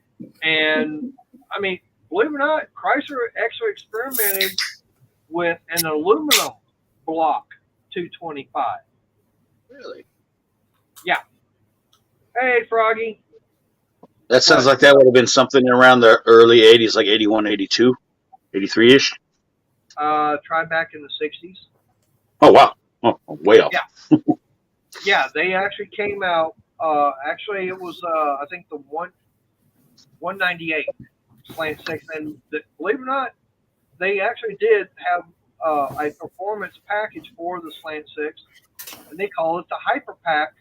[SPEAKER 1] And I mean, believe it or not, Chrysler actually experimented with an aluminum block 225.
[SPEAKER 8] Really?
[SPEAKER 1] Yeah. Hey, Froggy.
[SPEAKER 8] That sounds like that would have been something around the early 80s, like 81, 82, 83-ish.
[SPEAKER 1] Try back in the 60s.
[SPEAKER 8] Oh, wow. Oh, way off.
[SPEAKER 1] Yeah. Yeah, they actually came out. Actually, it was, I think, the 198 slant six. And believe it or not, they actually did have a performance package for the slant six, and they call it the Hyper Pack.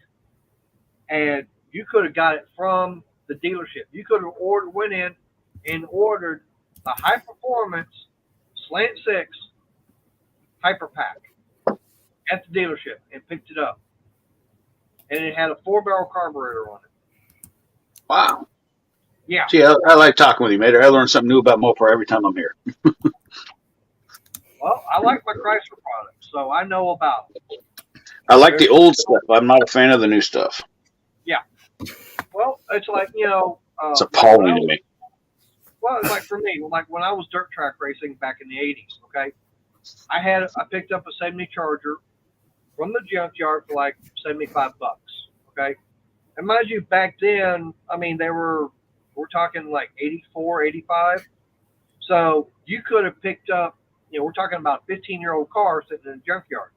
[SPEAKER 1] And you could have got it from the dealership. You could have went in and ordered the high performance slant six Hyper Pack at the dealership and picked it up. And it had a 4-barrel carburetor on it.
[SPEAKER 8] Wow.
[SPEAKER 1] Yeah.
[SPEAKER 8] See, I like talking with you, mate. I learn something new about Mopar every time I'm here.
[SPEAKER 1] Well, I like my Chrysler products, so I know about them.
[SPEAKER 8] I like the old stuff. I'm not a fan of the new stuff.
[SPEAKER 1] Yeah. Well, it's like,
[SPEAKER 8] It's appalling to me.
[SPEAKER 1] Well, it's like for me, like when I was dirt track racing back in the 80s, okay, I picked up a 70 Charger from the junkyard for like $75, okay? And mind you, back then, I mean, we're talking like 84, 85. So you could have picked up, we're talking about a 15-year-old car sitting in a junkyard.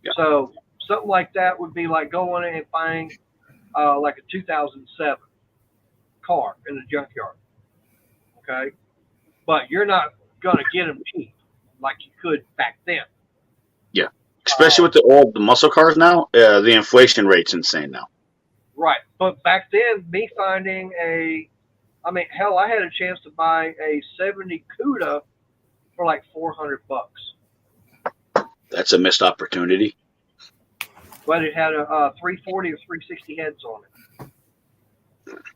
[SPEAKER 8] Yeah.
[SPEAKER 1] So something like that would be like going in and buying like a 2007 car in the junkyard. Okay. But you're not going to get them cheap like you could back then.
[SPEAKER 8] Yeah. Especially with the muscle cars now, the inflation rate's insane now.
[SPEAKER 1] Right. But back then, me finding I had a chance to buy a 70 CUDA for like $400.
[SPEAKER 8] That's a missed opportunity.
[SPEAKER 1] But it had a 340 or 360 heads on it.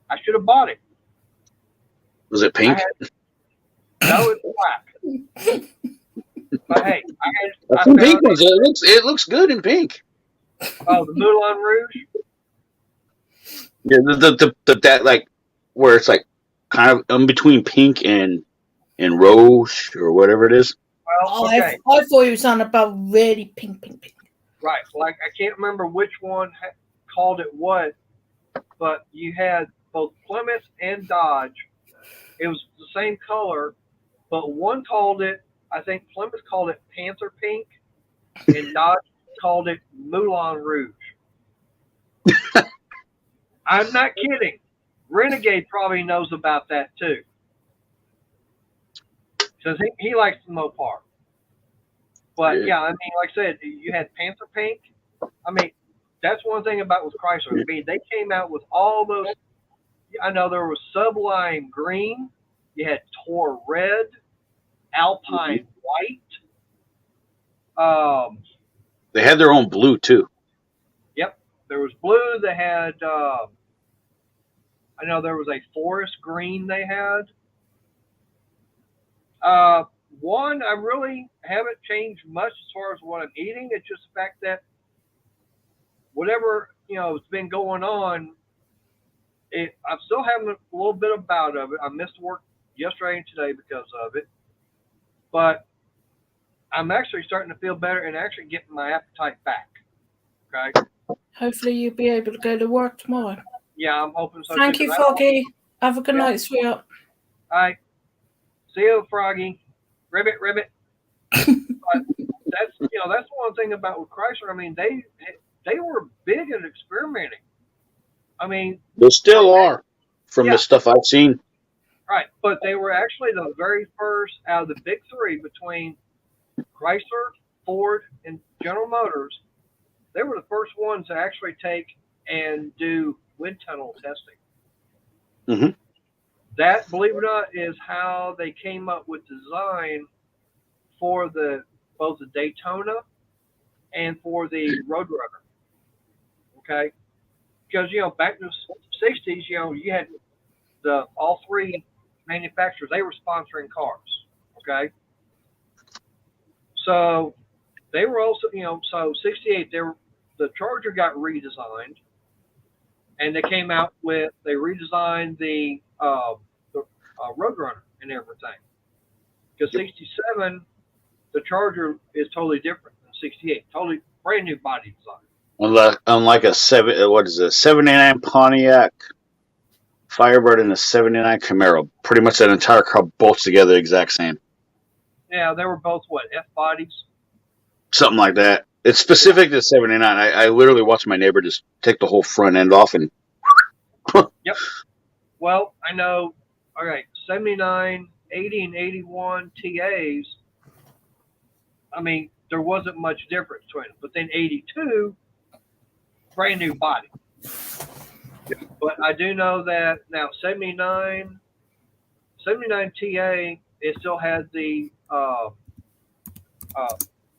[SPEAKER 1] I should have bought it.
[SPEAKER 8] Was it pink?
[SPEAKER 1] No, it's black. But hey,
[SPEAKER 8] I think pink ones. It looks good in pink.
[SPEAKER 1] Oh, the Moulin Rouge.
[SPEAKER 8] Yeah, that like where it's like kind of in between pink and rose or whatever it is.
[SPEAKER 1] Well,
[SPEAKER 2] Okay.
[SPEAKER 1] okay.
[SPEAKER 2] I thought he was on about really pink.
[SPEAKER 1] Right. Like I can't remember which one called it what, but you had both Plymouth and Dodge. It was the same color, but one called it, I think Plymouth called it Panther Pink, and Dodge called it Moulin Rouge. I'm not kidding. Renegade probably knows about that too. Because he likes the Mopar. But yeah, I mean, like I said, you had Panther Pink. I mean, that's one thing about with Chrysler. I mean, they came out with all those. I know there was Sublime Green. You had Tor Red, Alpine White.
[SPEAKER 8] They had their own blue too.
[SPEAKER 1] Yep, there was blue. They had. I know there was a forest green they had. One, I really haven't changed much as far as what I'm eating. It's just the fact that whatever has been going on, I'm still having a little bit of bout of it. I missed work yesterday and today because of it, but I'm actually starting to feel better and actually getting my appetite back. Okay.
[SPEAKER 2] Hopefully you'll be able to go to work tomorrow.
[SPEAKER 1] Yeah, I'm hoping so.
[SPEAKER 2] Thank you, Foggy. Have a good night, sweetheart.
[SPEAKER 1] All right. See you, Froggy. Ribbit. But that's that's one thing about with Chrysler. I mean, they were big at experimenting. I mean,
[SPEAKER 8] they still are from the stuff I've seen.
[SPEAKER 1] Right, but they were actually the very first out of the big three between Chrysler, Ford, and General Motors. They were the first ones to actually take and do wind tunnel testing.
[SPEAKER 8] Mm-hmm.
[SPEAKER 1] That, believe it or not, is how they came up with design for both the Daytona and for the Roadrunner. Okay, because back in the '60s, you had all three manufacturers. They were sponsoring cars. Okay, so they were also so '68 the Charger got redesigned, and they came out with they redesigned the Roadrunner and everything. Because '67, the Charger is totally different than '68. Totally brand new body design.
[SPEAKER 8] Unlike a 79 Pontiac Firebird and a '79 Camaro, pretty much that entire car bolts together the exact same.
[SPEAKER 1] Yeah, they were both F bodies,
[SPEAKER 8] something like that. It's specific to '79. I literally watched my neighbor just take the whole front end off and.
[SPEAKER 1] Yep. Well, I know. All right, '79, '80, and '81 TAs. I mean, there wasn't much difference between them. But then '82, brand new body. But I do know that now '79 TA, it still had the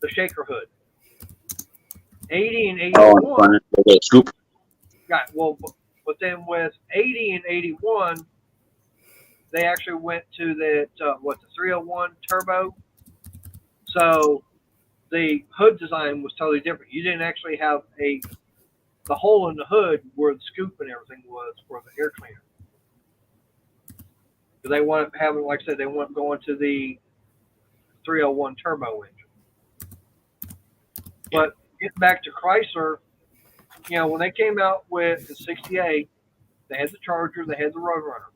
[SPEAKER 1] shaker hood. 80 and 81.
[SPEAKER 8] Scoop.
[SPEAKER 1] Right. Well, but then with 80 and 81, they actually went to the 301 turbo. So the hood design was totally different. You didn't actually have the hole in the hood where the scoop and everything was for the air cleaner. Because they wanted having, like I said, they weren't going to the 301 turbo engine. But getting back to Chrysler, when they came out with the '68, they had the Charger, they had the Roadrunner.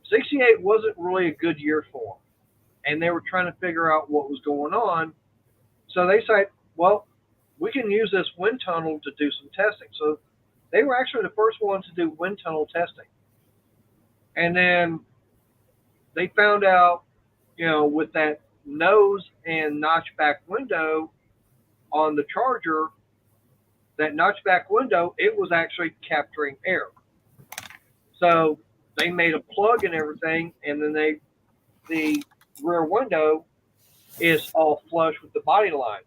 [SPEAKER 1] '68 wasn't really a good year for them, and they were trying to figure out what was going on. So they said, well, we can use this wind tunnel to do some testing. So they were actually the first ones to do wind tunnel testing. And then they found out, with that nose and notchback window on the Charger, that notchback window, it was actually capturing air. So they made a plug and everything, and then the rear window is all flush with the body line.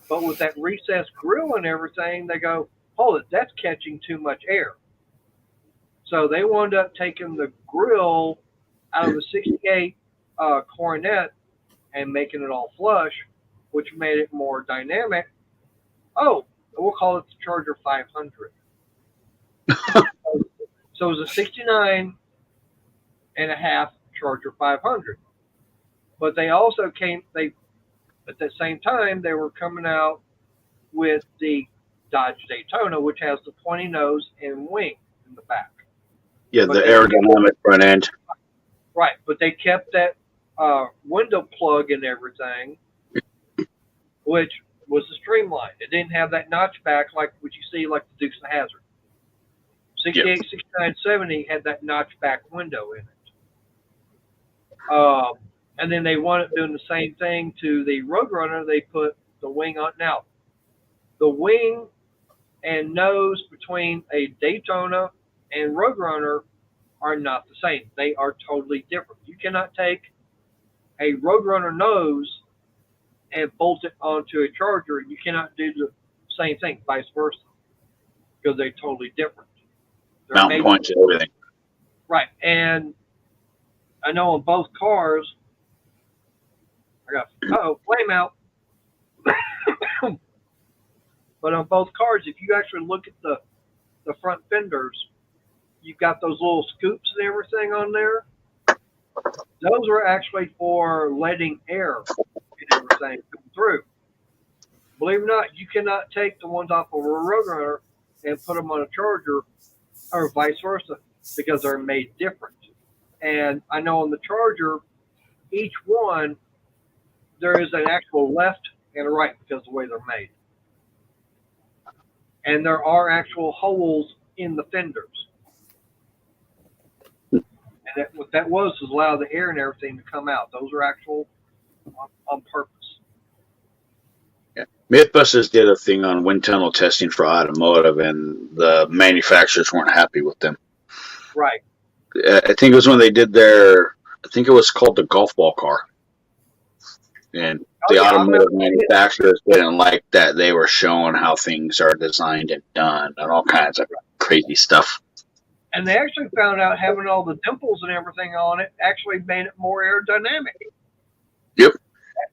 [SPEAKER 1] But with that recessed grill and everything, they go, hold it, that's catching too much air. So they wound up taking the grill out of the '68 Coronet and making it all flush, which made it more dynamic. Oh, we'll call it the Charger 500. So it was a '69 and a half Charger 500. But they also at the same time, they were coming out with the Dodge Daytona, which has the pointy nose and wing in the back.
[SPEAKER 8] Yeah, the aerodynamic front end.
[SPEAKER 1] Right, but they kept that window plug and everything, which was the Streamline. It didn't have that notchback like what you see like the Dukes of Hazzard. 68, 69, 70 had that notchback window in it. And then they wound up doing the same thing to the Roadrunner. They put the wing on. Now, the wing and nose between a Daytona and Roadrunner are not the same. They are totally different. You cannot take a Roadrunner nose and bolt it onto a Charger. You cannot do the same thing, vice versa, because they're totally different. They're
[SPEAKER 8] Mountain
[SPEAKER 1] made
[SPEAKER 8] points and everything.
[SPEAKER 1] right. And I know on both cars, I got flame out. But on both cars, if you actually look at the front fenders, you've got those little scoops and everything on there. Those are actually for letting air and everything come through. Believe it or not, you cannot take the ones off of a Roadrunner and put them on a Charger, or vice versa, because they're made different. And I know on the Charger, each one, there is an actual left and a right because of the way they're made. And there are actual holes in the fenders. And what that was allow the air and everything to come out. Those are actual on purpose.
[SPEAKER 8] Yeah. Mythbusters did a thing on wind tunnel testing for automotive, and the manufacturers weren't happy with them.
[SPEAKER 1] Right.
[SPEAKER 8] I think it was when they did their, I think it was called the golf ball car. And the automotive manufacturers didn't like that they were showing how things are designed and done and all kinds of crazy stuff.
[SPEAKER 1] And they actually found out having all the dimples and everything on it actually made it more aerodynamic.
[SPEAKER 8] Yep.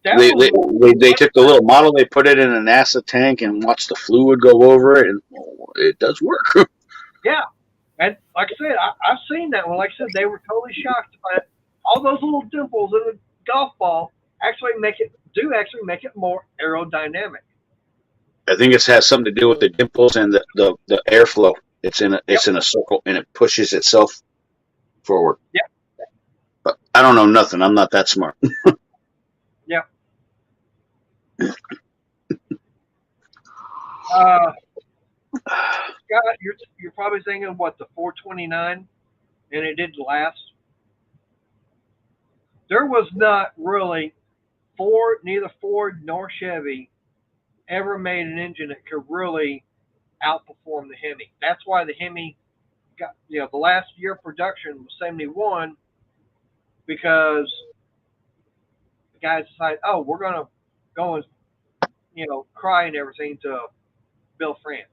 [SPEAKER 8] They took the little model, they put it in a NASA tank and watched the fluid go over it, and it does work.
[SPEAKER 1] Yeah. And like I said, I've seen that one. Like I said, they were totally shocked by it. All those little dimples in the golf ball actually make it more aerodynamic.
[SPEAKER 8] I think it has something to do with the dimples and the airflow. It's in a circle and it pushes itself forward.
[SPEAKER 1] Yeah.
[SPEAKER 8] But I don't know nothing. I'm not that smart.
[SPEAKER 1] Yeah. Scott, you're probably thinking what, the 429, and it didn't last. There was not really neither Ford nor Chevy ever made an engine that could really outperform the Hemi. That's why the Hemi got, the last year of production was 71, because the guys decided, oh, we're gonna go and cry and everything to Bill France.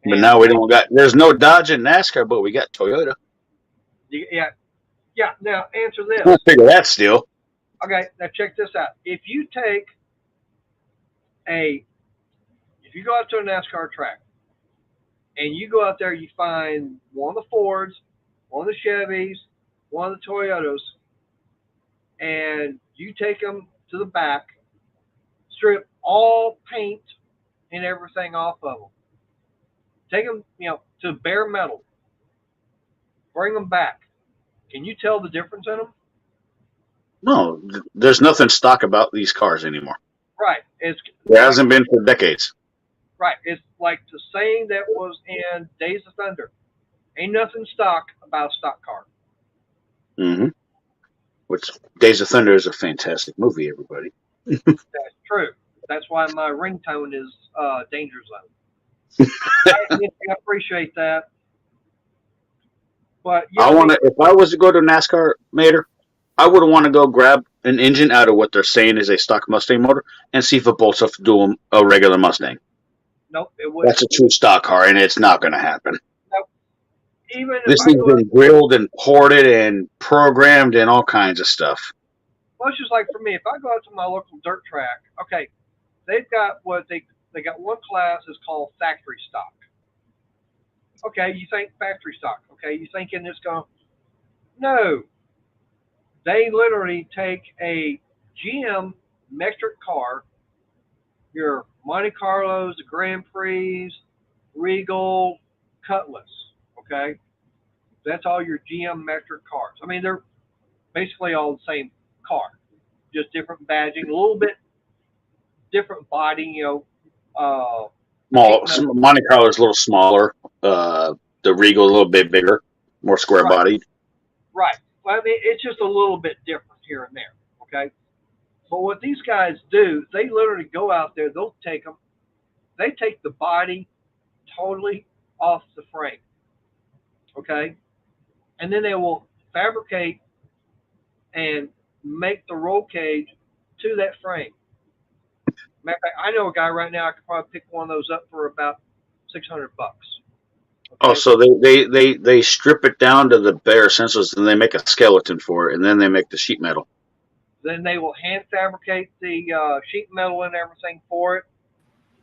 [SPEAKER 8] But now we don't got. There's no Dodge in NASCAR, but we got Toyota.
[SPEAKER 1] Yeah. Now answer this.
[SPEAKER 8] We'll figure that still.
[SPEAKER 1] Okay, now check this out. If you go out to a NASCAR track and you go out there, you find one of the Fords, one of the Chevys, one of the Toyotas, and you take them to the back, strip all paint and everything off of them. Take them, to bare metal. Bring them back. Can you tell the difference in them?
[SPEAKER 8] No, there's nothing stock about these cars anymore.
[SPEAKER 1] Right.
[SPEAKER 8] There hasn't been for decades.
[SPEAKER 1] Right. It's like the saying that was in Days of Thunder. Ain't nothing stock about a stock car.
[SPEAKER 8] Mm-hmm. Which Days of Thunder is a fantastic movie, everybody.
[SPEAKER 1] That's true. That's why my ringtone is Danger Zone. I appreciate that. But
[SPEAKER 8] if I was to go to NASCAR, Mater, I would want to go grab an engine out of what they're saying is a stock Mustang motor and see if it bolts up to do a regular Mustang.
[SPEAKER 1] Nope, it wouldn't.
[SPEAKER 8] That's a true stock car, and it's not going to happen.
[SPEAKER 1] Nope. Even
[SPEAKER 8] this thing's been grilled and ported and programmed and all kinds of stuff.
[SPEAKER 1] Well, it's just like for me, if I go out to my local dirt track, okay, they've got they got one class is called factory stock. Okay, you think factory stock. Okay, you thinking it's going? No. They literally take a GM metric car, your Monte Carlos, the Grand Prix, Regal, Cutlass. Okay, that's all your GM metric cars. I mean, they're basically all the same car, just different badging, a little bit different body.
[SPEAKER 8] Small. Monte Carlo is a little smaller. The Regal a little bit bigger, more square bodied.
[SPEAKER 1] Right. Well, I mean, it's just a little bit different here and there. Okay. But what these guys do, they literally go out there. They'll take them. They take the body totally off the frame. Okay. And then they will fabricate and make the roll cage to that frame. Matter of fact, I know a guy right now. I could probably pick one of those up for about $600. Okay?
[SPEAKER 8] Oh, so they strip it down to the bare essentials, and they make a skeleton for it, and then they make the sheet metal.
[SPEAKER 1] Then they will hand fabricate the sheet metal and everything for it.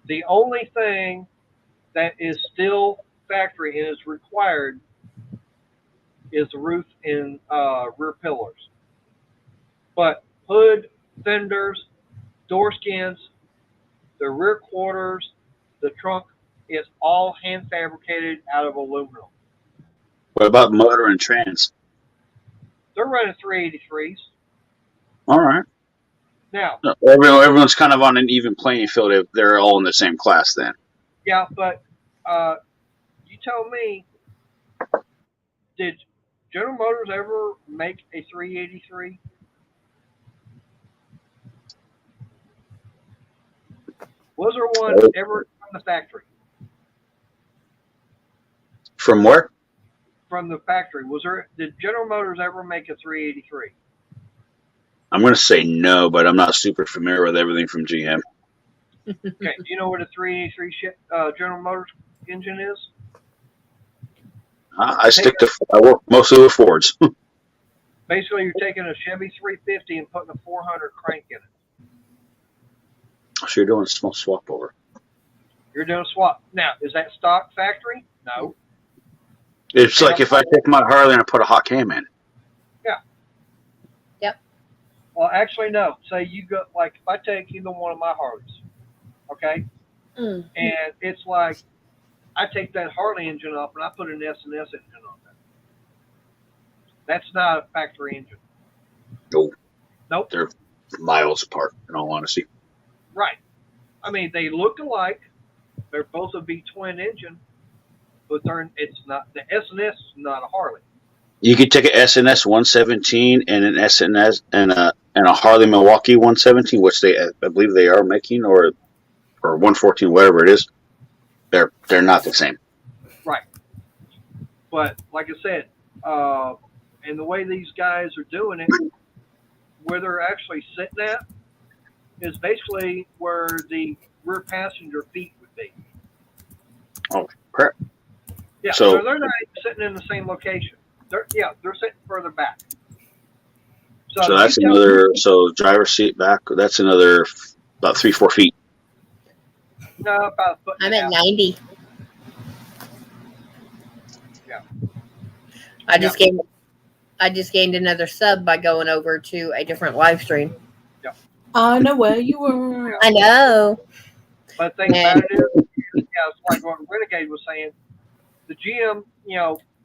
[SPEAKER 1] The only thing that is still factory and is required is the roof and rear pillars. But hood, fenders, door skins, the rear quarters, the trunk is all hand fabricated out of aluminum.
[SPEAKER 8] What about motor and trans?
[SPEAKER 1] They're running 383s.
[SPEAKER 8] All right.
[SPEAKER 1] Now,
[SPEAKER 8] Everyone's kind of on an even playing field if they're all in the same class then.
[SPEAKER 1] yeah, but you tell me, did General Motors ever make a 383? Was there one ever from the factory?
[SPEAKER 8] From where?
[SPEAKER 1] From the factory, did General Motors ever make a 383?
[SPEAKER 8] I'm going to say no, but I'm not super familiar with everything from GM.
[SPEAKER 1] Okay, do you know what a 383 General Motors engine is?
[SPEAKER 8] I work mostly with Fords.
[SPEAKER 1] Basically, you're taking a Chevy 350 and putting a 400 crank in it.
[SPEAKER 8] So you're doing a small swap over.
[SPEAKER 1] You're doing a swap. Now, is that stock factory? No.
[SPEAKER 8] It's like if I take my Harley and I put a hot cam in.
[SPEAKER 1] Yeah.
[SPEAKER 3] Yep.
[SPEAKER 1] Well, actually, no. Say you go, like, if I take either one of my Harleys, okay? And it's like, I take that Harley engine off and I put an S&S engine on that. That's not a factory engine. Nope.
[SPEAKER 8] They're miles apart, in all honesty.
[SPEAKER 1] Right. I mean, they look alike. They're both a V-twin engine, but it's not, the S&S is not a Harley.
[SPEAKER 8] You could take an S&S 117 and an S&S and a Harley Milwaukee 117, which I believe they are making, or 114, whatever it is. They're not the same.
[SPEAKER 1] Right. But like I said, and the way these guys are doing it, where they're actually sitting at is basically where the rear passenger feet would be.
[SPEAKER 8] Oh, crap.
[SPEAKER 1] Yeah,
[SPEAKER 8] So
[SPEAKER 1] they're not sitting in the same location. They're sitting further back.
[SPEAKER 8] So that's another. So driver's seat back. That's another about 3-4 feet.
[SPEAKER 1] No, about a foot.
[SPEAKER 3] I'm at 90.
[SPEAKER 1] Yeah.
[SPEAKER 3] I just gained another sub by going over to a different live stream.
[SPEAKER 2] I know where you were.
[SPEAKER 3] I know.
[SPEAKER 1] But the thing about it is, it's like what Renegade was saying. The GM,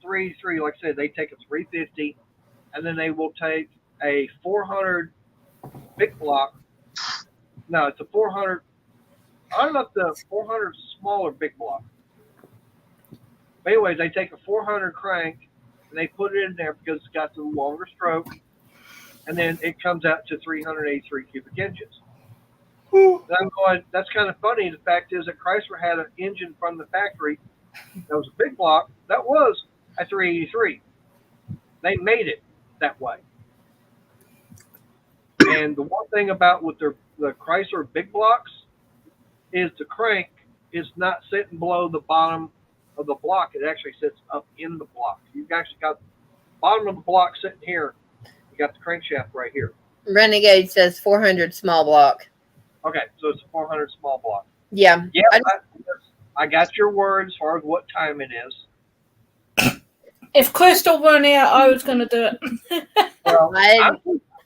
[SPEAKER 1] 383, like I said, they take a 350, and then they will take a 400 big block. No, it's a 400. I don't know if the 400 is small or big block. But anyways, they take a 400 crank and they put it in there because it's got the longer stroke, and then it comes out to 383 cubic inches. And I'm going, that's kind of funny. The fact is that Chrysler had an engine from the factory that was a big block that was a 383. They made it that way. And the one thing about with the Chrysler big blocks is the crank is not sitting below the bottom of the block. It actually sits up in the block. You've actually got the bottom of the block sitting here. You got the crankshaft right here.
[SPEAKER 3] Renegade says 400 small block.
[SPEAKER 1] Okay, so it's a 400 small block.
[SPEAKER 3] Yeah.
[SPEAKER 1] Yeah, I got your word as far as what time it is.
[SPEAKER 2] If Crystal weren't here, I was going to do it.
[SPEAKER 1] Well,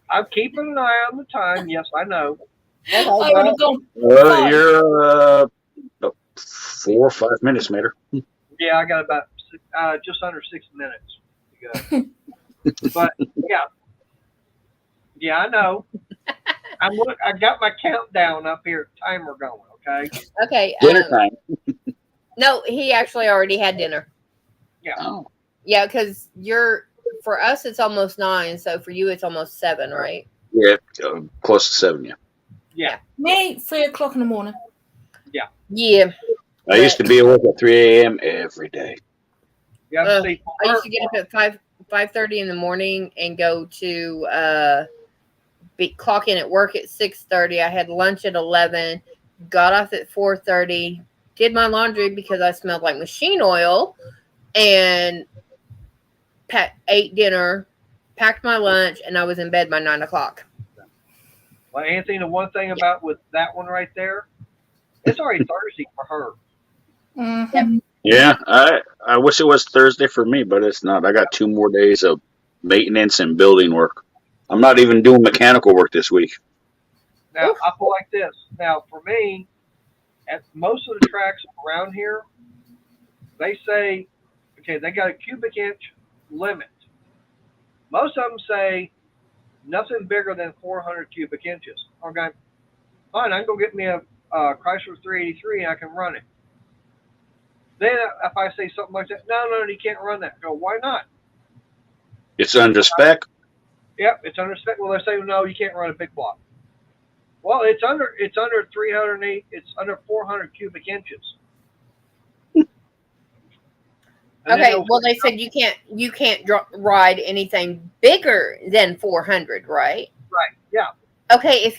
[SPEAKER 1] I'm keeping an eye on the time. Yes, I know.
[SPEAKER 2] I would have gone.
[SPEAKER 8] You're 4 or 5 minutes, Mater.
[SPEAKER 1] Yeah, I got about just under 6 minutes to go. But yeah, I know. I got my countdown up here, timer going. Okay.
[SPEAKER 3] Okay.
[SPEAKER 8] Dinner time.
[SPEAKER 3] No, he actually already had dinner.
[SPEAKER 1] Yeah.
[SPEAKER 8] Oh.
[SPEAKER 3] Yeah, because your for us it's almost 9, so for you it's almost 7, right?
[SPEAKER 8] Yeah, close to 7. Yeah.
[SPEAKER 1] Yeah.
[SPEAKER 2] Me, 3 o'clock in the morning.
[SPEAKER 3] Yeah.
[SPEAKER 8] I used to be awake at 3 a.m. every day.
[SPEAKER 1] Yeah.
[SPEAKER 3] Ugh.
[SPEAKER 1] See,
[SPEAKER 3] I used to get up at 5:30 in the morning and go to clock in at work at 6:30. I had lunch at 11, got off at 4:30, did my laundry because I smelled like machine oil, and ate dinner, packed my lunch, and I was in bed by 9 o'clock.
[SPEAKER 1] well, Anthony, the one thing about with that one right there, it's already Thursday for her.
[SPEAKER 2] Mm-hmm.
[SPEAKER 8] Yeah, I wish it was Thursday for me, but it's not. I got 2 more days of maintenance and building work. I'm not even doing mechanical work this week.
[SPEAKER 1] Now, I feel like this. Now, for me, at most of the tracks around here, they say, okay, they got a cubic inch limit. Most of them say nothing bigger than 400 cubic inches. Okay, fine, I can go get me a Chrysler 383 and I can run it. Then if I say something like that, no, you can't run that. Go, why not?
[SPEAKER 8] It's under spec.
[SPEAKER 1] Yep, it's under spec. Well, they say no, you can't run a big block. Well, it's under 308. It's under 400 cubic inches.
[SPEAKER 3] Okay, well they said you can't ride anything bigger than 400, right?
[SPEAKER 1] Right. Yeah.
[SPEAKER 3] Okay,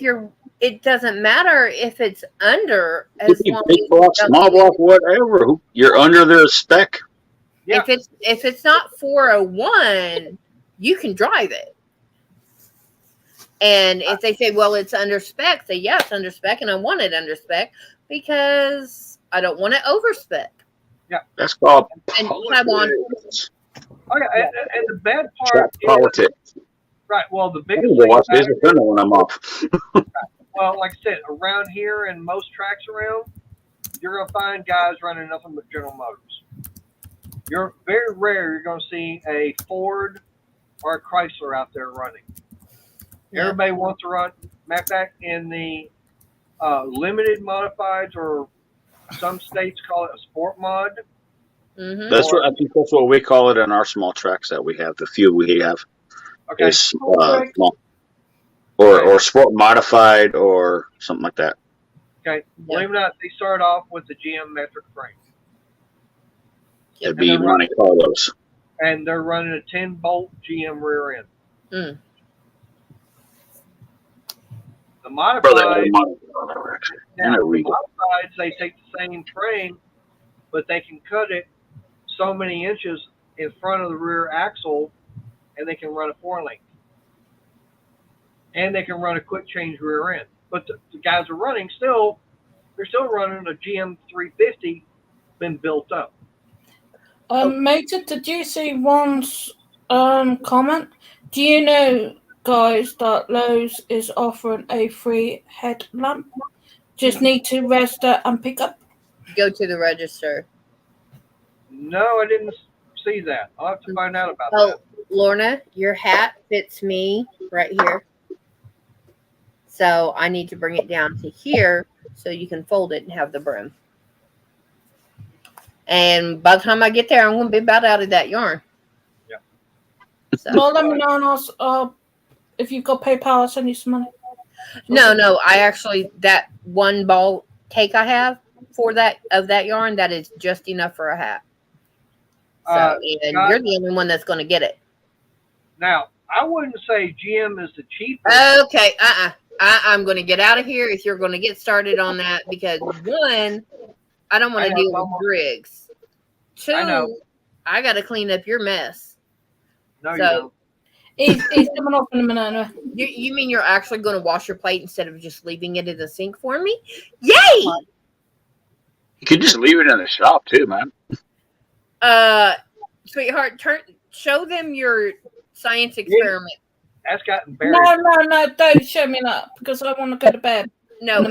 [SPEAKER 3] it doesn't matter if it's under, as long
[SPEAKER 8] Big block, small block, whatever. You're under their spec.
[SPEAKER 1] Yeah.
[SPEAKER 3] if it's not 401, you can drive it. And if they say, well, it's under spec, say, yeah, it's under spec, and I want it under spec because I don't want it over spec.
[SPEAKER 1] Yeah,
[SPEAKER 8] that's called
[SPEAKER 3] and
[SPEAKER 8] politics.
[SPEAKER 1] Okay, and the bad part
[SPEAKER 8] Trap
[SPEAKER 1] is
[SPEAKER 8] politics.
[SPEAKER 1] right. Well, the
[SPEAKER 8] I
[SPEAKER 1] biggest
[SPEAKER 8] need to
[SPEAKER 1] thing
[SPEAKER 8] watch
[SPEAKER 1] about
[SPEAKER 8] Ace Attorney when I'm off.
[SPEAKER 1] well, like I said, around here and most tracks around, you're gonna find guys running nothing but General Motors. You're very rare. You're gonna see a Ford or a Chrysler out there running.
[SPEAKER 3] Yeah.
[SPEAKER 1] Everybody wants to run. Matter of fact, in the limited modifieds, or some states call it a sport mod.
[SPEAKER 3] Mm-hmm.
[SPEAKER 8] I think that's what we call it in our small tracks that we have. The few we have
[SPEAKER 1] Okay.
[SPEAKER 8] is small, or sport modified or something like that.
[SPEAKER 1] Okay. Believe it or not, they start off with the GM metric frame.
[SPEAKER 8] It'd be Monte Carlos.
[SPEAKER 1] And they're running a 10-bolt GM rear end.
[SPEAKER 3] Mm.
[SPEAKER 1] The modified,
[SPEAKER 8] the
[SPEAKER 1] modifieds, they take the same frame, but they can cut it so many inches in front of the rear axle, and they can run a 4-link. And they can run a quick change rear end. But the guys are running they're still running a GM 350 been built up.
[SPEAKER 2] Major, did you see Ron's comment? Do you know, guys, that Lowe's is offering a free headlamp? Just need to register and pick up.
[SPEAKER 3] Go to the register.
[SPEAKER 1] No, I didn't see that. I'll have to find out about that.
[SPEAKER 3] Oh, Lorna, your hat fits me right here. So I need to bring it down to here so you can fold it and have the brim. And by the time I get there, I'm going to be about out of that yarn.
[SPEAKER 1] Yeah.
[SPEAKER 2] So. Well, let me know, and I'll, if you've got PayPal, I'll send you some money.
[SPEAKER 3] No. I actually, that one ball cake I have for that yarn, that is just enough for a hat. So, and
[SPEAKER 1] Scott,
[SPEAKER 3] you're the only one that's going to get it.
[SPEAKER 1] Now, I wouldn't say GM is the cheapest.
[SPEAKER 3] Okay, I'm going to get out of here if you're going to get started on that, because one, I don't want to deal with Briggs. Two, I got to clean up your mess.
[SPEAKER 1] No, you don't.
[SPEAKER 2] He's coming off in a minute.
[SPEAKER 3] You mean you're actually going to wash your plate instead of just leaving it in the sink for me? Yay!
[SPEAKER 8] You could just leave it in the shop too, man.
[SPEAKER 3] Sweetheart, show them your science experiment.
[SPEAKER 1] That's gotten buried.
[SPEAKER 2] No, don't show me that, because I want to go to bed.
[SPEAKER 3] No,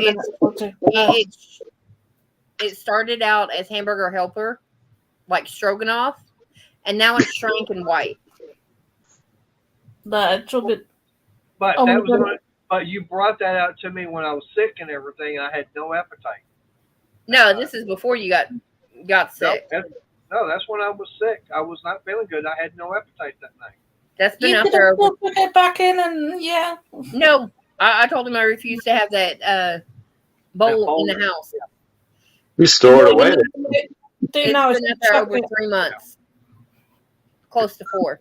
[SPEAKER 3] it started out as hamburger helper, like stroganoff, and now it's shrank and white.
[SPEAKER 2] That's all good.
[SPEAKER 1] But but you brought that out to me when I was sick and everything, and I had no appetite.
[SPEAKER 3] No, this is before you got sick.
[SPEAKER 1] No, that's when I was sick. I was not feeling good. I had no appetite that night.
[SPEAKER 3] That's been
[SPEAKER 2] You
[SPEAKER 3] out
[SPEAKER 2] could
[SPEAKER 3] there
[SPEAKER 2] have
[SPEAKER 3] over.
[SPEAKER 2] put it back in, and yeah.
[SPEAKER 3] No, I told him I refuse to have that bowl in the house.
[SPEAKER 8] You store it away.
[SPEAKER 2] Do
[SPEAKER 3] It's
[SPEAKER 2] now is
[SPEAKER 3] been out there
[SPEAKER 2] chuck
[SPEAKER 3] over
[SPEAKER 2] it.
[SPEAKER 3] 3 months, close to 4.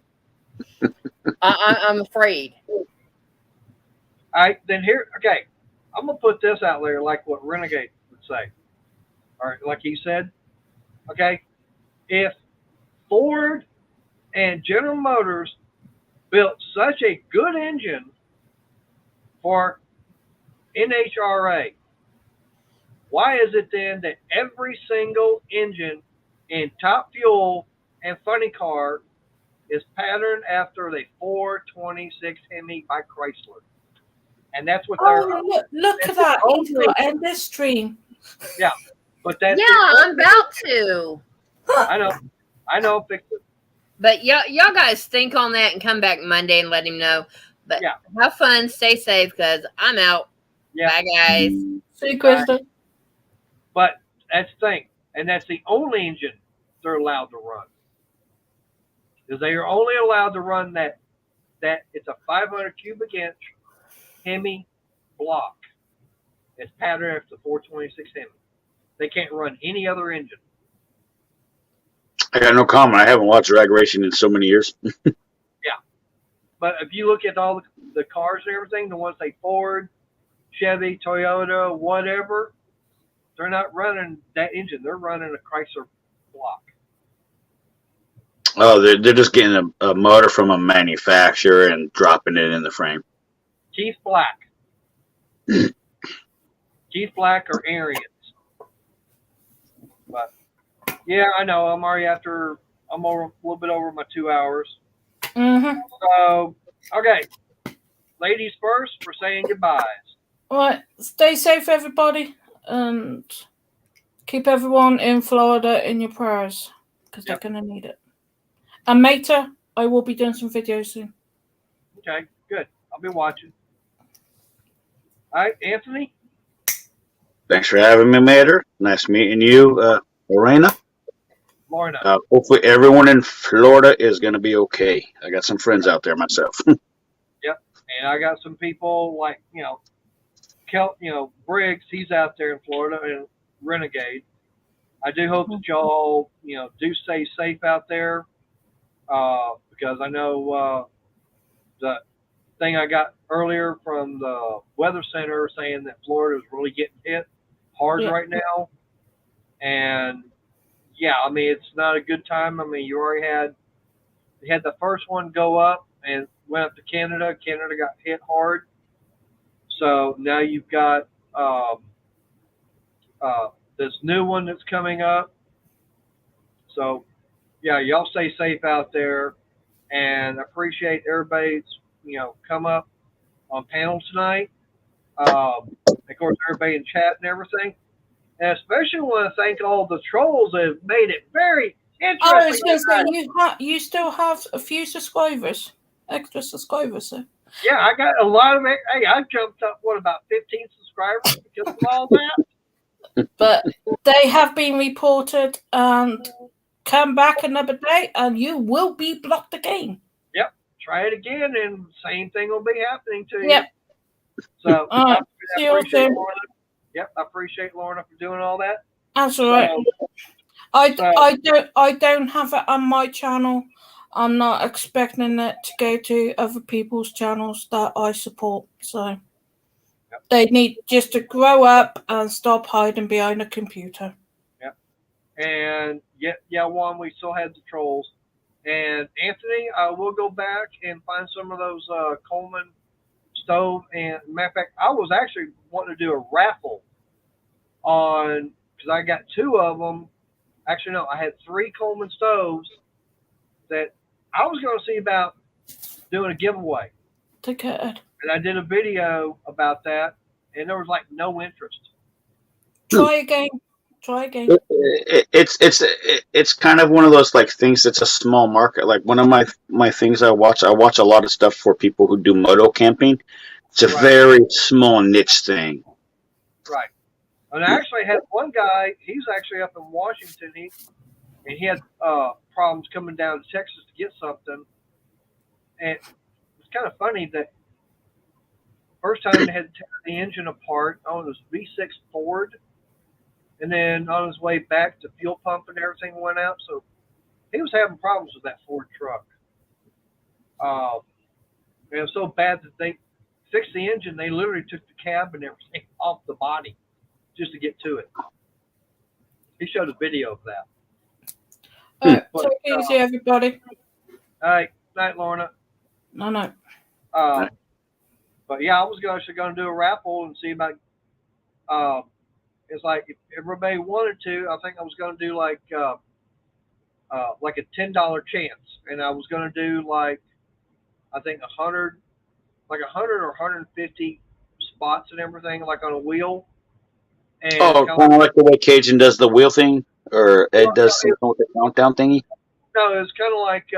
[SPEAKER 3] I'm afraid.
[SPEAKER 1] All right, then here, okay, I'm gonna put this out there like what Renegade would say. All right, like he said, okay, if Ford and General Motors built such a good engine for NHRA, why is it then that every single engine in Top Fuel and Funny Car is patterned after the 426 Hemi by Chrysler? And that's what they're.
[SPEAKER 2] Oh, look at that. He's got to end this stream.
[SPEAKER 1] Yeah, but that's.
[SPEAKER 3] Yeah, I'm about to.
[SPEAKER 1] I know. Fix it.
[SPEAKER 3] But y'all guys think on that and come back Monday and let him know. But
[SPEAKER 1] Yeah.
[SPEAKER 3] have fun, stay safe, because I'm out.
[SPEAKER 1] Yeah.
[SPEAKER 3] Bye, guys.
[SPEAKER 2] See you, Krista.
[SPEAKER 1] But that's the thing, and that's the only engine they're allowed to run. Because they are only allowed to run that it's a 500 cubic inch Hemi block. It's patterned after the 426 Hemi. They can't run any other engine.
[SPEAKER 8] I got no comment. I haven't watched drag racing in so many years.
[SPEAKER 1] But if you look at all the cars and everything, the ones they Ford, Chevy, Toyota, whatever, they're not running that engine. They're running a Chrysler block.
[SPEAKER 8] Oh, they're just getting a motor from a manufacturer and dropping it in the frame.
[SPEAKER 1] Keith Black. Keith Black or Arians. But yeah, I know. I'm already I'm over a little bit over my 2 hours.
[SPEAKER 2] Mm-hmm.
[SPEAKER 1] So, okay. Ladies first, we're saying goodbyes.
[SPEAKER 2] All right. Stay safe, everybody. And keep everyone in Florida in your prayers, because they're going to need it. And Mater, I will be doing some videos soon.
[SPEAKER 1] Okay, good. I'll be watching. All right, Anthony?
[SPEAKER 8] Thanks for having me, Mater. Nice meeting you, Lorena.
[SPEAKER 1] Lorna.
[SPEAKER 8] Hopefully everyone in Florida is going to be okay. I got some friends out there myself.
[SPEAKER 1] Yep. And I got some people like, Briggs, he's out there in Florida, and Renegade. I do hope that y'all, do stay safe out there, because I know the thing I got earlier from the Weather Center saying that Florida is really getting hit hard right now. And yeah, I mean, it's not a good time. I mean, you already had the first one go up and went up to Canada. Canada got hit hard. So now you've got this new one that's coming up. So yeah, y'all stay safe out there, and appreciate everybody's come up on panel tonight. Of course, everybody in chat and everything. And especially want to thank all the trolls that have made it very interesting.
[SPEAKER 2] I was going to say, you still have a few subscribers, extra subscribers. So.
[SPEAKER 1] Yeah, I got a lot of it. Hey, I jumped up, about 15 subscribers because of all that?
[SPEAKER 2] But they have been reported, and come back another day and you will be blocked again.
[SPEAKER 1] Yep. Try it again and same thing will be happening to you.
[SPEAKER 2] Yep.
[SPEAKER 1] So I appreciate
[SPEAKER 2] Lorna.
[SPEAKER 1] Yep, I appreciate Lorna for doing all that.
[SPEAKER 2] That's all right. I don't have it on my channel. I'm not expecting it to go to other people's channels that I support. So they need just to grow up and stop hiding behind a computer.
[SPEAKER 1] Yep. And Juan, we still had the trolls. And Anthony, I will go back and find some of those Coleman stove. And matter of fact, I was actually wanting to do a raffle on, because I got 2 of them. Actually, no, I had 3 Coleman stoves that I was going to see about doing a giveaway.
[SPEAKER 2] Okay.
[SPEAKER 1] And I did a video about that, and there was like no interest.
[SPEAKER 2] Try again.
[SPEAKER 8] It's kind of one of those like things that's a small market. Like one of my things I watch a lot of stuff for people who do moto camping. It's a very small niche thing.
[SPEAKER 1] Right. And I actually had one guy, he's actually up in Washington, and he had problems coming down to Texas to get something. And it's kind of funny that first time they had to tear the engine apart on his V6 Ford, and then on his way back, the fuel pump and everything went out. So he was having problems with that Ford truck. It was so bad that they fixed the engine. They literally took the cab and everything off the body just to get to it. He showed a video of that.
[SPEAKER 2] All right, take it easy, everybody.
[SPEAKER 1] All right, night, Lorna.
[SPEAKER 2] No.
[SPEAKER 1] But yeah, I was actually going to do a raffle and see about. It's like if everybody wanted to, I think I was going to do like a $10 chance, and I was going to do like I think 100 or 150 spots and everything, like on a wheel. And
[SPEAKER 8] kind of like the way Cajun does the wheel thing, or Ed does something with the countdown thingy.
[SPEAKER 1] No, it was kind of like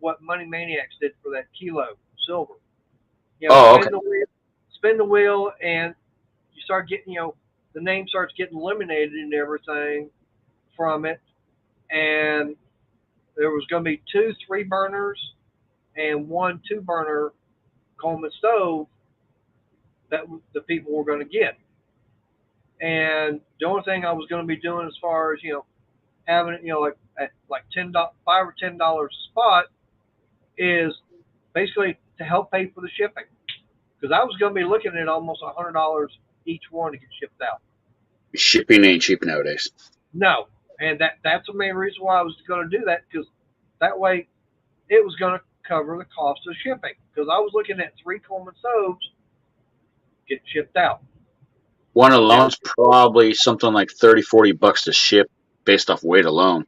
[SPEAKER 1] what Money Maniacs did for that kilo silver. Spin the wheel, and you start getting, the name starts getting eliminated and everything from it. And there was going to be 2 3-burners and 1 2-burner Coleman stove that the people were going to get. And the only thing I was going to be doing as far as, having it, like at like $5 or $10 a spot is basically to help pay for the shipping. Because I was going to be looking at almost $100 each one to get shipped out.
[SPEAKER 8] Shipping ain't cheap nowadays.
[SPEAKER 1] No. And that's the main reason why I was going to do that, because that way it was going to cover the cost of shipping. Because I was looking at 3 Coleman stoves getting shipped out.
[SPEAKER 8] One alone's probably something like $30-$40 to ship based off weight alone.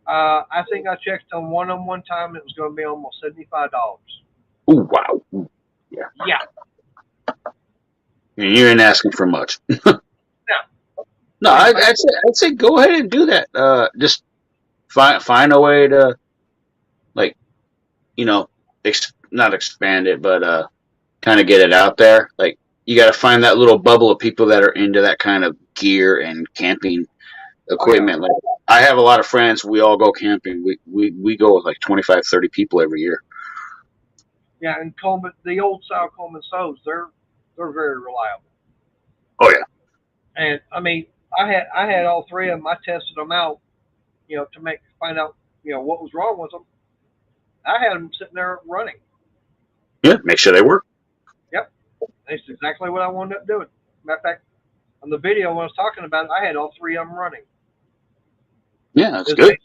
[SPEAKER 1] I think I checked on one time, and it was going to be almost $75.
[SPEAKER 8] Ooh, wow. Ooh, yeah.
[SPEAKER 1] Yeah.
[SPEAKER 8] And you ain't asking for much. No, I'd say go ahead and do that. Just find a way to, like, not expand it, but kind of get it out there. Like, you got to find that little bubble of people that are into that kind of gear and camping equipment. Like, I have a lot of friends. We all go camping. We go with like 25, 30 people every year.
[SPEAKER 1] Yeah, and Coleman, the old style Coleman stoves, they're very reliable.
[SPEAKER 8] Oh yeah.
[SPEAKER 1] And I mean, I had all 3 of them. I tested them out, to find out, what was wrong with them. I had them sitting there running.
[SPEAKER 8] Yeah, make sure they work.
[SPEAKER 1] Yep, that's exactly what I wound up doing. Matter of fact, on the video when I was talking about it, I had all 3 of them running.
[SPEAKER 8] Yeah, that's good.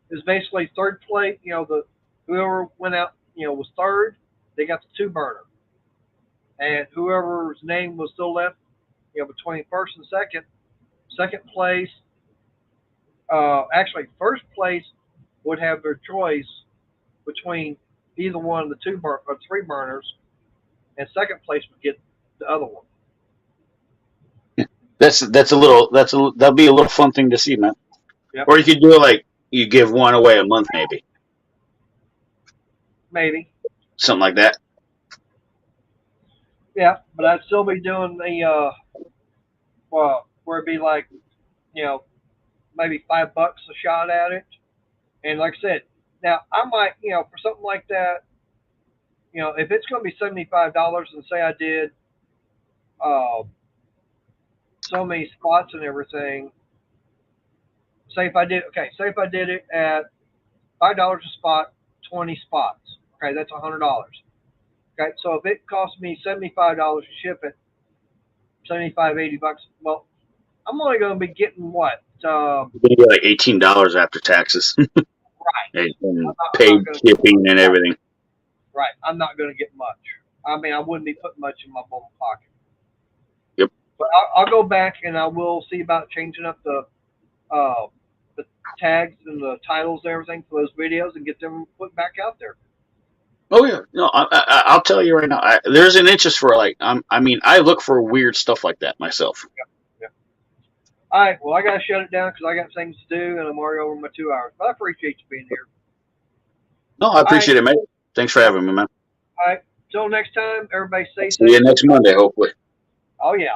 [SPEAKER 1] It's basically third place. Whoever went out, was third, they got the 2-burner, and whoever's name was still left, between first and second place. Actually, first place would have their choice between either one of the 2 or 3 burners, and second place would get the other one.
[SPEAKER 8] That'll be a little fun thing to see, man.
[SPEAKER 1] Yep.
[SPEAKER 8] Or you could do it like you give one away a month,
[SPEAKER 1] Maybe.
[SPEAKER 8] Something like that.
[SPEAKER 1] Yeah, but I'd still be doing the where it'd be like, maybe $5 a shot at it. And like I said, now I might, for something like that, if it's going to be $75, and say I did so many spots and everything. Say if I did it at $5 a spot, 20 spots. Okay, that's $100. Okay, so if it costs me $75 to ship it, $75, $80, well, I'm only going to be getting what?
[SPEAKER 8] You're going to get like $18 after taxes.
[SPEAKER 1] Right.
[SPEAKER 8] And paid shipping and everything.
[SPEAKER 1] Right. I'm not going to get much. I mean, I wouldn't be putting much in my bum pocket.
[SPEAKER 8] Yep.
[SPEAKER 1] But I'll go back and I will see about changing up the tags and the titles and everything for those videos and get them put back out there.
[SPEAKER 8] Oh yeah, no, I'll tell you right now. There's an interest for I look for weird stuff like that myself.
[SPEAKER 1] Yeah. All right, well, I gotta shut it down because I got things to do and I'm already over my 2 hours. But I appreciate you being here.
[SPEAKER 8] No, I appreciate it, man. Thanks for having me, man.
[SPEAKER 1] All right, till next time, everybody stay safe.
[SPEAKER 8] See you next Monday, hopefully.
[SPEAKER 1] Oh yeah.